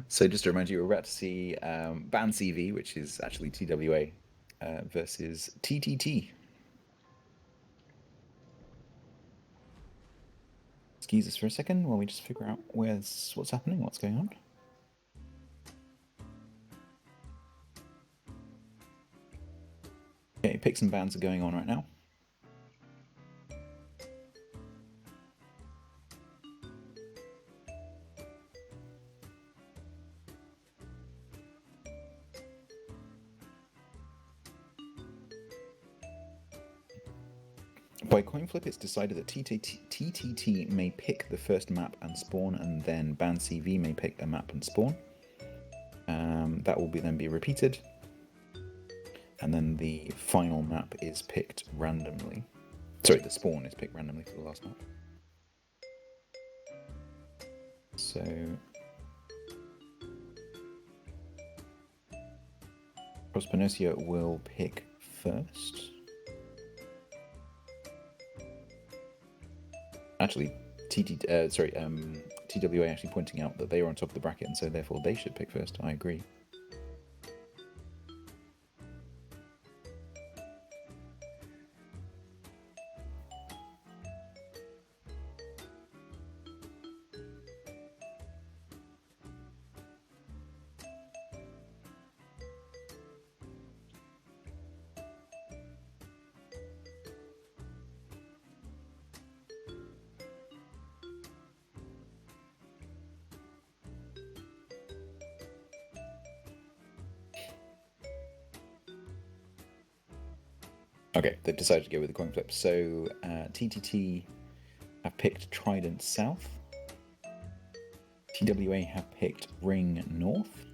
So just to remind you, we're about to see Ban CV, which is actually TWA, versus TTT. Excuse us for a second while we just figure out what's happening, what's going on. Okay, picks and bans are going on right now. By coin flip, it's decided that TTT may pick the first map and spawn, and then Ban CV may pick a map and spawn. That will then be repeated, and then the final map is picked randomly. Sorry, the spawn is picked randomly for the last map. So Prospinosia will pick first. Actually, TWA actually pointing out that they are on top of the bracket, and so therefore they should pick first. I agree. Okay, they've decided to go with the coin flip. So TTT have picked Trident South. TWA have picked Ring North.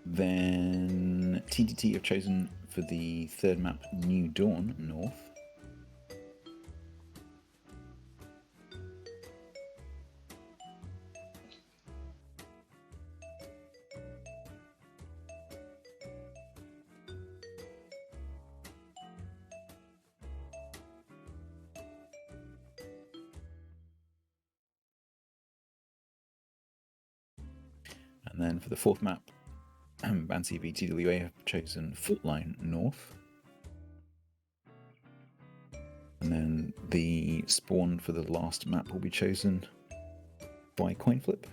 Then TTT have chosen for the third map New Dawn North. And then for the fourth map, Bansi v TWA have chosen Fault Line North. And then the spawn for the last map will be chosen by coin flip.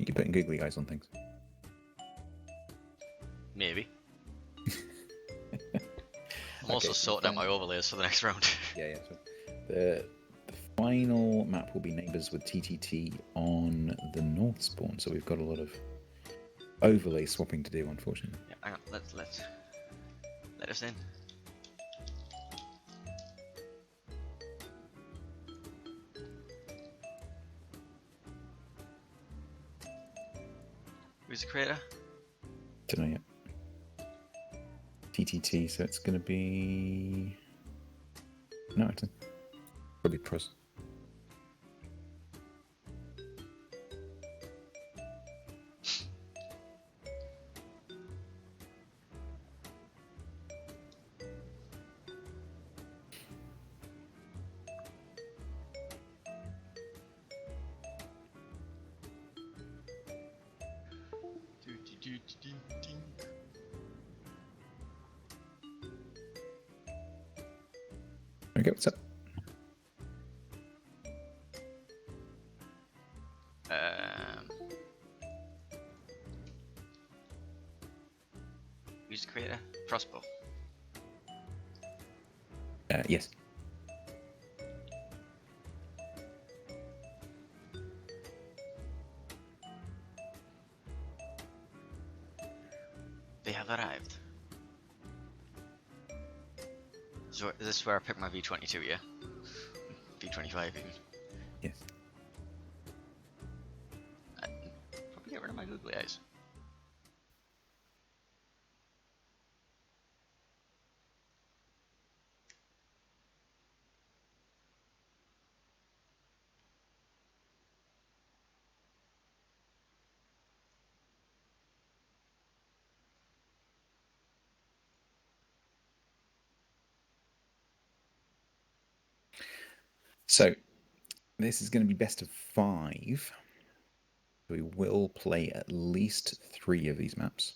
You're putting googly eyes on things. Maybe. I'm also Okay, so sorting out my overlays for the next round. Yeah. So the final map will be neighbours with TTT on the north spawn. So we've got a lot of overlay swapping to do, unfortunately. Yeah, hang on. Let us in. Who's the creator? Don't know yet. TTT, so it's going to be... No, it's probably Pros. Okay, what's up? Who's the creator? Crossbow. Yes. They have arrived. So this is where I picked my V22, yeah? V25 even. Yes. Probably get rid of my googly eyes. So, this is going to be best of 5. We will play at least 3 of these maps.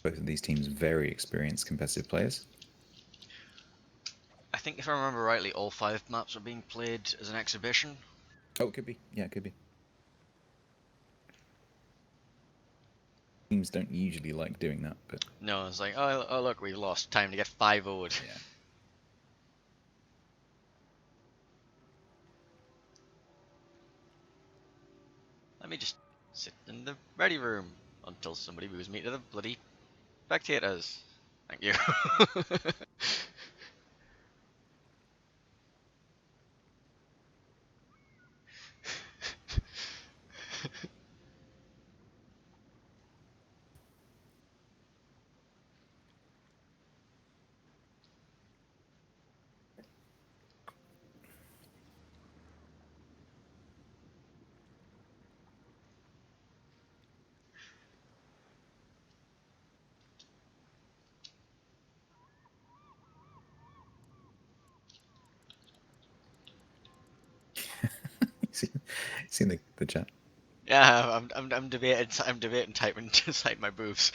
Both of these teams very experienced competitive players. I think if I remember rightly, all 5 maps are being played as an exhibition. Oh, it could be. Yeah, it could be. Teams don't usually like doing that, but... No, it's like, oh look, we lost. Time to get 5-0'd. Yeah. Let me just sit in the ready room until somebody moves me to the bloody spectators. Thank you. seen the chat? Yeah, I'm debating typing inside my boobs.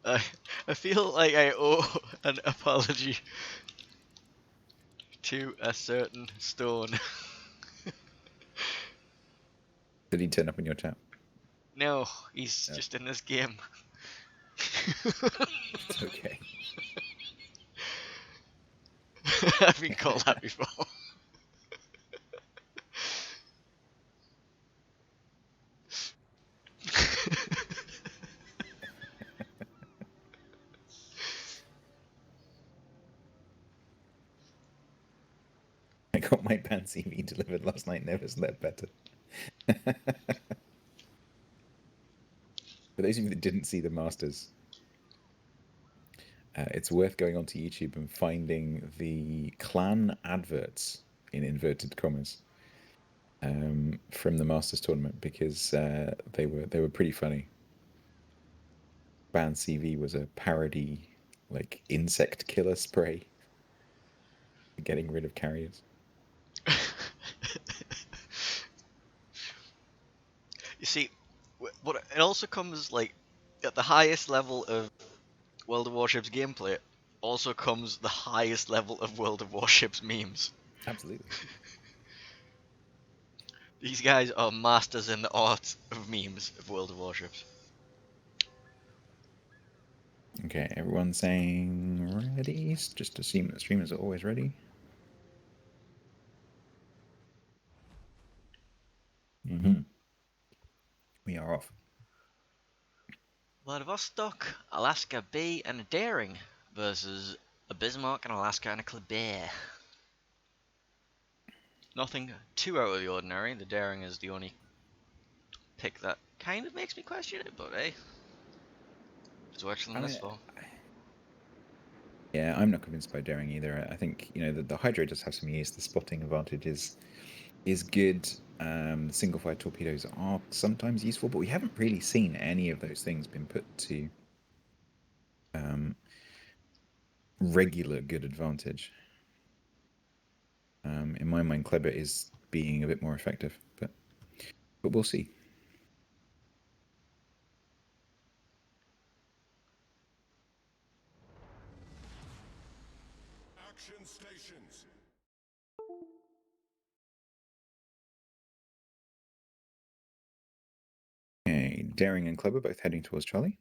I feel like I owe an apology to a certain stone. Did he turn up in your chat? No, he's No. just in this game. It's okay. I've been called that before. I got my band CV delivered last night. Never slept better. For those of you that didn't see the Masters, it's worth going onto YouTube and finding the clan adverts in inverted commas from the Masters tournament, because they were pretty funny. Band CV was a parody, like insect killer spray for getting rid of carriers. You see, what it also comes like at the highest level of World of Warships gameplay. also comes the highest level of World of Warships memes. Absolutely. These guys are masters in the art of memes of World of Warships. Okay, everyone's saying ready. Just assume that streamers are always ready. We are off. Vladivostok, Alaska B, and a Daring versus a Bismarck, an Alaska, and a Kleber. Nothing too out of the ordinary. The Daring is the only pick that kind of makes me question it, but hey, it's worked for them this far. Yeah, I'm not convinced by Daring either. I think the Hydra does have some use. The spotting advantage is good. The single fire torpedoes are sometimes useful, but we haven't really seen any of those things been put to regular good advantage. In my mind, Kleber is being a bit more effective, but we'll see. Action stations. Okay, Daring and Kleber both heading towards Charlie.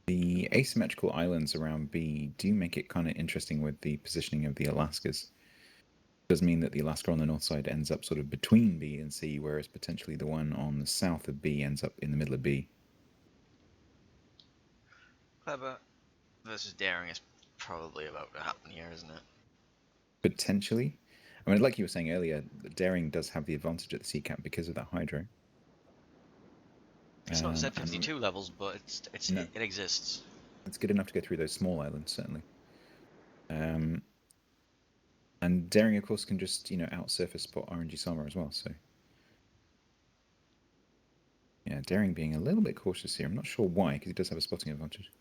The asymmetrical islands around B do make it kind of interesting with the positioning of the Alaskas. It does mean that the Alaska on the north side ends up sort of between B and C, whereas potentially the one on the south of B ends up in the middle of B. Kleber versus Daring is probably about to happen here, isn't it? Potentially. I mean, like you were saying earlier, Daring does have the advantage at the sea cap because of that Hydro. It's not Z52 levels, but it exists. It's good enough to go through those small islands, certainly. And Daring, of course, can just, outsurface spot RNG Sama as well, so. Yeah, Daring being a little bit cautious here. I'm not sure why, because he does have a spotting advantage.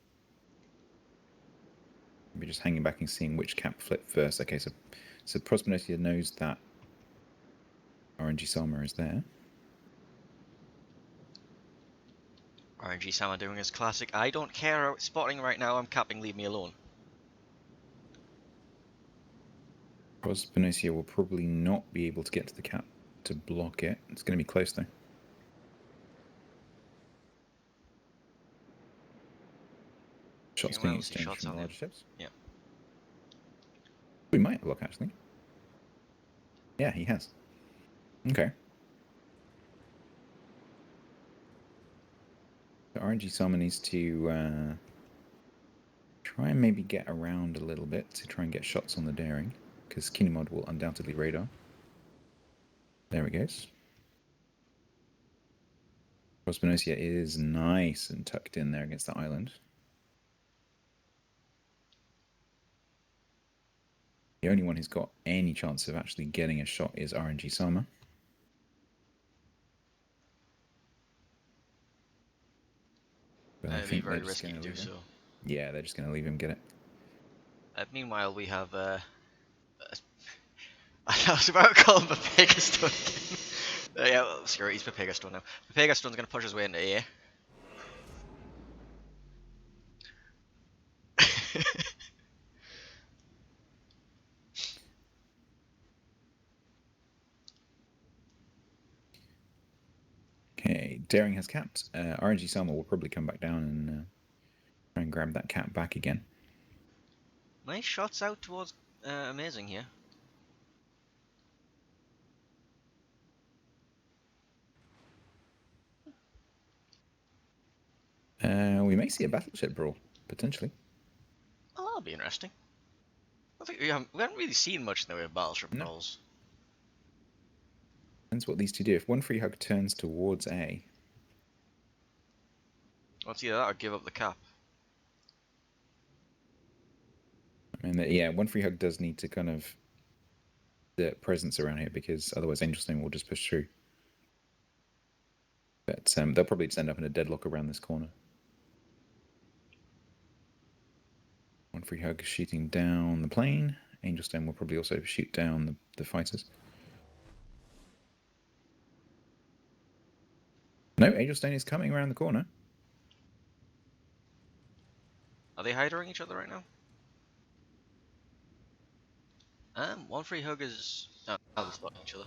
Maybe just hanging back and seeing which cap flip first. Okay, so Prospinotia knows that RNG Sama is there. RNG Sama doing his classic, I don't care about spotting right now, I'm capping, leave me alone. Prospinotia will probably not be able to get to the cap to block it. It's going to be close, though. Shots being exchanged from the larger ships. Yeah. We might block, actually. Yeah, he has. Okay. So RNG Sama needs to try and maybe get around a little bit to try and get shots on the Daring, because Kinemod will undoubtedly radar. There it goes. Prospinosia is nice and tucked in there against the island. The only one who's got any chance of actually getting a shot is RNG Sama. But I think very they're just risky going to to do leave him. so. Yeah, they're just going to leave him get it. Meanwhile, we have I was about to call him Papegastone. Yeah, well, screw it, he's Papegastone now. Papegastone's gonna push his way into A. Okay, Daring has capped. RNG Sama will probably come back down and try and grab that cap back again. Nice shots out towards Amazing here. We may see a battleship brawl, potentially. Oh, that'll be interesting. I think we haven't really seen much in the way of battleship brawls. Depends what these two do. If one free hug turns towards A. Well, it's either that or give up the cap. I mean, yeah, one free hug does need to kind of the presence around here because otherwise Angel Stone will just push through. But they'll probably just end up in a deadlock around this corner. One free hug shooting down the plane. Angel Stone will probably also shoot down the fighters. No, Angelstone is coming around the corner. Are they hiding each other right now? One free hug is... Oh, now they're spotting each other.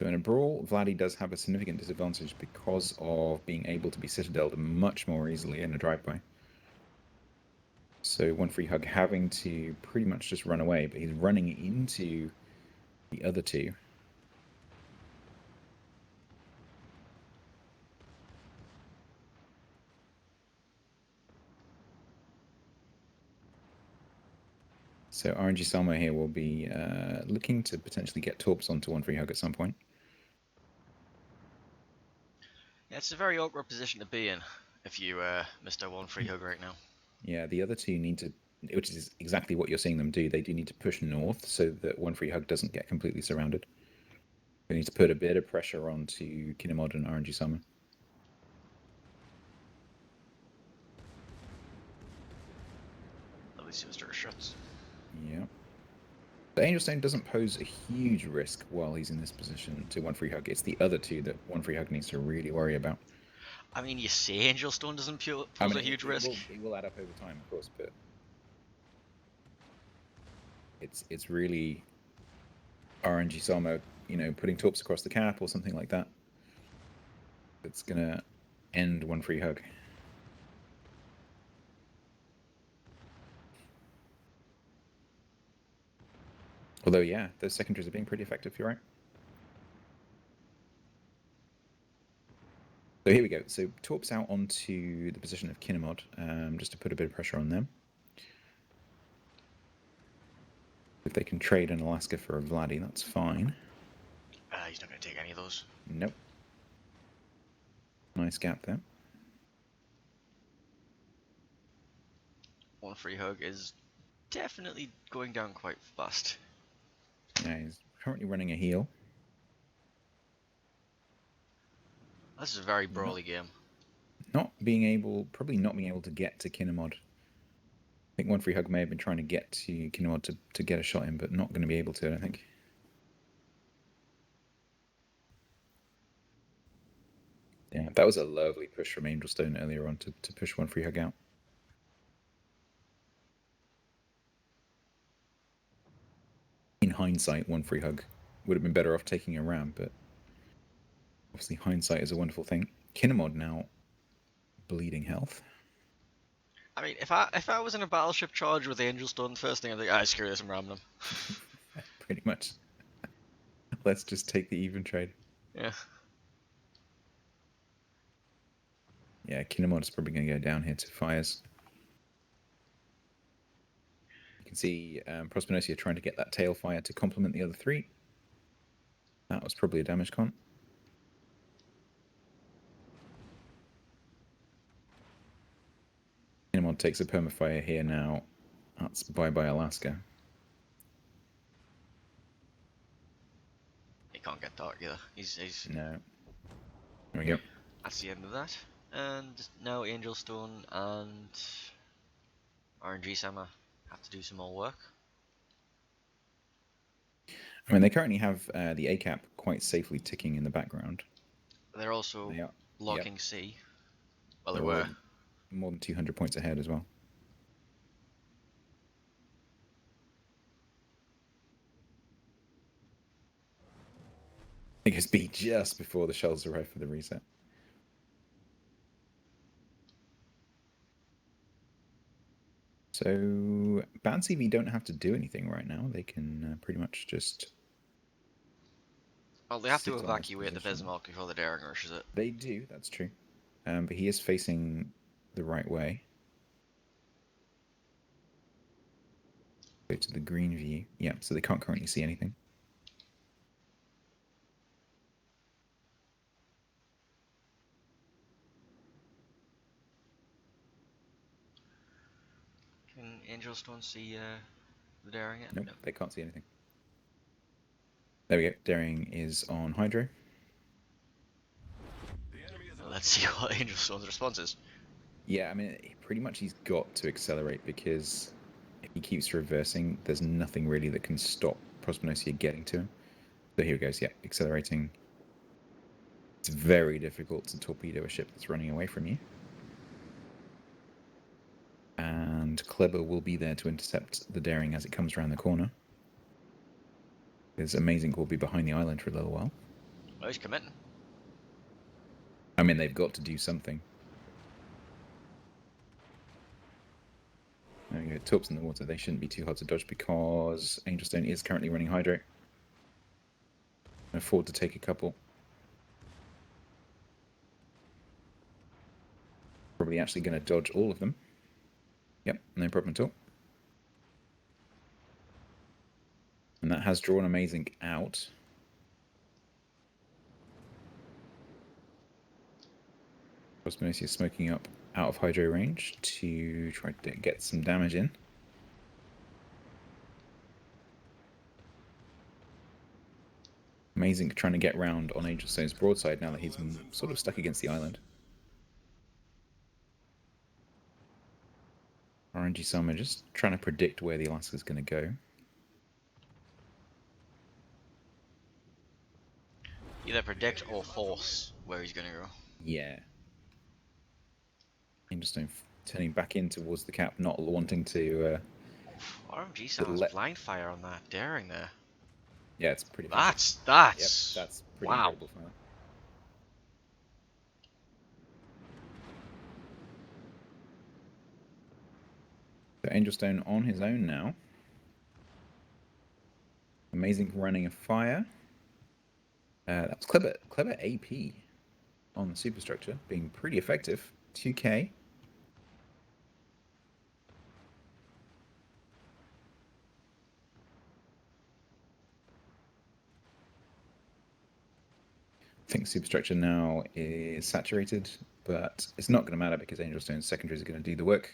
So in a brawl, Vladdy does have a significant disadvantage because of being able to be citadeled much more easily in a drive-by. So one free hug having to pretty much just run away, but he's running into the other two. So RNG Salmo here will be looking to potentially get Torps onto one free hug at some point. Yeah, it's a very awkward position to be in if you missed a one free hug right now. Yeah, the other two need to, which is exactly what you're seeing them do. They do need to push north so that one free hug doesn't get completely surrounded. They need to put a bit of pressure onto Kinemod and RNG Salmo. Lovely superstar shots. Yeah. The Angelstone doesn't pose a huge risk while he's in this position to one free hug. It's the other two that one free hug needs to really worry about. I mean, you say Angel Stone doesn't pose a huge risk. It will add up over time, of course, but it's really RNG Salmo, putting Torps across the cap or something like that. It's gonna end one free hug. Although, yeah, those secondaries are being pretty effective, you're right. So here we go. So Torps out onto the position of Kinemod, just to put a bit of pressure on them. If they can trade in Alaska for a Vladdy, that's fine. He's not going to take any of those. Nope. Nice gap there. One free hug is definitely going down quite fast. Yeah, he's currently running a heal. This is a very brawly game. Probably not being able to get to Kinemod. I think one free hug may have been trying to get to Kinemod to get a shot in, but not going to be able to, I don't think. Yeah, that was a lovely push from Angelstone earlier on to push one free hug out. In hindsight, one free hug would have been better off taking a ram, but obviously hindsight is a wonderful thing. Kinemod now bleeding health. I mean, if I was in a battleship charge with Angel Stone, first thing I'd think, screw this, I'm ramming him. Pretty much. Let's just take the even trade. Yeah. Yeah, Kinemod is probably going to go down here to fires. You can see Prospinosia trying to get that tail fire to complement the other three. That was probably a damage con. Kinemod takes a permafire here now. That's bye-bye Alaska. He can't get dark either. He's No. There we go. That's the end of that. And now Angel Stone and RNG Sama have to do some more work. I mean, they currently have the ACAP quite safely ticking in the background. They're also They are. locking Yep. C. Well, they They're were. all more than 200 points ahead as well. I guess B just before the shells arrive for the reset. So Band CV don't have to do anything right now. They can pretty much just... Well, they have to sit on this evacuate the position. Bismarck before the Daring rushes it. They do, that's true. But he is facing the right way. Go to the green view. Yeah, so they can't currently see anything. Can Angel Stone see the Daring yet? Nope, they can't see anything. There we go. Daring is on Hydro. The enemy is Let's see what Angel Stone's response is. Yeah, I mean, pretty much he's got to accelerate because if he keeps reversing, there's nothing really that can stop Prospinosia getting to him. So here he goes, yeah, accelerating. It's very difficult to torpedo a ship that's running away from you. And Kleber will be there to intercept the Daring as it comes around the corner. Because Amazing will be behind the island for a little while. Oh, he's committing. I mean, they've got to do something. There we go, Torps in the water. They shouldn't be too hard to dodge because Angelstone is currently running Hydro. Can afford to take a couple. Probably actually going to dodge all of them. Yep, no problem at all. And that has drawn Amazing out. Prospinosia is smoking up out of Hydro range to try to get some damage in. Amazing trying to get round on Angelstone's broadside now that he's sort of stuck against the island. RNG Summer just trying to predict where the Alaska's going to go. Either predict or force where he's gonna go. Yeah. Angelstone turning back in towards the cap, not wanting to... RMG sounds let- blind fire on that daring there. yeah, it's pretty effective. That's Yep, that's pretty wow. incredible fire. So Angelstone on his own now. Amazing running a fire. That's clever AP on the superstructure, being pretty effective. 2k. I think superstructure now is saturated, but it's not going to matter because Angelstone's secondaries are going to do the work.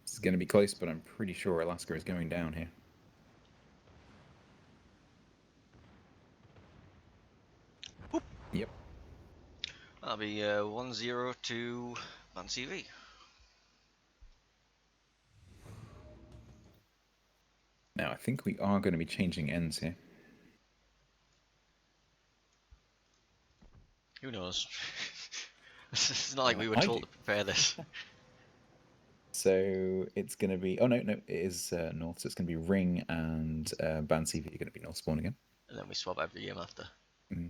This is going to be close, but I'm pretty sure Alaska is going down here. Whoop. Yep. That'll be 1-0 to Man CV. Now, I think we are going to be changing ends here. Who knows? It's not like we were I told do. to prepare this. So it's going to be... Oh, no, it is north. So it's going to be Ring and Band CV are going to be north spawn again. And then we swap every game after. Mm.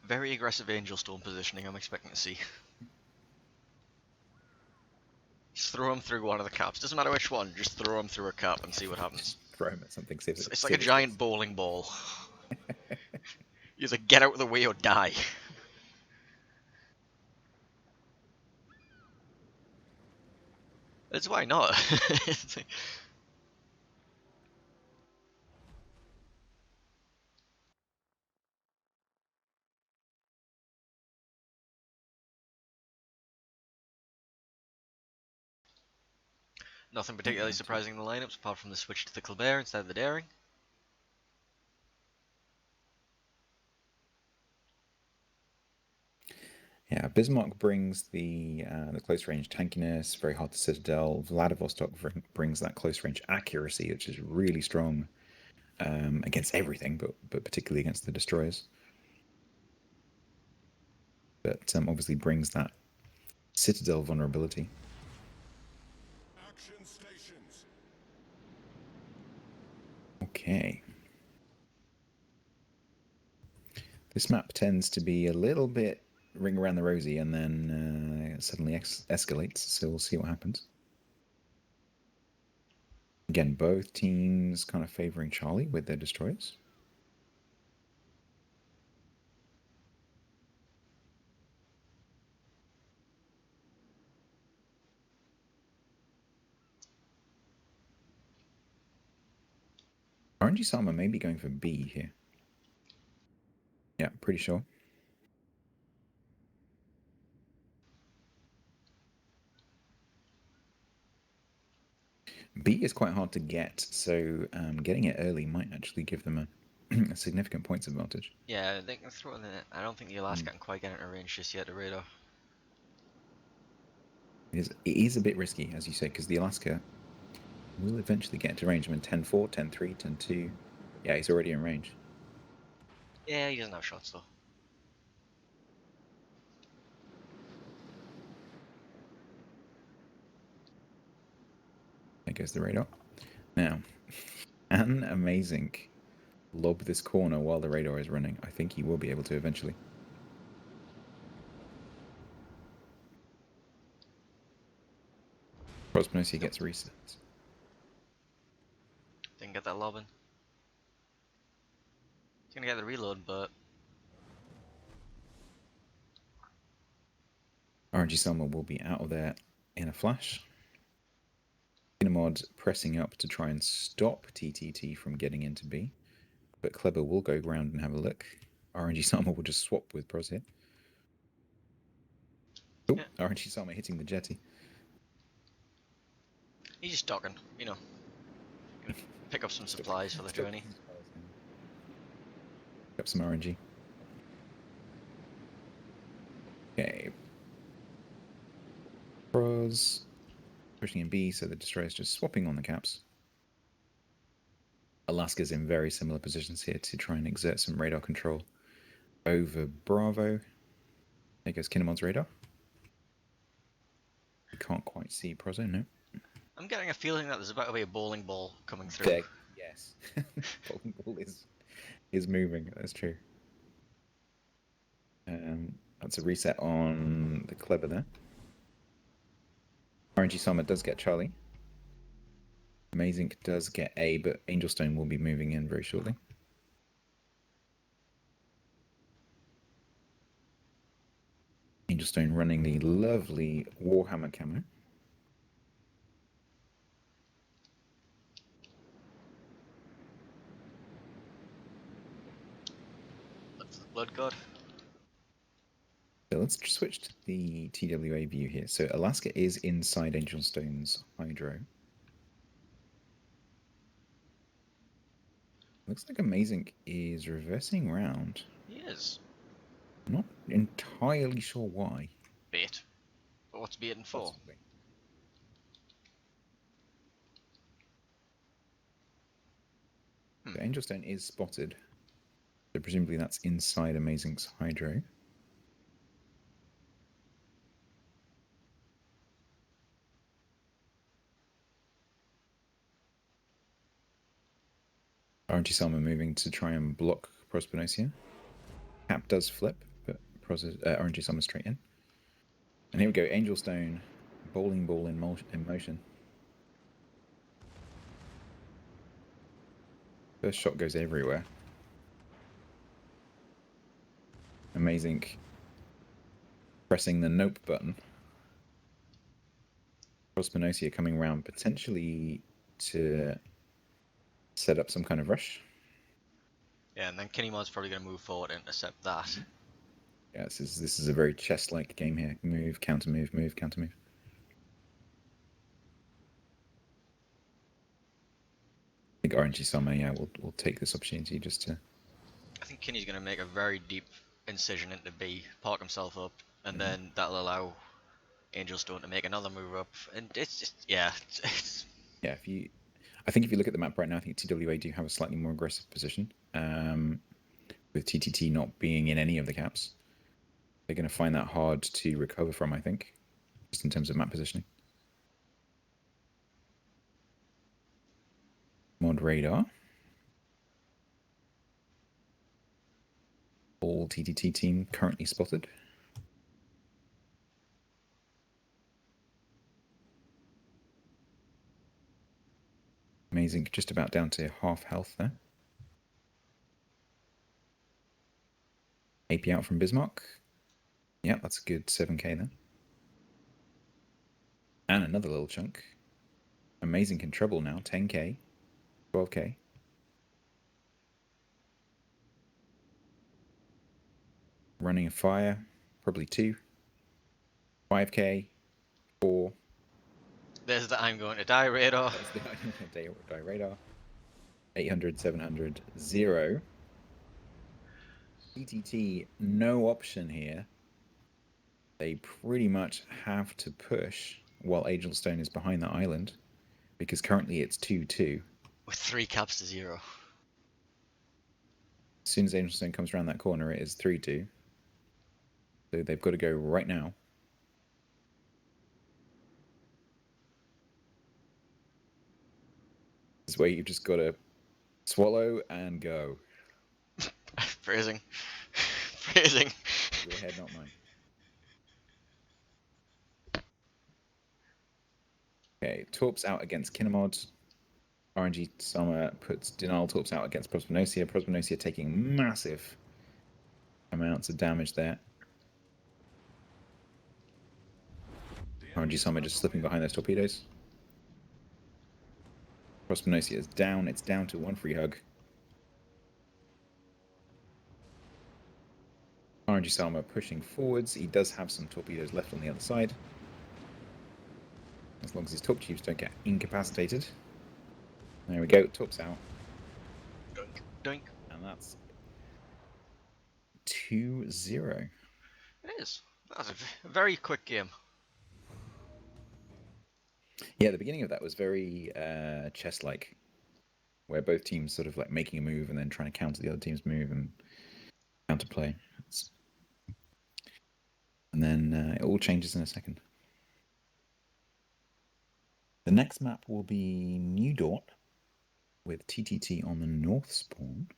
Very aggressive Angel Storm positioning I'm expecting to see. Just throw him through one of the caps. Doesn't matter which one, just throw him through a cap and see what happens. Throw him at something. It's like a giant bowling ball. You either get out of the way or die. That's why not. Nothing particularly surprising in the lineups apart from the switch to the Colbert instead of the Daring. Yeah, Bismarck brings the close range tankiness, very hard to citadel. Vladivostok brings that close range accuracy, which is really strong against everything, but particularly against the destroyers. But obviously brings that citadel vulnerability. Action stations. Okay. This map tends to be a little bit ring around the rosy and then suddenly escalates, so we'll see what happens. Again, both teams kind of favoring Charlie with their destroyers. RNG Sama may be going for B here. Yeah, pretty sure. B is quite hard to get, so getting it early might actually give them a significant points advantage. Yeah, they can throw it in it. I don't think the Alaska can quite get it in range just yet, the radar. It is a bit risky, as you say, because the Alaska will eventually get into range. I mean, 10-4, 10-3, 10-2. Yeah, he's already in range. Yeah, he doesn't have shots though. There goes the radar. Now, an amazing lob this corner while the radar is running. I think he will be able to eventually. Prosperity gets resets. Didn't get that lobbing. He's gonna get the reload, but RNG Selma will be out of there in a flash. Kinemod pressing up to try and stop TTT from getting into B. But Kleber will go round and have a look. RNG Selma will just swap with Pros here. Oh, yeah, RNG Selma hitting the jetty. he's just docking, you know. Gonna pick up some supplies for the journey. Pick up some RNG. Okay. Pros pushing in B, so the destroyer's just swapping on the caps. Alaska's in very similar positions here to try and exert some radar control over Bravo. There goes Kinemod's radar. You can't quite see Prozo, no. I'm getting a feeling that there's about to be a bowling ball coming through. There, yes. Bowling ball is moving, that's true. That's a reset on the Kleber there. RNG Summit does get Charlie. Amazing does get A, but Angelstone will be moving in very shortly. Angelstone running the lovely Warhammer camo. Look for the blood god. So let's switch to the TWA view here. So Alaska is inside Angelstone's Hydro. Looks like Amazing is reversing round. He is. Not entirely sure why. Bait. But what's baiting for? Possibly. So Angelstone is spotted. So presumably that's inside Amazing's Hydro. RNG Selma moving to try and block Prospinosia. Cap does flip, but RNG Selma straight in. And here we go, Angelstone, bowling ball in motion. First shot goes everywhere. Amazing. Pressing the nope button. Prospinosia coming round potentially to set up some kind of rush. Yeah, and then Kinemod's probably gonna move forward and intercept that. Yeah, this is a very chess-like game here. Move, counter move, move, counter move. I think RNG Summer, yeah, will take this opportunity just to. I think Kinney's gonna make a very deep incision into B, park himself up, and then that'll allow Angelstone to make another move up. And it's just, yeah, it's Yeah, I think if you look at the map right now, I think TWA do have a slightly more aggressive position. With TTT not being in any of the caps, they're going to find that hard to recover from, I think, just in terms of map positioning. Mod radar. All TTT team currently spotted. Amazing, just about down to half health there. AP out from Bismarck. Yeah, that's a good 7k there. And another little chunk. Amazing can treble now, 10k, 12k. Running a fire, probably 2. 5k, 4. There's the I'm going to die radar. That's the die radar. 800, 700, 0. TTT, no option here. They pretty much have to push while Angelstone is behind the island, because currently it's 2-2. With 3 caps to 0. As soon as Angelstone comes around that corner, it is 3-2. So they've got to go right now. This is where you've just got to swallow and go. Phrasing. Phrasing. Your head, not mine. Okay, Torps out against Kinemod. RNG Summer puts Denial Torps out against Prospinosia. Prospinosia taking massive amounts of damage there. RNG Summer just slipping behind those torpedoes. Prospinosia is down. It's down to 1 free hug. RNG Salma pushing forwards. He does have some torpedoes left on the other side. As long as his torp tubes don't get incapacitated. There we go. Torps out. Doink. Doink. And that's 2-0. It is. That was a very quick game. Yeah, the beginning of that was very chess-like, where both teams sort of like making a move and then trying to counter the other team's move and counterplay. And then it all changes in a second. The next map will be New Dawn, with TTT on the north spawn.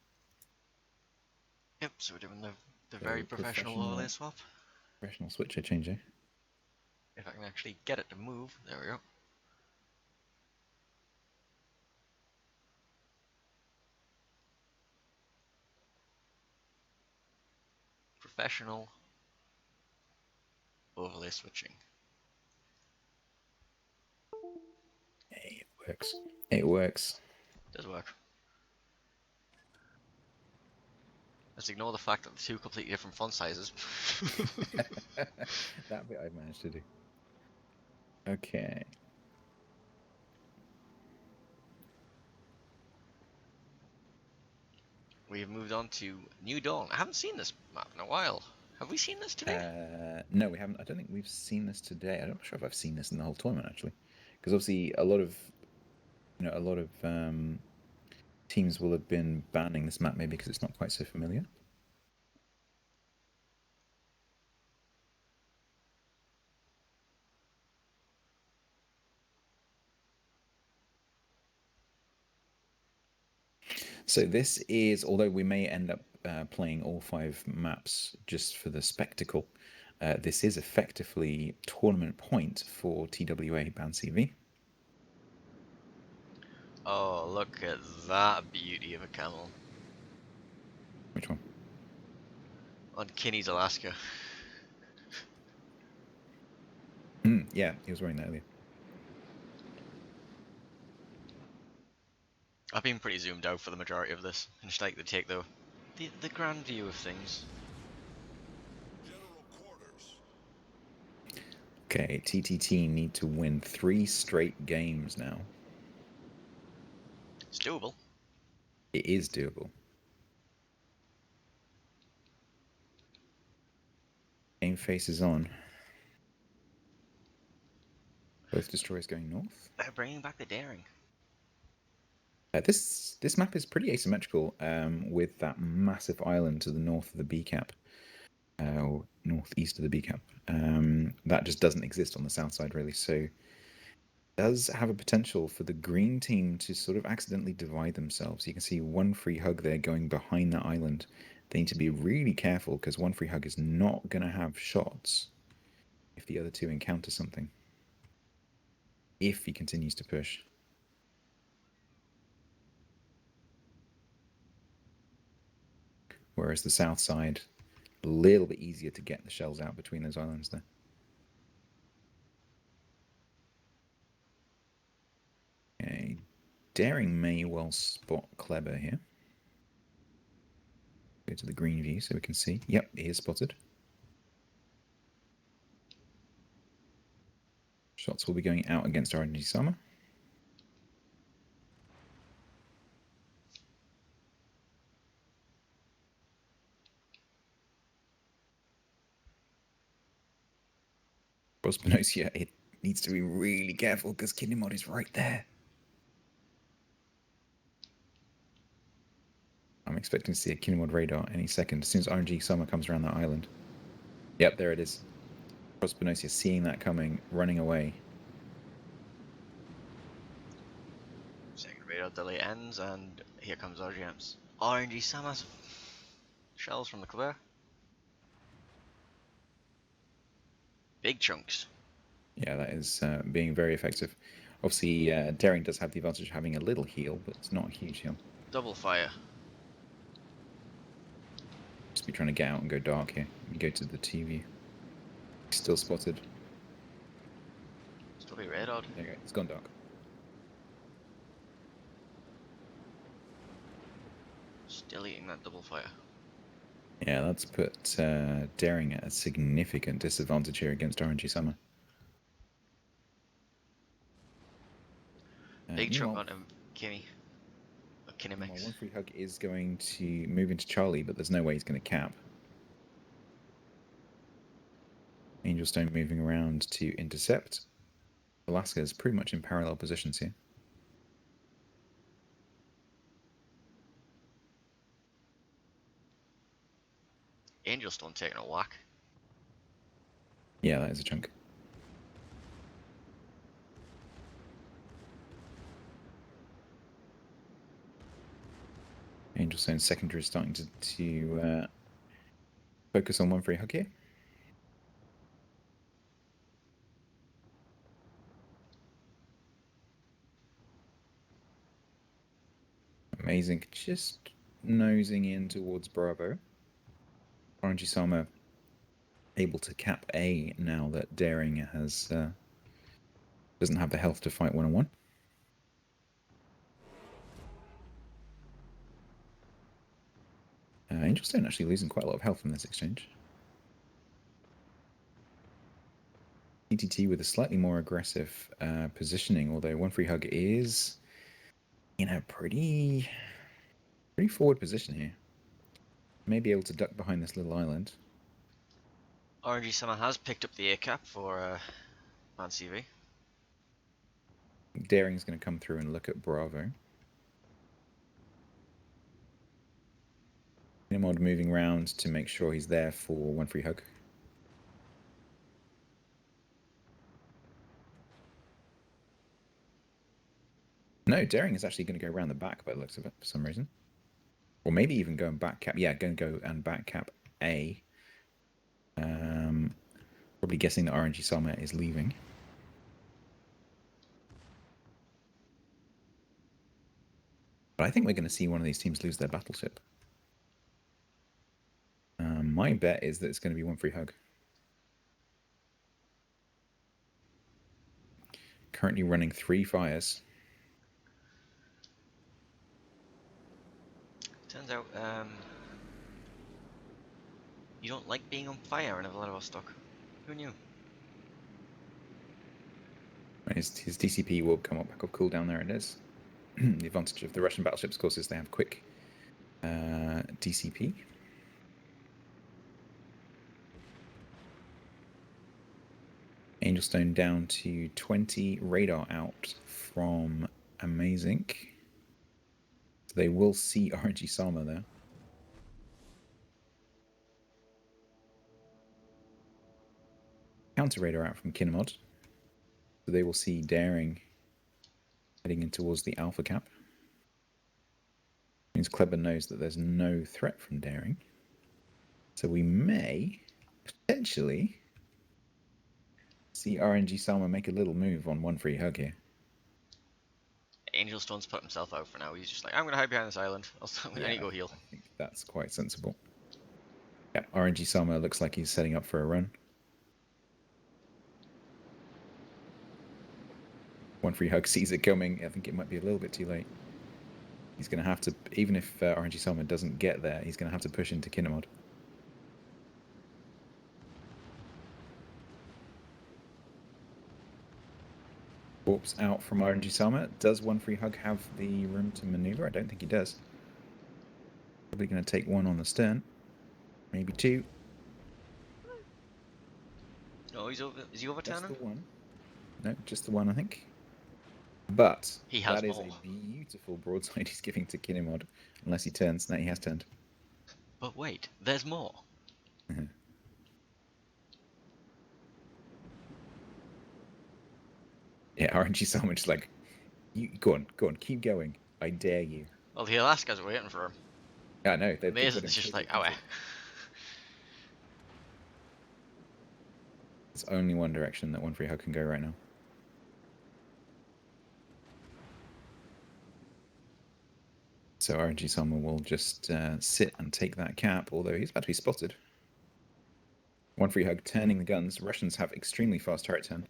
Yep, so we're doing the very professional overlay swap. Professional switcher changer. If I can actually get it to move. There we go. Professional overlay switching. Hey, it works. It works. Does work. Let's ignore the fact that they're 2 completely different font sizes. That bit I've managed to do. Okay. We've moved on to New Dawn. I haven't seen this map in a while. Have we seen this today? No, we haven't. I don't think we've seen this today. I'm not sure if I've seen this in the whole tournament actually, because obviously a lot of teams will have been banning this map maybe because it's not quite so familiar. So this is, although we may end up playing all 5 maps just for the spectacle, this is effectively tournament point for TWA Ban CV. Oh, look at that beauty of a camel. Which one? On Kinney's Alaska. Yeah, he was wearing that earlier. I've been pretty zoomed out for the majority of this. I just like to take the grand view of things. General quarters. Okay, TTT need to win 3 straight games now. It's doable. It is doable. Game face is on. Both destroyers going north. They're bringing back the daring. This map is pretty asymmetrical, with that massive island to the north of the B cap, or northeast of the B cap. That just doesn't exist on the south side really. So does have a potential for the green team to sort of accidentally divide themselves. You can see 1 free hug there going behind that island. They need to be really careful because 1 free hug is not going to have shots if the other 2 encounter something. If he continues to push. Whereas the south side, a little bit easier to get the shells out between those islands there. Okay, Daring may well spot Kleber here. Go to the green view so we can see. Yep, he is spotted. Shots will be going out against RNG Sama. Spinosia, it needs to be really careful because Kinemod is right there. I'm expecting to see a Kinemod radar any second as soon as RNG Summer comes around that island. Yep, there it is. Spinosia seeing that coming, running away. Second radar delay ends, and here comes RGMs. RNG Samas. Shells from the clear. Big chunks. Yeah, that is being very effective. Obviously, Daring does have the advantage of having a little heal, but it's not a huge heal. Double fire. Just be trying to get out and go dark here. You go to the TV. Still spotted. Still be radared. There you go. It's gone dark. Still eating that double fire. Yeah, that's put Daring at a significant disadvantage here against RNG Summer. Big chunk meanwhile- on him, Kimmy. Or meanwhile, Kinemix. One Free Hug is going to move into Charlie, but there's no way he's going to cap. Angel Stone moving around to intercept. Alaska is pretty much in parallel positions here. Angel Stone taking a whack. Yeah, that is a chunk. Angel Stone secondary is starting to focus on One Free Hug here. Amazing. Just nosing in towards Bravo. RNG Sama able to cap A now that Daring has doesn't have the health to fight one-on-one. Angel Stone actually losing quite a lot of health in this exchange. TTT with a slightly more aggressive positioning, although One Free Hug is in a pretty forward position here. May be able to duck behind this little island. RNG Sama has picked up the A cap for Man CV. Daring's going to come through and look at Bravo. Nimod moving around to make sure he's there for One Free Hug. No, Daring is actually going to go around the back by the looks of it for some reason. Or maybe even go and back cap. Yeah, going to go and back cap A. Probably guessing that RNG Sama is leaving. But I think we're going to see one of these teams lose their battleship. My bet is that it's going to be One Free Hug. Currently running 3 fires. Turns out, you don't like being on fire in a Vladivostok. Who knew? His DCP will come up back off cooldown. There it is. The advantage of the Russian battleships, of course, is they have quick DCP. Angel Stone down to 20, radar out from Amazing. So they will see RNG Sama there. Counter radar out from Kinemod. So they will see Daring heading in towards the Alpha Cap. Means Kleber knows that there's no threat from Daring. So we may potentially see RNG Sama make a little move on One Free Hug here. Angel Stone's put himself out for now. He's just like, I'm gonna hide behind this island. I need to go heal. I think that's quite sensible. Yeah, RNG Sama looks like he's setting up for a run. One Free Hug sees it coming. I think it might be a little bit too late. He's going to have to, even if RNG Sama doesn't get there, he's going to have to push into Kinemod. Warps out from RNG Sama. Does one free hug have the room to maneuver? I don't think he does. Probably going to take one on the stern. Maybe two. No, he's over. Is he Just the overturning? one. No, just the one, I think. But He has that is more. a beautiful broadside he's giving to Kinemod. Unless he turns. No, he has turned. But wait, there's more. Yeah, RNG Sama just like, you go on, keep going. I dare you. Well, the Alaska's waiting for him. Yeah, no, they've got Amazing. him It's just total like, oh, control. There's only one direction that one free hug can go right now. So RNG Sama will just sit and take that cap, although he's about to be spotted. One free hug turning the guns. Russians have extremely fast turret turn.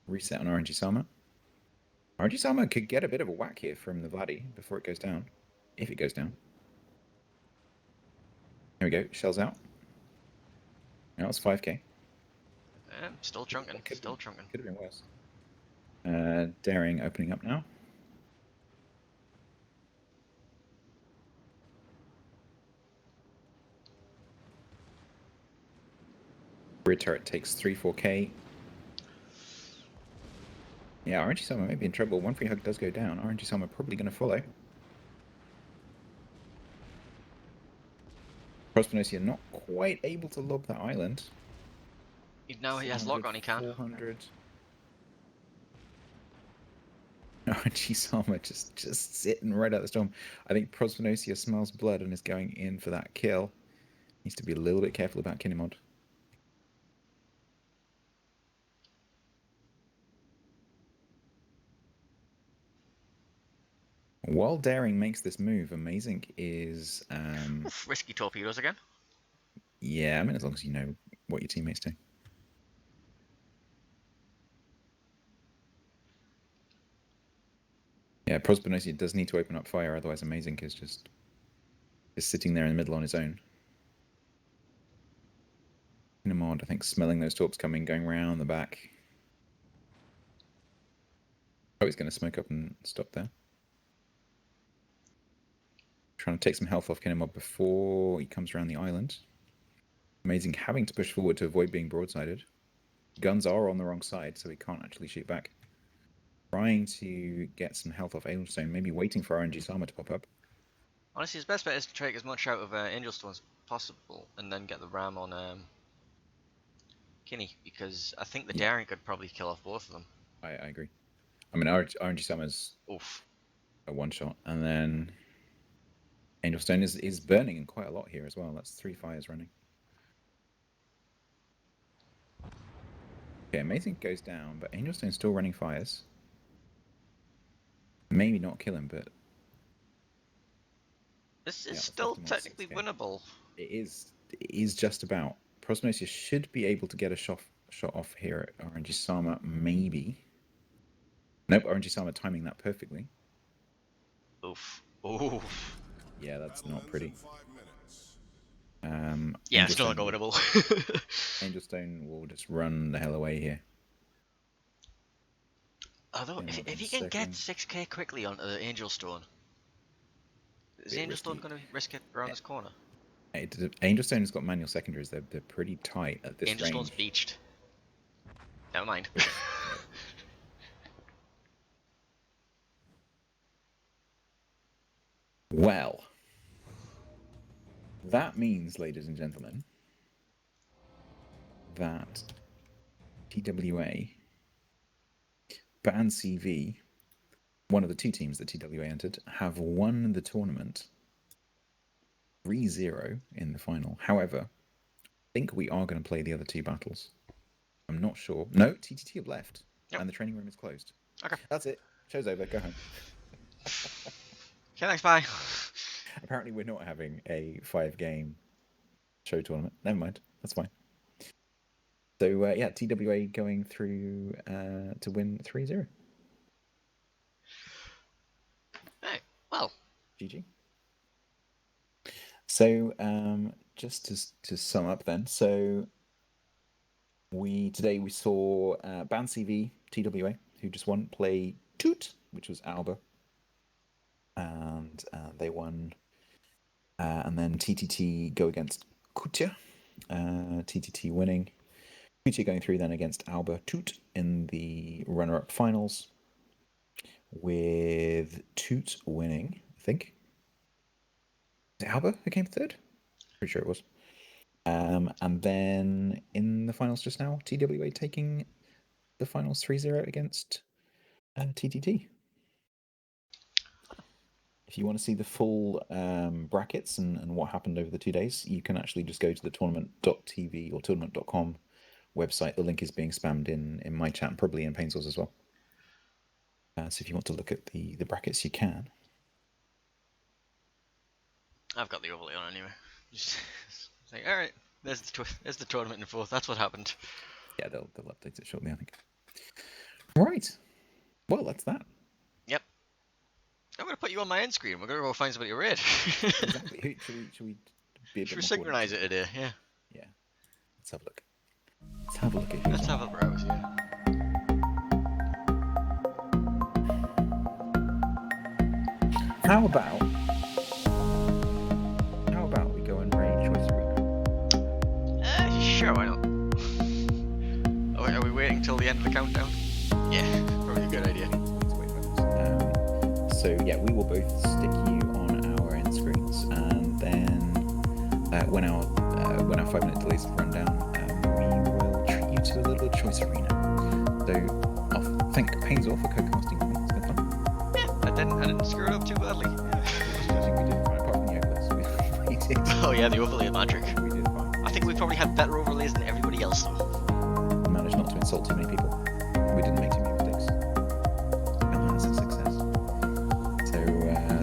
Reset on RNG Sama. RNG Sama could get a bit of a whack here from the Vladi before it goes down. If it goes down. Here we go. Shells out. Now it's 5k. Still chunking. Still chunking. Could have been worse. Daring opening up now. Rear turret takes 3-4k. Yeah, RNG Sama may be in trouble. One free hug does go down. RNG Sama probably going to follow. Prospinosia not quite able to lob that island. Now he has lock on, he can. 400. RNG Sama just sitting right out the storm. I think Prospinosia smells blood and is going in for that kill. Needs to be a little bit careful about Kinemod. While Daring makes this move, amazing is Oof, risky torpedoes again. yeah, I mean as long as you know what your teammates do. Yeah, Prospinosia does need to open up fire, otherwise amazing is just sitting there in the middle on his own. Kinemod, I think, smelling those torps coming, going round the back. Oh, he's going to smoke up and stop there. Trying to take some health off Kinemod before he comes around the island. Amazing having to push forward to avoid being broadsided. Guns are on the wrong side, so he can't actually shoot back. Trying to get some health off Ailstone, maybe waiting for RNG Sama to pop up. Honestly, his best bet is to take as much out of Angel Stone as possible, and then get the ram on Kinney, because I think the Yeah. Daring could probably kill off both of them. I agree. I mean, RNG Sama's Oof. a one shot, and then Angel Stone is burning in quite a lot here as well. That's 3 fires running. Okay, Amazing goes down, but Angel Stone's still running fires. Maybe not kill him, but This is yeah, still left him on technically 6K. winnable. It is just about. Prosmosia should be able to get a shot off here at RNG Sama, maybe. Nope, RNG Sama timing that perfectly. Oof. Oof. Yeah, that's Battle not ends pretty. in 5 minutes. Yeah, Angel still not Stone will- winnable. Angel Stone will just run the hell away here. Although, Yeah, if he can get 6k quickly onto the Angel Stone, is Bit Angel Stone risky. going to risk it around this corner? Angel Stone's got manual secondaries. They're pretty tight at this Angel range. Stone's beached. Never mind. Well, that means, ladies and gentlemen, that TWA, Ban CV, one of the two teams that TWA entered, have won the tournament 3-0 in the final. However, I think we are going to play the other two battles. I'm not sure. No, TTT have left, Yep. and the training room is closed. Okay. That's it. Show's over. Go home. Okay, thanks, bye. Apparently, we're not having a 5-game show tournament. Never mind. That's fine. So, yeah, TWA going through to win 3-0. Hey, well. GG. So, just to sum up then, so Today we saw Band CV TWA, who just won, play Toot, which was Alba, and they won. And then TTT go against Kutia, TTT winning. Kutia going through then against Alba Toot in the runner-up finals, with Toot winning, I think. Was it Alba who came third? Pretty sure it was. And then in the finals just now, TWA taking the finals 3-0 against TTT. If you want to see the full brackets and what happened over the 2 days, you can actually just go to the tournament.tv or tournament.com website. The link is being spammed in my chat and probably in Painsel's as well. So if you want to look at the brackets, you can. I've got the overlay on anyway. Just like, all right, there's the tournament info. That's what happened. Yeah, they'll update it shortly, I think. Right. Well, that's that. Yep. I'm gonna put you on my end screen. We're gonna go find somebody to raid. Exactly. Should we be a bit Should we more synchronize it coordinated? today? Yeah. Yeah. Let's have a look. Let's have a look at who's Let's on. have a browse. Yeah. How about we go and raid Choice Arena? Sure, why not? Are we waiting till the end of the countdown? Yeah, probably a good idea. Let's wait for this. So yeah, we will both stick you on our end screens, and then when our 5-minute delays have run down, we will treat you to a little Choice Arena. So I'll thank Painzel for co-casting with me. It's been fun. Yeah, I didn't screw it up too badly. I think we did fine, apart from the overlays. We did. Oh yeah, the overlay magic. We did fine. I think we probably had better overlays than everybody else though. We managed not to insult too many people. We didn't make too many mistakes. And that's a success.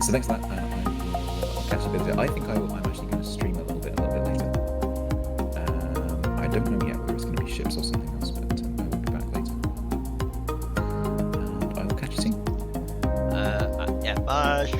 So thanks for that. I'll catch a bit of it. I think I'm actually going to stream a little bit later. I don't know yet whether it's going to be ships or something else, but I will be back later. And I will catch you soon. Yeah, bye.